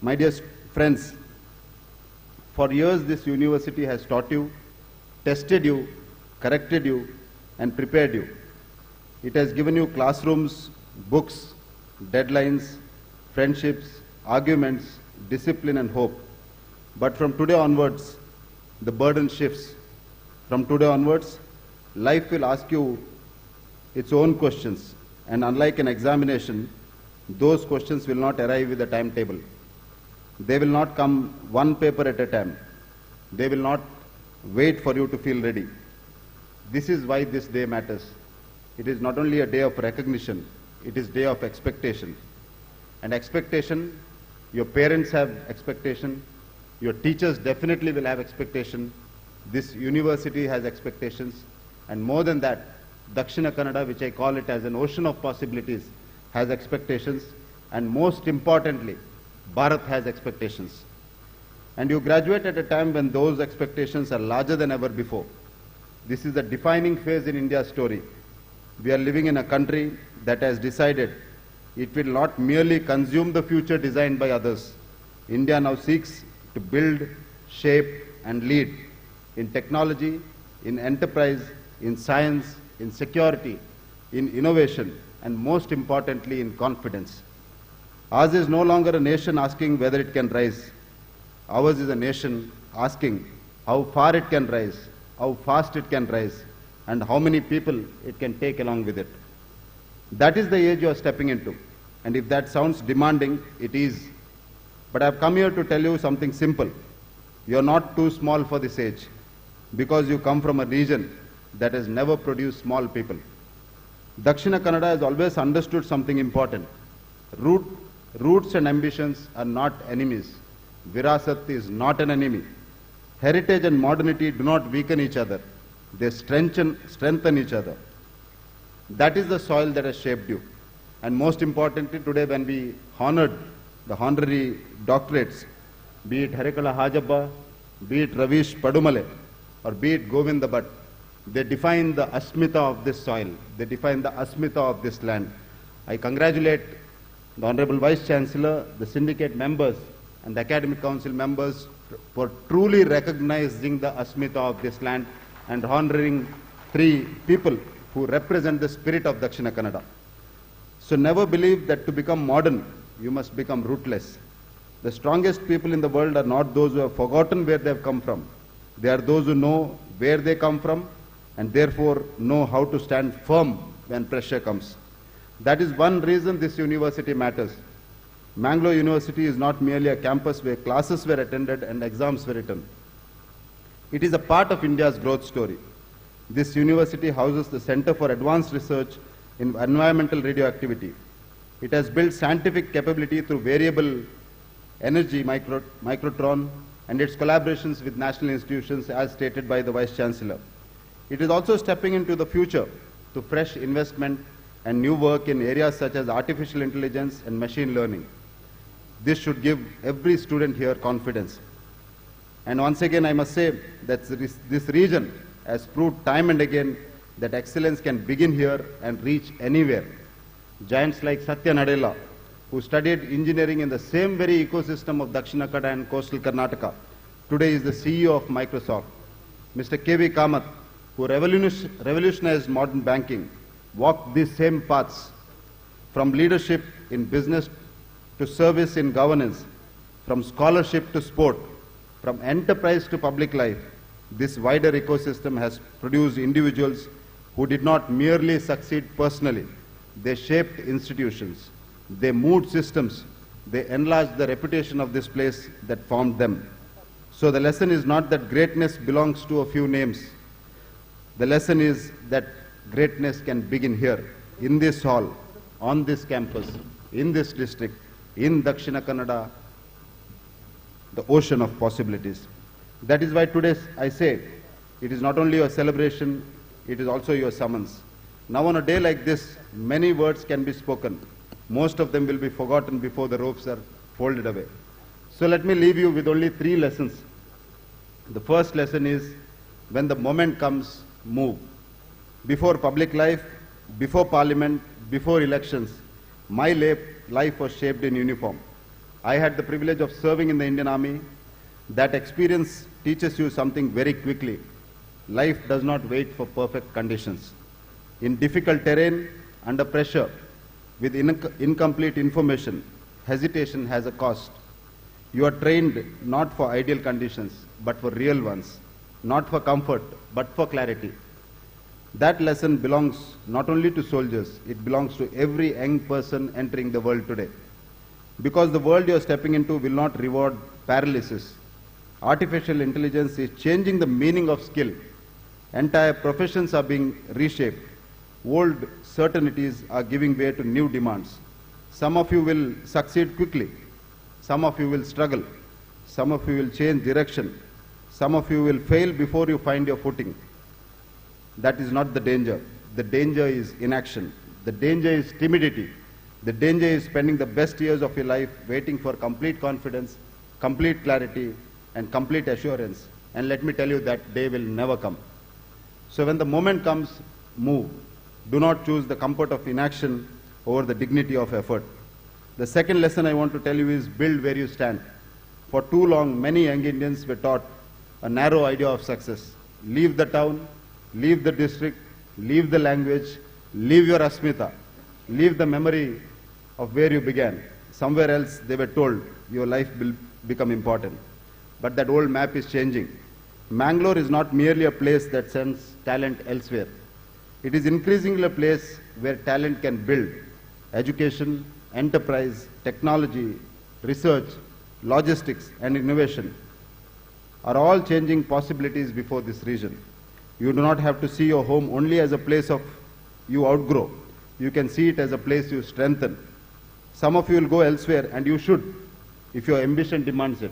Speaker 10: My dear friends, for years this university has taught you, tested you, corrected you, and prepared you. It has given you classrooms, books, deadlines, friendships, arguments, discipline, and hope. But from today onwards, the burden shifts. From today onwards, life will ask you its own questions, and unlike an examination, those questions will not arrive with a timetable. They will not come one paper at a time. They will not wait for you to feel ready. This is why this day matters. It is not only a day of recognition, it is day of expectation. And expectation, your parents have expectation, your teachers definitely will have expectation, this university has expectations, and more than that, Dakshina Kannada, which I call it as an ocean of possibilities, has expectations, and most importantly, Bharat has expectations. And you graduate at a time when those expectations are larger than ever before. This is a defining phase in India's story. We are living in a country that has decided it will not merely consume the future designed by others. India now seeks to build, shape, and lead in technology, in enterprise, in science, in security, in innovation, and most importantly, in confidence. Ours is no longer a nation asking whether it can rise. Ours is a nation asking how far it can rise, how fast it can rise, and how many people it can take along with it. That is the age you are stepping into. And if that sounds demanding, it is. But I have come here to tell you something simple. You are not too small for this age, because you come from a region that has never produced small people. Dakshina Kannada has always understood something important. Roots and ambitions are not enemies. Virasat is not an enemy. Heritage and modernity do not weaken each other. They strengthen each other. That is the soil that has shaped you. And most importantly, today when we honored the honorary doctorates, be it Harekala Hajabba, be it Ravish Padumale, or be it Govinda Bhatt, they define the asmita of this soil. They define the asmita of this land. I congratulate the Honorable Vice Chancellor, the syndicate members, and the Academic Council members for truly recognizing the Asmita of this land and honoring 3 people who represent the spirit of Dakshina Kannada. So never believe that to become modern, you must become rootless. The strongest people in the world are not those who have forgotten where they have come from. They are those who know where they come from and therefore know how to stand firm when pressure comes. That is one reason this university matters. Mangalore University is not merely a campus where classes were attended and exams were written. It is a part of India's growth story. This university houses the Center for Advanced Research in Environmental Radioactivity. It has built scientific capability through variable energy microtron and its collaborations with national institutions as stated by the Vice Chancellor. It is also stepping into the future to fresh investment and new work in areas such as artificial intelligence and machine learning. This should give every student here confidence. And once again, I must say that this region has proved time and again that excellence can begin here and reach anywhere. Giants like Satya Nadella, who studied engineering in the same very ecosystem of Dakshina Kannada and coastal Karnataka, today is the CEO of Microsoft. Mr. K.V. Kamath, who revolutionized modern banking, walked these same paths from leadership in business to service in governance, from scholarship to sport, from enterprise to public life. This wider ecosystem has produced individuals who did not merely succeed personally. They shaped institutions. They moved systems. They enlarged the reputation of this place that formed them. So the lesson is not that greatness belongs to a few names. The lesson is that greatness can begin here, in this hall, on this campus, in this district, in Dakshina Kannada, the ocean of possibilities. That is why today I say, it is not only your celebration, it is also your summons. Now on a day like this, many words can be spoken. Most of them will be forgotten before the ropes are folded away. So let me leave you with only 3 lessons. The first lesson is, when the moment comes, move. Before public life, before parliament, before elections, my life was shaped in uniform. I had the privilege of serving in the Indian Army. That experience teaches you something very quickly. Life does not wait for perfect conditions. In difficult terrain, under pressure, with incomplete information, hesitation has a cost. You are trained not for ideal conditions, but for real ones. Not for comfort, but for clarity. That lesson belongs not only to soldiers, it belongs to every young person entering the world today. Because the world you are stepping into will not reward paralysis. Artificial intelligence is changing the meaning of skill. Entire professions are being reshaped. Old certainties are giving way to new demands. Some of you will succeed quickly. Some of you will struggle. Some of you will change direction. Some of you will fail before you find your footing. That is not the danger. The danger is inaction. The danger is timidity. The danger is spending the best years of your life waiting for complete confidence, complete clarity, and complete assurance. And let me tell you, that day will never come. So when the moment comes, move. Do not choose the comfort of inaction over the dignity of effort. The second lesson I want to tell you is, build where you stand. For too long, many young Indians were taught a narrow idea of success. Leave the town, leave the district, leave the language, leave your Asmita, leave the memory of where you began. Somewhere else they were told your life will become important. But that old map is changing. Mangalore is not merely a place that sends talent elsewhere. It is increasingly a place where talent can build. Education, enterprise, technology, research, logistics, and innovation are all changing possibilities before this region. You do not have to see your home only as a place of you outgrow. You can see it as a place you strengthen. Some of you will go elsewhere, and you should, if your ambition demands it.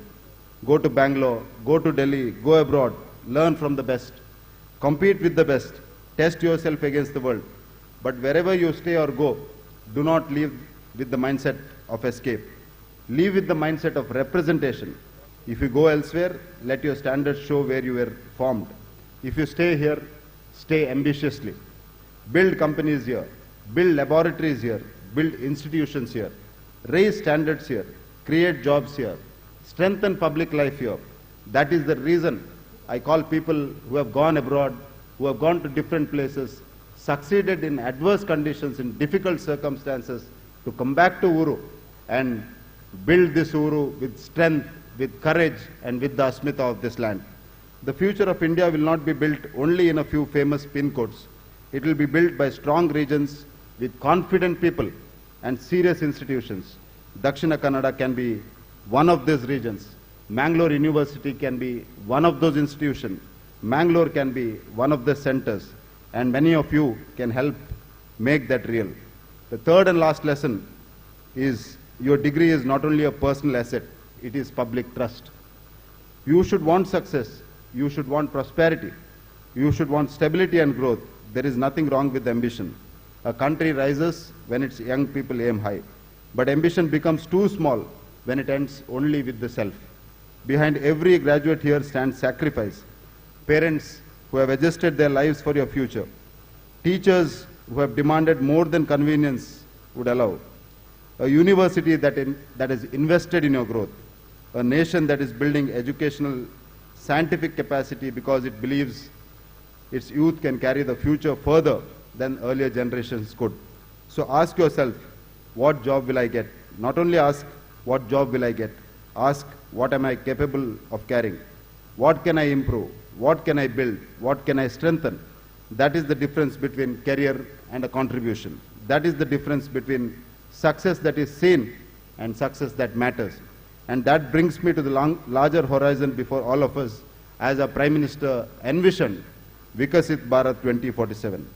Speaker 10: Go to Bangalore, go to Delhi, go abroad, learn from the best, compete with the best, test yourself against the world. But wherever you stay or go, do not leave with the mindset of escape. Leave with the mindset of representation. If you go elsewhere, let your standards show where you were formed. If you stay here, stay ambitiously. Build companies here, build laboratories here, build institutions here, raise standards here, create jobs here, strengthen public life here. That is the reason I call people who have gone abroad, who have gone to different places, succeeded in adverse conditions, in difficult circumstances, to come back to Uru and build this Uru with strength, with courage, and with the asmita of this land. The future of India will not be built only in a few famous pin codes. It will be built by strong regions with confident people and serious institutions. Dakshina Kannada can be one of these regions. Mangalore University can be one of those institutions. Mangalore can be one of the centers. And many of you can help make that real. The third and last lesson is your degree is not only a personal asset, it is public trust. You should want success. You should want prosperity. You should want stability and growth. There is nothing wrong with ambition. A country rises when its young people aim high. But ambition becomes too small when it ends only with the self. Behind every graduate here stands sacrifice. Parents who have adjusted their lives for your future. Teachers who have demanded more than convenience would allow. A university that is invested in your growth. A nation that is building educational scientific capacity because it believes its youth can carry the future further than earlier generations could. So ask yourself, what job will I get? Not only ask, what job will I get? Ask, what am I capable of carrying? What can I improve? What can I build? What can I strengthen? That is the difference between career and a contribution. That is the difference between success that is seen and success that matters. And that brings me to the larger horizon before all of us, as our Prime Minister envisioned Vikasit Bharat 2047.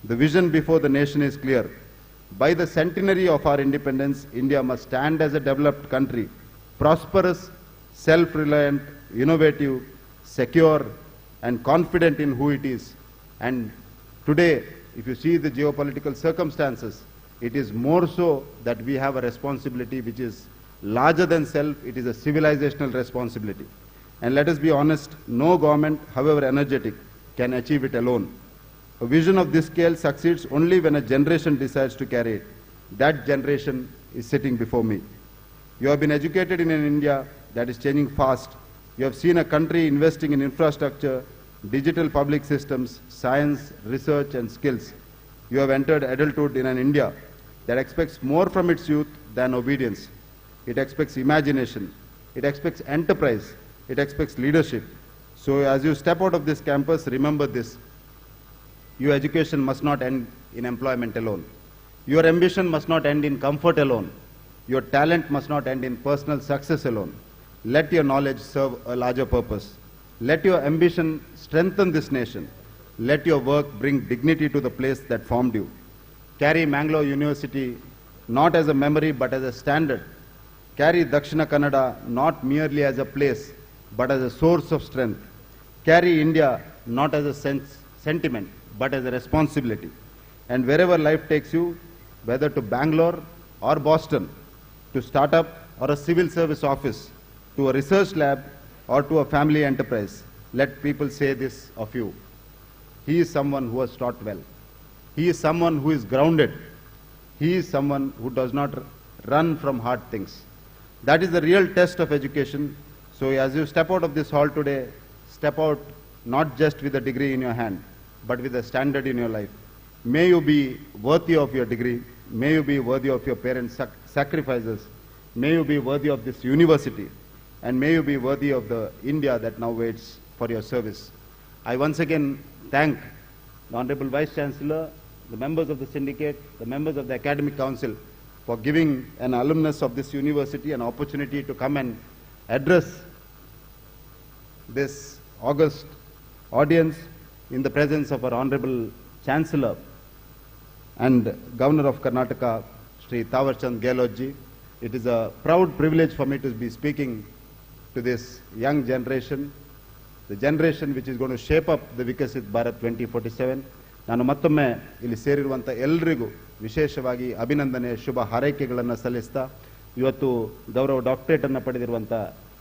Speaker 10: The vision before the nation is clear. By the centenary of our independence, India must stand as a developed country, prosperous, self-reliant, innovative, secure, and confident in who it is. And today, if you see the geopolitical circumstances, it is more so that we have a responsibility which is larger than self. It is a civilizational responsibility. And let us be honest, no government, however energetic, can achieve it alone. A vision of this scale succeeds only when a generation decides to carry it. That generation is sitting before me. You have been educated in an India that is changing fast. You have seen a country investing in infrastructure, digital public systems, science, research, and skills. You have entered adulthood in an India that expects more from its youth than obedience. It expects imagination. It expects enterprise. It expects leadership. So as you step out of this campus, remember this. Your education must not end in employment alone. Your ambition must not end in comfort alone. Your talent must not end in personal success alone. Let your knowledge serve a larger purpose. Let your ambition strengthen this nation. Let your work bring dignity to the place that formed you. Carry Mangalore University not as a memory but as a standard. Carry Dakshina Kannada not merely as a place but as a source of strength. Carry India not as a sentiment but as a responsibility. And wherever life takes you, whether to Bangalore or Boston, to startup or a civil service office, to a research lab or to a family enterprise, let people say this of you. He is someone who has taught well. He is someone who is grounded. He is someone who does not run from hard things. That is the real test of education. So as you step out of this hall today, step out not just with a degree in your hand, but with a standard in your life. May you be worthy of your degree. May you be worthy of your parents' sacrifices. May you be worthy of this university. And may you be worthy of the India that now waits for your service. I once again thank the Honorable Vice Chancellor, the members of the syndicate, the members of the Academic Council for giving an alumnus of this university an opportunity to come and address this august audience in the presence of our Honorable Chancellor and Governor of Karnataka, Shri Thawarchand Gehlotji. It is a proud privilege for me to be speaking to this young generation, the generation which is going to shape up the Vikasit Bharat 2047. ನಾನು ಮತ್ತೊಮ್ಮೆ ಇಲ್ಲಿ ಸೇರಿರುವಂಥ ಎಲ್ಲರಿಗೂ ವಿಶೇಷವಾಗಿ ಅಭಿನಂದನೆ ಶುಭ ಹಾರೈಕೆಗಳನ್ನು ಸಲ್ಲಿಸ್ತಾ ಇವತ್ತು ಗೌರವ doctorate ಅನ್ನು ಪಡೆದಿರುವಂಥ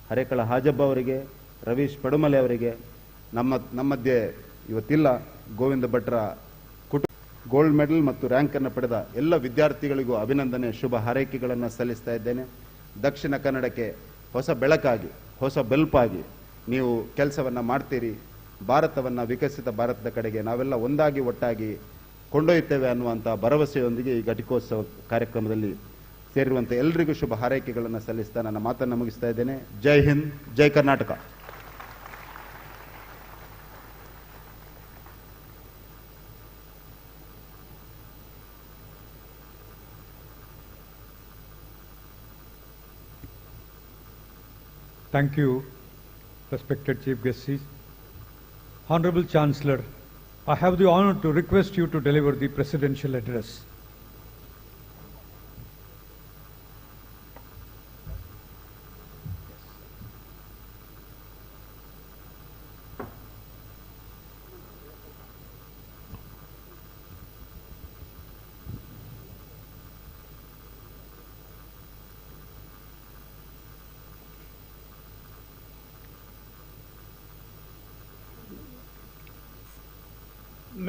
Speaker 10: ಹರೇಕಳ ಹಾಜಬ್ಬ ಅವರಿಗೆ, ರವೀಶ್ ಪಡುಮಲೆ ಅವರಿಗೆ, ನಮ್ಮ ಮಧ್ಯೆ ಇವತ್ತಿಲ್ಲ ಗೋವಿಂದ ಭಟ್ರ ಕುಟುಂಬ ಗೋಲ್ಡ್ ಮೆಡಲ್ ಮತ್ತು ರ್ಯಾಂಕ್ ಅನ್ನು ಪಡೆದ ಎಲ್ಲ ವಿದ್ಯಾರ್ಥಿಗಳಿಗೂ ಅಭಿನಂದನೆ, ಶುಭ ಹಾರೈಕೆಗಳನ್ನು ಸಲ್ಲಿಸ್ತಾ ಇದ್ದೇನೆ. ದಕ್ಷಿಣ ಕನ್ನಡಕ್ಕೆ ಹೊಸ ಬೆಳಕಾಗಿ, ಹೊಸ ಬೆಲ್ಪಾಗಿ ನೀವು ಕೆಲಸವನ್ನು ಮಾಡ್ತೀರಿ. ಭಾರತವನ್ನು ವಿಕಸಿತ ಭಾರತದ ಕಡೆಗೆ ನಾವೆಲ್ಲ ಒಂದಾಗಿ ಒಟ್ಟಾಗಿ ಕೊಂಡೊಯ್ತೇವೆ ಅನ್ನುವಂಥ ಭರವಸೆಯೊಂದಿಗೆ ಈ ಘಟಿಕೋತ್ಸವ ಕಾರ್ಯಕ್ರಮದಲ್ಲಿ ಸೇರಿರುವಂಥ ಎಲ್ಲರಿಗೂ ಶುಭ ಹಾರೈಕೆಗಳನ್ನು ಸಲ್ಲಿಸ್ತಾ ನನ್ನ ಮಾತನ್ನು ಮುಗಿಸ್ತಾ ಇದ್ದೇನೆ. ಜೈ ಹಿಂದ್, ಜೈ Karnataka.
Speaker 4: Thank you, respected Chief Guests. Honorable Chancellor, I have the honor to request you to deliver the presidential address.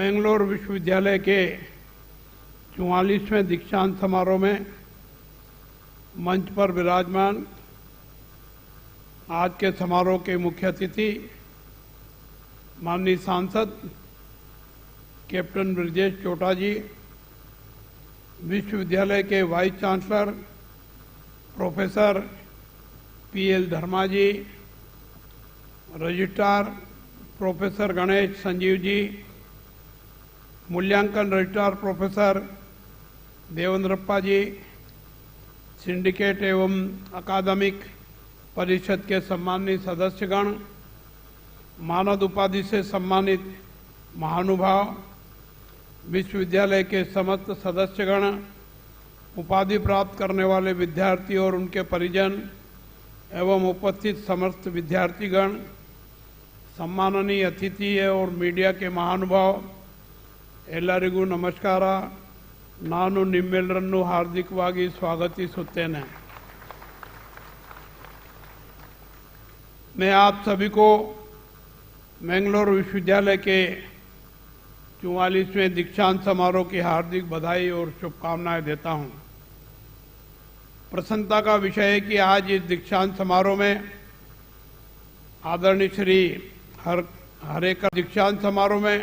Speaker 5: Mangalore विश्वविद्यालय के 44वें दीक्षांत समारोह में मंच पर विराजमान आज के समारोह के मुख्य अतिथि माननीय सांसद कैप्टन ब्रजेश चोटा जी, विश्वविद्यालय के वाइस चांसलर प्रोफेसर पीएल धर्मा जी, रजिस्ट्रार प्रोफेसर गणेश संजीव जी, मूल्यांकन रजिस्ट्रार प्रोफेसर देवेंद्रप्पा जी, सिंडिकेट एवं अकादमिक परिषद के सम्मानित सदस्यगण, मानद उपाधि से सम्मानित महानुभाव, विश्वविद्यालय के समस्त सदस्यगण, उपाधि प्राप्त करने वाले विद्यार्थी और उनके परिजन एवं उपस्थित समस्त विद्यार्थीगण, सम्माननीय अतिथि और मीडिया के महानुभाव, ಎಲ್ಲರಿಗೂ नमस्कार. ನಾನು ನಿಮ್ಮೆಲ್ಲರನ್ನು ಹಾರ್ದಿಕವಾಗಿ ಸ್ವಾಗತಿಸುತ್ತೇನೆ. मैं आप सभी को मैंगलोर विश्वविद्यालय के 44वें दीक्षांत समारोह की हार्दिक बधाई और शुभकामनाएं देता हूं. प्रसन्नता का विषय है कि आज इस दीक्षांत समारोह में आदरणीय श्री हरेकर दीक्षांत समारोह में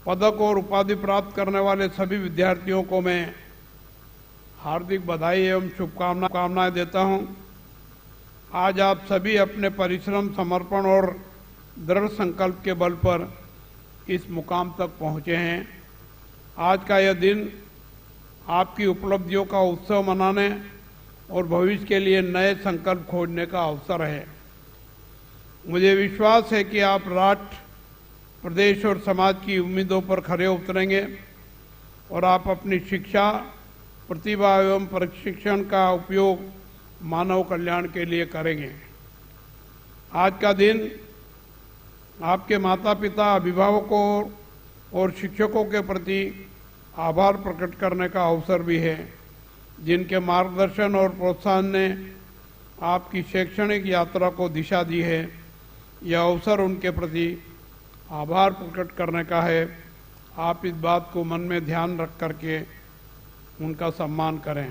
Speaker 5: पदक और उपाधि प्राप्त करने वाले सभी विद्यार्थियों को मैं हार्दिक बधाई एवं शुभकामनाएं देता हूं. आज आप सभी अपने परिश्रम, समर्पण और दृढ़ संकल्प के बल पर इस मुकाम तक पहुंचे हैं. आज का यह दिन आपकी उपलब्धियों का उत्सव मनाने और भविष्य के लिए नए संकल्प खोजने का अवसर है. मुझे विश्वास है कि आप राष्ट्र, प्रदेश और समाज की उम्मीदों पर खरे उतरेंगे और आप अपनी शिक्षा, प्रतिभा एवं प्रशिक्षण का उपयोग मानव कल्याण के लिए करेंगे. आज का दिन आपके माता पिता, अभिभावकों और शिक्षकों के प्रति आभार प्रकट करने का अवसर भी है, जिनके मार्गदर्शन और प्रोत्साहन ने आपकी शैक्षणिक यात्रा को दिशा दी है. यह अवसर उनके प्रति आभार प्रकट करने का है. आप इस बात को मन में ध्यान रख करके उनका सम्मान करें.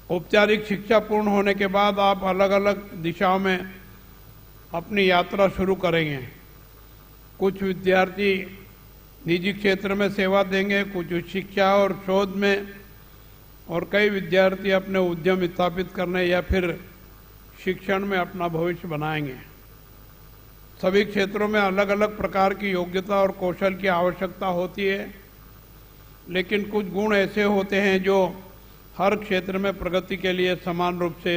Speaker 5: औपचारिक शिक्षा पूर्ण होने के बाद आप अलग अलग दिशाओं में अपनी यात्रा शुरू करेंगे. कुछ विद्यार्थी निजी क्षेत्र में सेवा देंगे, कुछ उच्च शिक्षा और शोध में, और कई विद्यार्थी अपने उद्यम स्थापित करने या फिर शिक्षण में अपना भविष्य बनाएंगे. सभी क्षेत्रों में अलग अलग प्रकार की योग्यता और कौशल की आवश्यकता होती है, लेकिन कुछ गुण ऐसे होते हैं जो हर क्षेत्र में प्रगति के लिए समान रूप से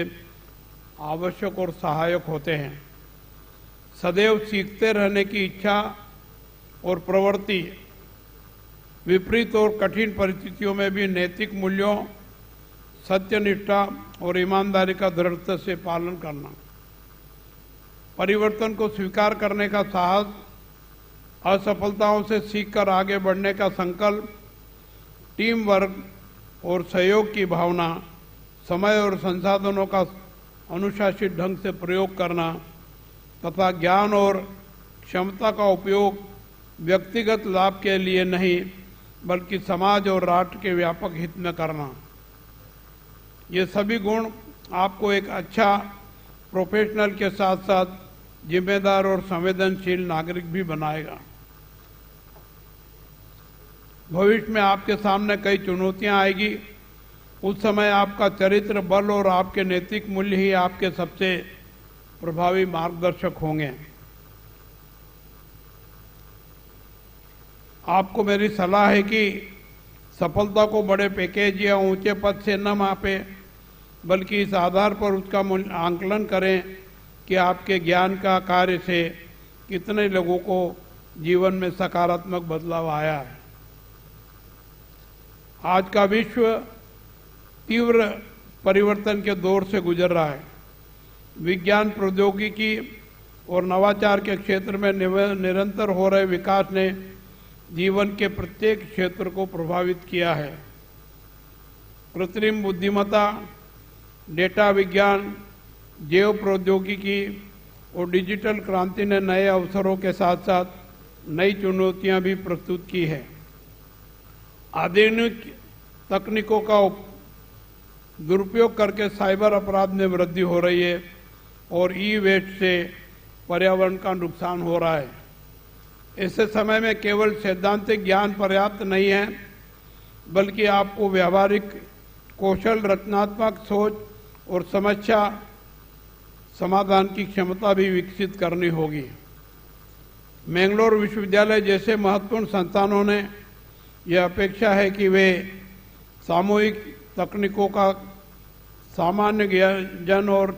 Speaker 5: आवश्यक और सहायक होते हैं. सदैव सीखते रहने की इच्छा और प्रवृत्ति, विपरीत और कठिन परिस्थितियों में भी नैतिक मूल्यों, सत्यनिष्ठा और ईमानदारी का दृढ़ता से पालन करना, परिवर्तन को स्वीकार करने का साहस, असफलताओं से सीखकर आगे बढ़ने का संकल्प, टीम वर्क और सहयोग की भावना, समय और संसाधनों का अनुशासित ढंग से प्रयोग करना तथा ज्ञान और क्षमता का उपयोग व्यक्तिगत लाभ के लिए नहीं बल्कि समाज और राष्ट्र के व्यापक हित में करना। ये सभी गुण आपको एक अच्छा प्रोफेशनल के साथ साथ जिम्मेदार और संवेदनशील नागरिक भी बनाएगा। भविष्य में आपके सामने कई चुनौतियां आएगी। उस समय आपका चरित्र बल और आपके नैतिक मूल्य ही आपके सबसे प्रभावी मार्गदर्शक होंगे। आपको मेरी सलाह है कि सफलता को बड़े पैकेज या ऊंचे पद से न मापें, बल्कि इस आधार पर उसका आंकलन करें कि आपके ज्ञान का कार्य से कितने लोगों को जीवन में सकारात्मक बदलाव आया है। आज का विश्व तीव्र परिवर्तन के दौर से गुजर रहा है। विज्ञान, प्रौद्योगिकी और नवाचार के क्षेत्र में निरंतर हो रहे विकास ने जीवन के प्रत्येक क्षेत्र को प्रभावित किया है। कृत्रिम बुद्धिमत्ता, डेटा विज्ञान, जैव प्रौद्योगिकी और डिजिटल क्रांति ने नए अवसरों के साथ साथ नई चुनौतियां भी प्रस्तुत की है। आधुनिक तकनीकों का दुरुपयोग करके साइबर अपराध में वृद्धि हो रही है और ई वेस्ट से पर्यावरण का नुकसान हो रहा है। ऐसे समय में केवल सैद्धांतिक ज्ञान पर्याप्त नहीं है, बल्कि आपको व्यावहारिक कौशल, रचनात्मक सोच और समस्या समाधान की क्षमता भी विकसित करनी होगी। मैंगलोर विश्वविद्यालय जैसे महत्वपूर्ण संस्थानों ने यह अपेक्षा है कि वे सामूहिक तकनीकों का सामान्य जन और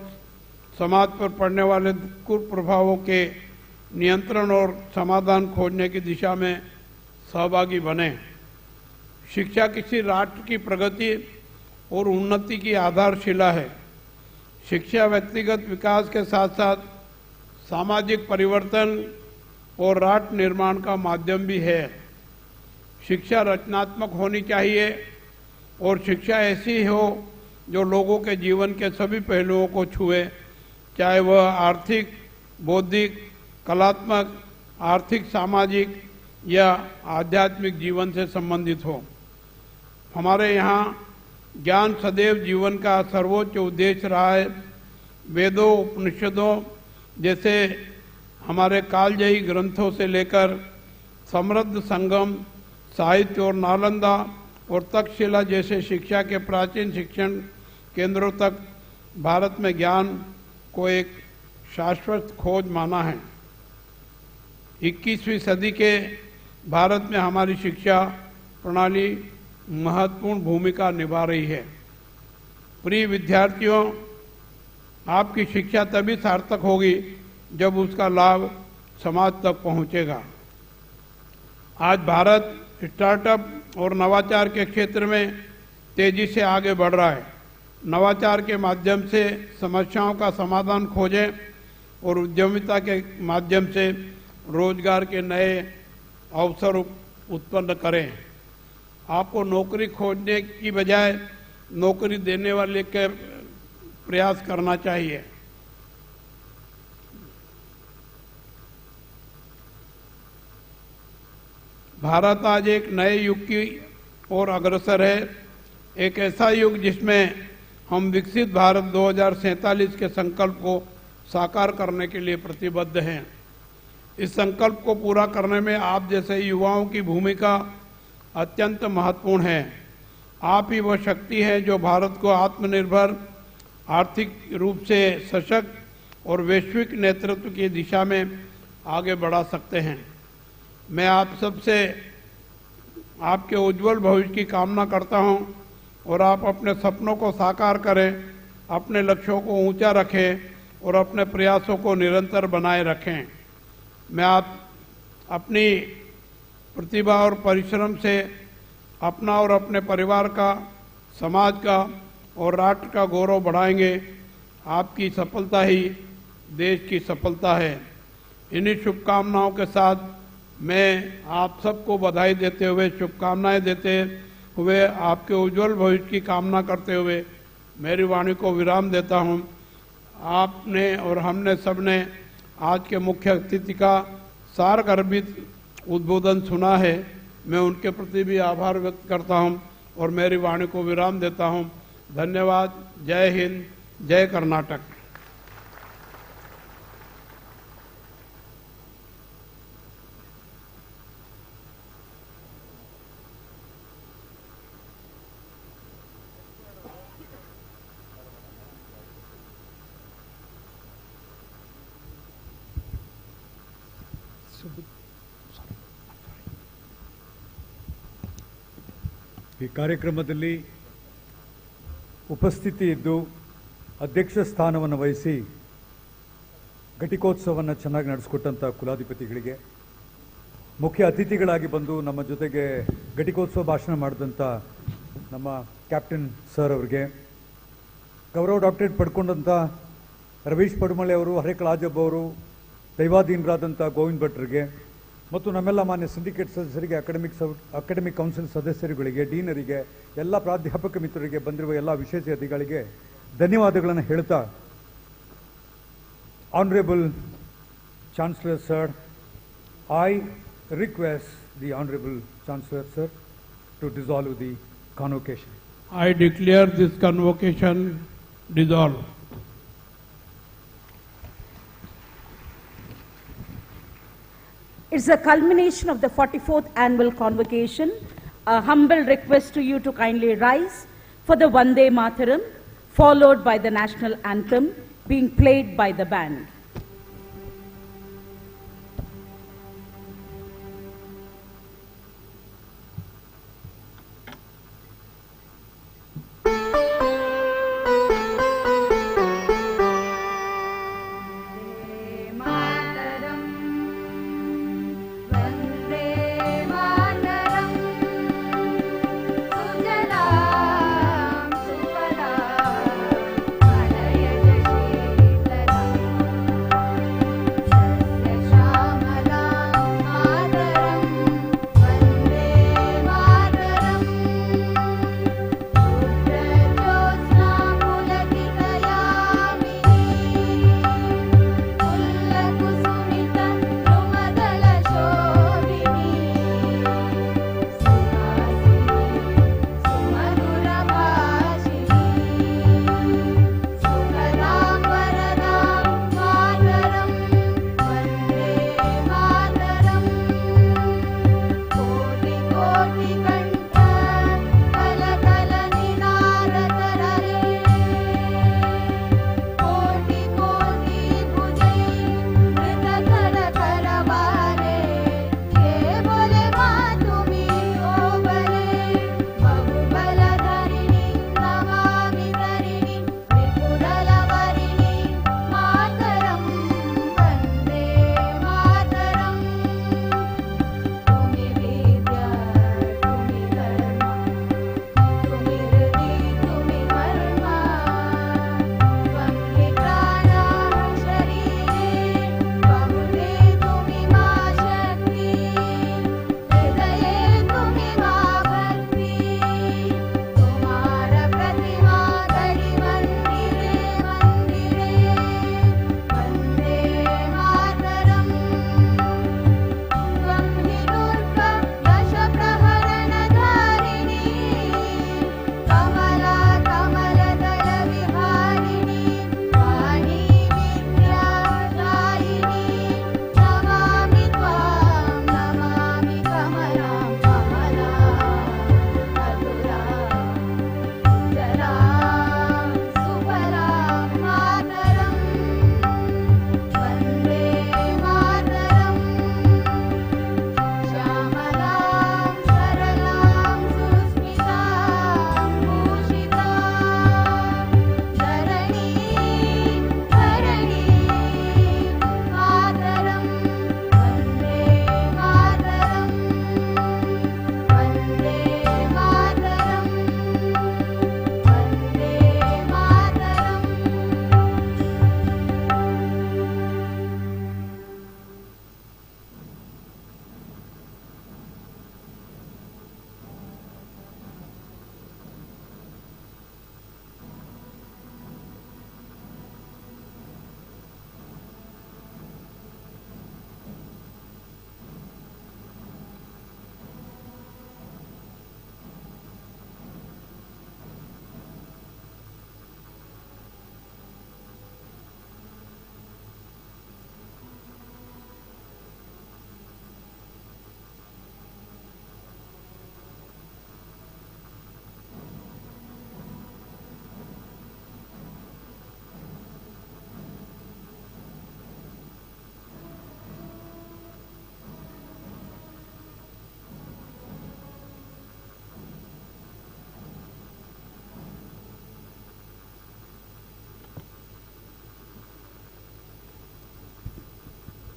Speaker 5: समाज पर पड़ने वाले कुप्रभावों के नियंत्रण और समाधान खोजने की दिशा में सहभागी बने। शिक्षा किसी राष्ट्र की प्रगति और उन्नति की आधारशिला है। शिक्षा व्यक्तिगत विकास के साथ साथ सामाजिक परिवर्तन और राष्ट्र निर्माण का माध्यम भी है। शिक्षा रचनात्मक होनी चाहिए और शिक्षा ऐसी हो जो लोगों के जीवन के सभी पहलुओं को छुए, चाहे वह आर्थिक, बौद्धिक, कलात्मक, आर्थिक, सामाजिक या आध्यात्मिक जीवन से संबंधित हो। हमारे यहाँ ज्ञान सदैव जीवन का सर्वोच्च उद्देश्य रहा है। वेदों, उपनिषदों जैसे हमारे कालजयी ग्रंथों से लेकर समृद्ध संगम साहित्य और नालंदा और तक्षशिला जैसे शिक्षा के प्राचीन शिक्षण केंद्रों तक भारत में ज्ञान को एक शाश्वत खोज माना है। 21वीं सदी के भारत में हमारी शिक्षा प्रणाली महत्वपूर्ण भूमिका निभा रही है। प्रिय विद्यार्थियों, आपकी शिक्षा तभी सार्थक होगी जब उसका लाभ समाज तक पहुंचेगा। आज भारत स्टार्टअप और नवाचार के क्षेत्र में तेजी से आगे बढ़ रहा है। नवाचार के माध्यम से समस्याओं का समाधान खोजें और उद्यमिता के माध्यम से रोजगार के नए अवसर उत्पन्न करें। आपको नौकरी खोजने की बजाय नौकरी देने वाले के प्रयास करना चाहिए। भारत आज एक नए युग की ओर अग्रसर है, एक ऐसा युग जिसमें हम विकसित भारत 2047 के संकल्प को साकार करने के लिए प्रतिबद्ध हैं। इस संकल्प को पूरा करने में आप जैसे युवाओं की भूमिका अत्यंत महत्वपूर्ण है। आप ही वह शक्ति है जो भारत को आत्मनिर्भर, आर्थिक रूप से सशक्त और वैश्विक नेतृत्व की दिशा में आगे बढ़ा सकते हैं। मैं आप सबसे आपके उज्जवल भविष्य की कामना करता हूं और आप अपने सपनों को साकार करें, अपने लक्ष्यों को ऊंचा रखें और अपने प्रयासों को निरंतर बनाए रखें। मैं आप अपनी प्रतिभा और परिश्रम से अपना और अपने परिवार का, समाज का और राष्ट्र का गौरव बढ़ाएंगे। आपकी सफलता ही देश की सफलता है। इन्हीं शुभकामनाओं के साथ मैं आप सबको बधाई देते हुए, शुभकामनाएं देते हुए, आपके उज्जवल भविष्य की कामना करते हुए मेरी वाणी को विराम देता हूं। आपने और हमने सबने आज के मुख्य अतिथि का सारगर्भित उद्बोधन सुना है, मैं उनके प्रति भी आभार व्यक्त करता हूं और मेरी वाणी को विराम देता हूं। धन्यवाद। जय हिंद, जय कर्नाटक।
Speaker 4: ಈ ಕಾರ್ಯಕ್ರಮದಲ್ಲಿ ಉಪಸ್ಥಿತಿ ಇದ್ದು ಅಧ್ಯಕ್ಷ ಸ್ಥಾನವನ್ನು ವಹಿಸಿ ಘಟಿಕೋತ್ಸವವನ್ನು ಚೆನ್ನಾಗಿ ನಡೆಸಿಕೊಟ್ಟಂಥ ಕುಲಾಧಿಪತಿಗಳಿಗೆ, ಮುಖ್ಯ ಅತಿಥಿಗಳಾಗಿ ಬಂದು ನಮ್ಮ ಜೊತೆಗೆ ಘಟಿಕೋತ್ಸವ ಭಾಷಣ ಮಾಡಿದಂಥ ನಮ್ಮ ಕ್ಯಾಪ್ಟನ್ ಸರ್ ಅವರಿಗೆ, ಗೌರವ ಡಾಕ್ಟರೇಟ್ ಪಡ್ಕೊಂಡಂಥ ರವೀಶ್ ಪಡುಮಳೆ ಅವರು, ಹರೇಕಳ ಆಜಬ್ ಅವರು, ದೈವಾಧೀನರಾದಂಥ ಗೋವಿಂದ್ ಭಟ್ರಿಗೆ ಮತ್ತು ನಮ್ಮೆಲ್ಲ ಮಾನ್ಯ ಸಿಂಡಿಕೇಟ್ ಸದಸ್ಯರಿಗೆ, ಅಕಾಡೆಮಿಕ್ ಕೌನ್ಸಿಲ್ ಸದಸ್ಯರುಗಳಿಗೆ, ಡೀನರಿಗೆ, ಎಲ್ಲ ಪ್ರಾಧ್ಯಾಪಕ ಮಿತ್ರರಿಗೆ, ಬಂದಿರುವ ಎಲ್ಲ ವಿಶೇಷ ಅತಿಥಿಗಳಿಗೆ ಧನ್ಯವಾದಗಳನ್ನು ಹೇಳ್ತಾ, honourable chancellor sir, I request the honourable chancellor sir to dissolve the convocation.
Speaker 5: I declare this convocation dissolved.
Speaker 2: It's a culmination of the 44th annual convocation. A humble request to you to kindly rise for the Vande Mataram, followed by the national anthem being played by the band.
Speaker 11: सुजलां सुफलां मलयज शीतलां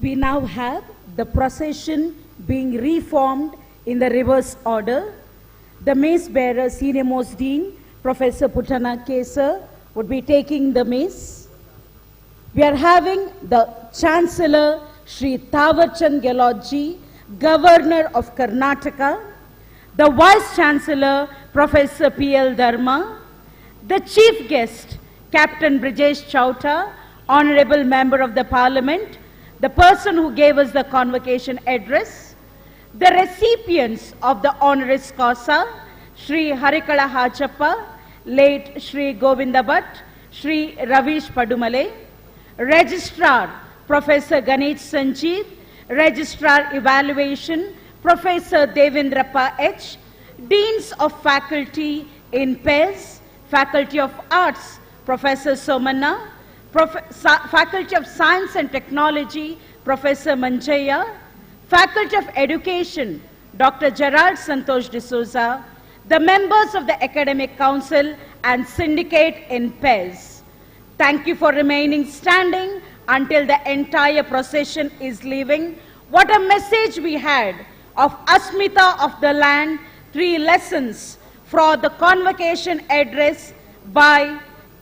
Speaker 2: we now have the procession being reformed in the reverse order. The mace bearer, Senior Most Dean, Professor Putana Kesar, would be taking the mace. We are having the Chancellor, Sri Thawarchand Gehlotji, Governor of Karnataka, the Vice Chancellor, Professor P.L. Dharma, the Chief Guest, Captain Brijesh Chauta, Honorable Member of the Parliament, the person who gave us the convocation address, the recipients of the honoris causa, Sri Harikala Hachappa, late Sri Govinda Bhatt, Sri Ravish Padumale, Registrar, Professor Ganesh Sanjeev, Registrar Evaluation, Professor Devendrappa H., Deans of Faculty in PES, Faculty of Arts, Professor Somanna, Faculty of Science and Technology, Professor Manchaya, Faculty of Education, Dr. Gerard Santosh D'Souza, the members of the Academic Council and Syndicate in PES. Thank you for remaining standing until the entire procession is leaving. What a message we had of Asmita of the land, 3 lessons for the convocation address by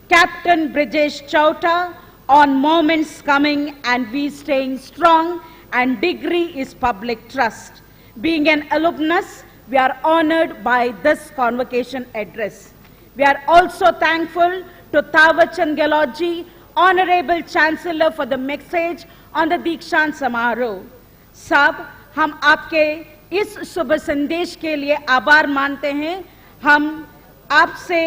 Speaker 2: Captain Brijesh Chauta on moments coming and we staying strong, and degree is public trust. Being an alumnus, we are honored by this convocation address. We are also thankful to Thawarchand Gehlotji, Honorable Chancellor, for the message on the Dikshant Samaroh. साहब, हम आपके इस शुभ संदेश के लिए आभार मानते हैं। हम आपसे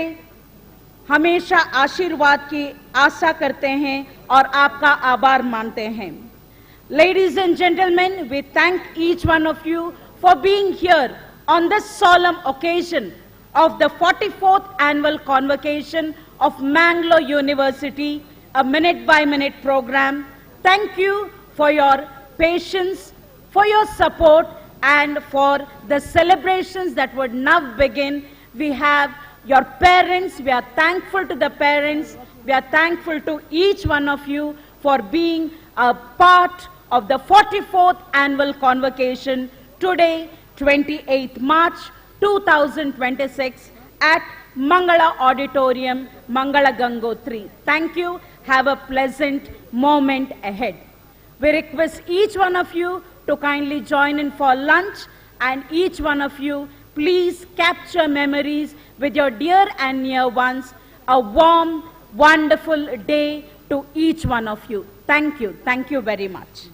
Speaker 2: हमेशा आशीर्वाद की आशा करते हैं और आपका आभार मानते हैं। Ladies and gentlemen, we thank each one of you for being here on this solemn occasion of the 44th annual convocation of Mangalore University, a minute-by-minute program. Thank you for your patience, for your support, and for the celebrations that would now begin. We have your parents. We are thankful to the parents. We are thankful to each one of you for being a part of the 44th annual convocation today, 28th March 2026 at Mangala Auditorium, Mangala Gangotri. Thank you. Have a pleasant moment ahead. We request each one of you to kindly join in for lunch, and each one of you, please capture memories with your dear and near ones. A warm, wonderful day to each one of you. Thank you. Thank you very much.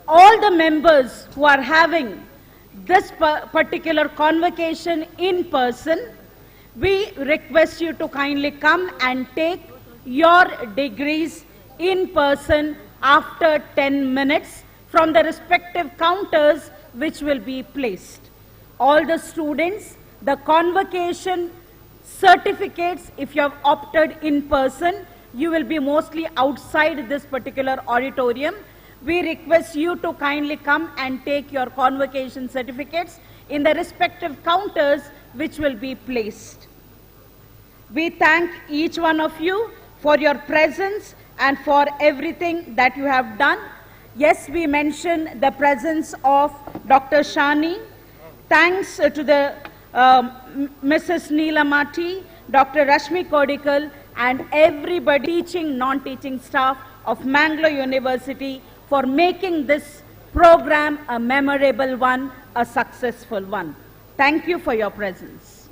Speaker 2: All the members who are having this particular convocation in person, we request you to kindly come and take your degrees in person after 10 minutes from the respective counters which will be placed. All the students, the convocation certificates, if you have opted in person, you will be mostly outside this particular auditorium. We request you to kindly come and take your convocation certificates in the respective counters which will be placed. We thank each one of you for your presence and for everything that you have done. Yes, we mention the presence of Dr. Shani. Thanks to the Mrs. Neela Mati, Dr. Rashmi Kodikal, and everybody, teaching, non-teaching staff of Mangalore University, for making this program a memorable one, a successful one. Thank you for your presence.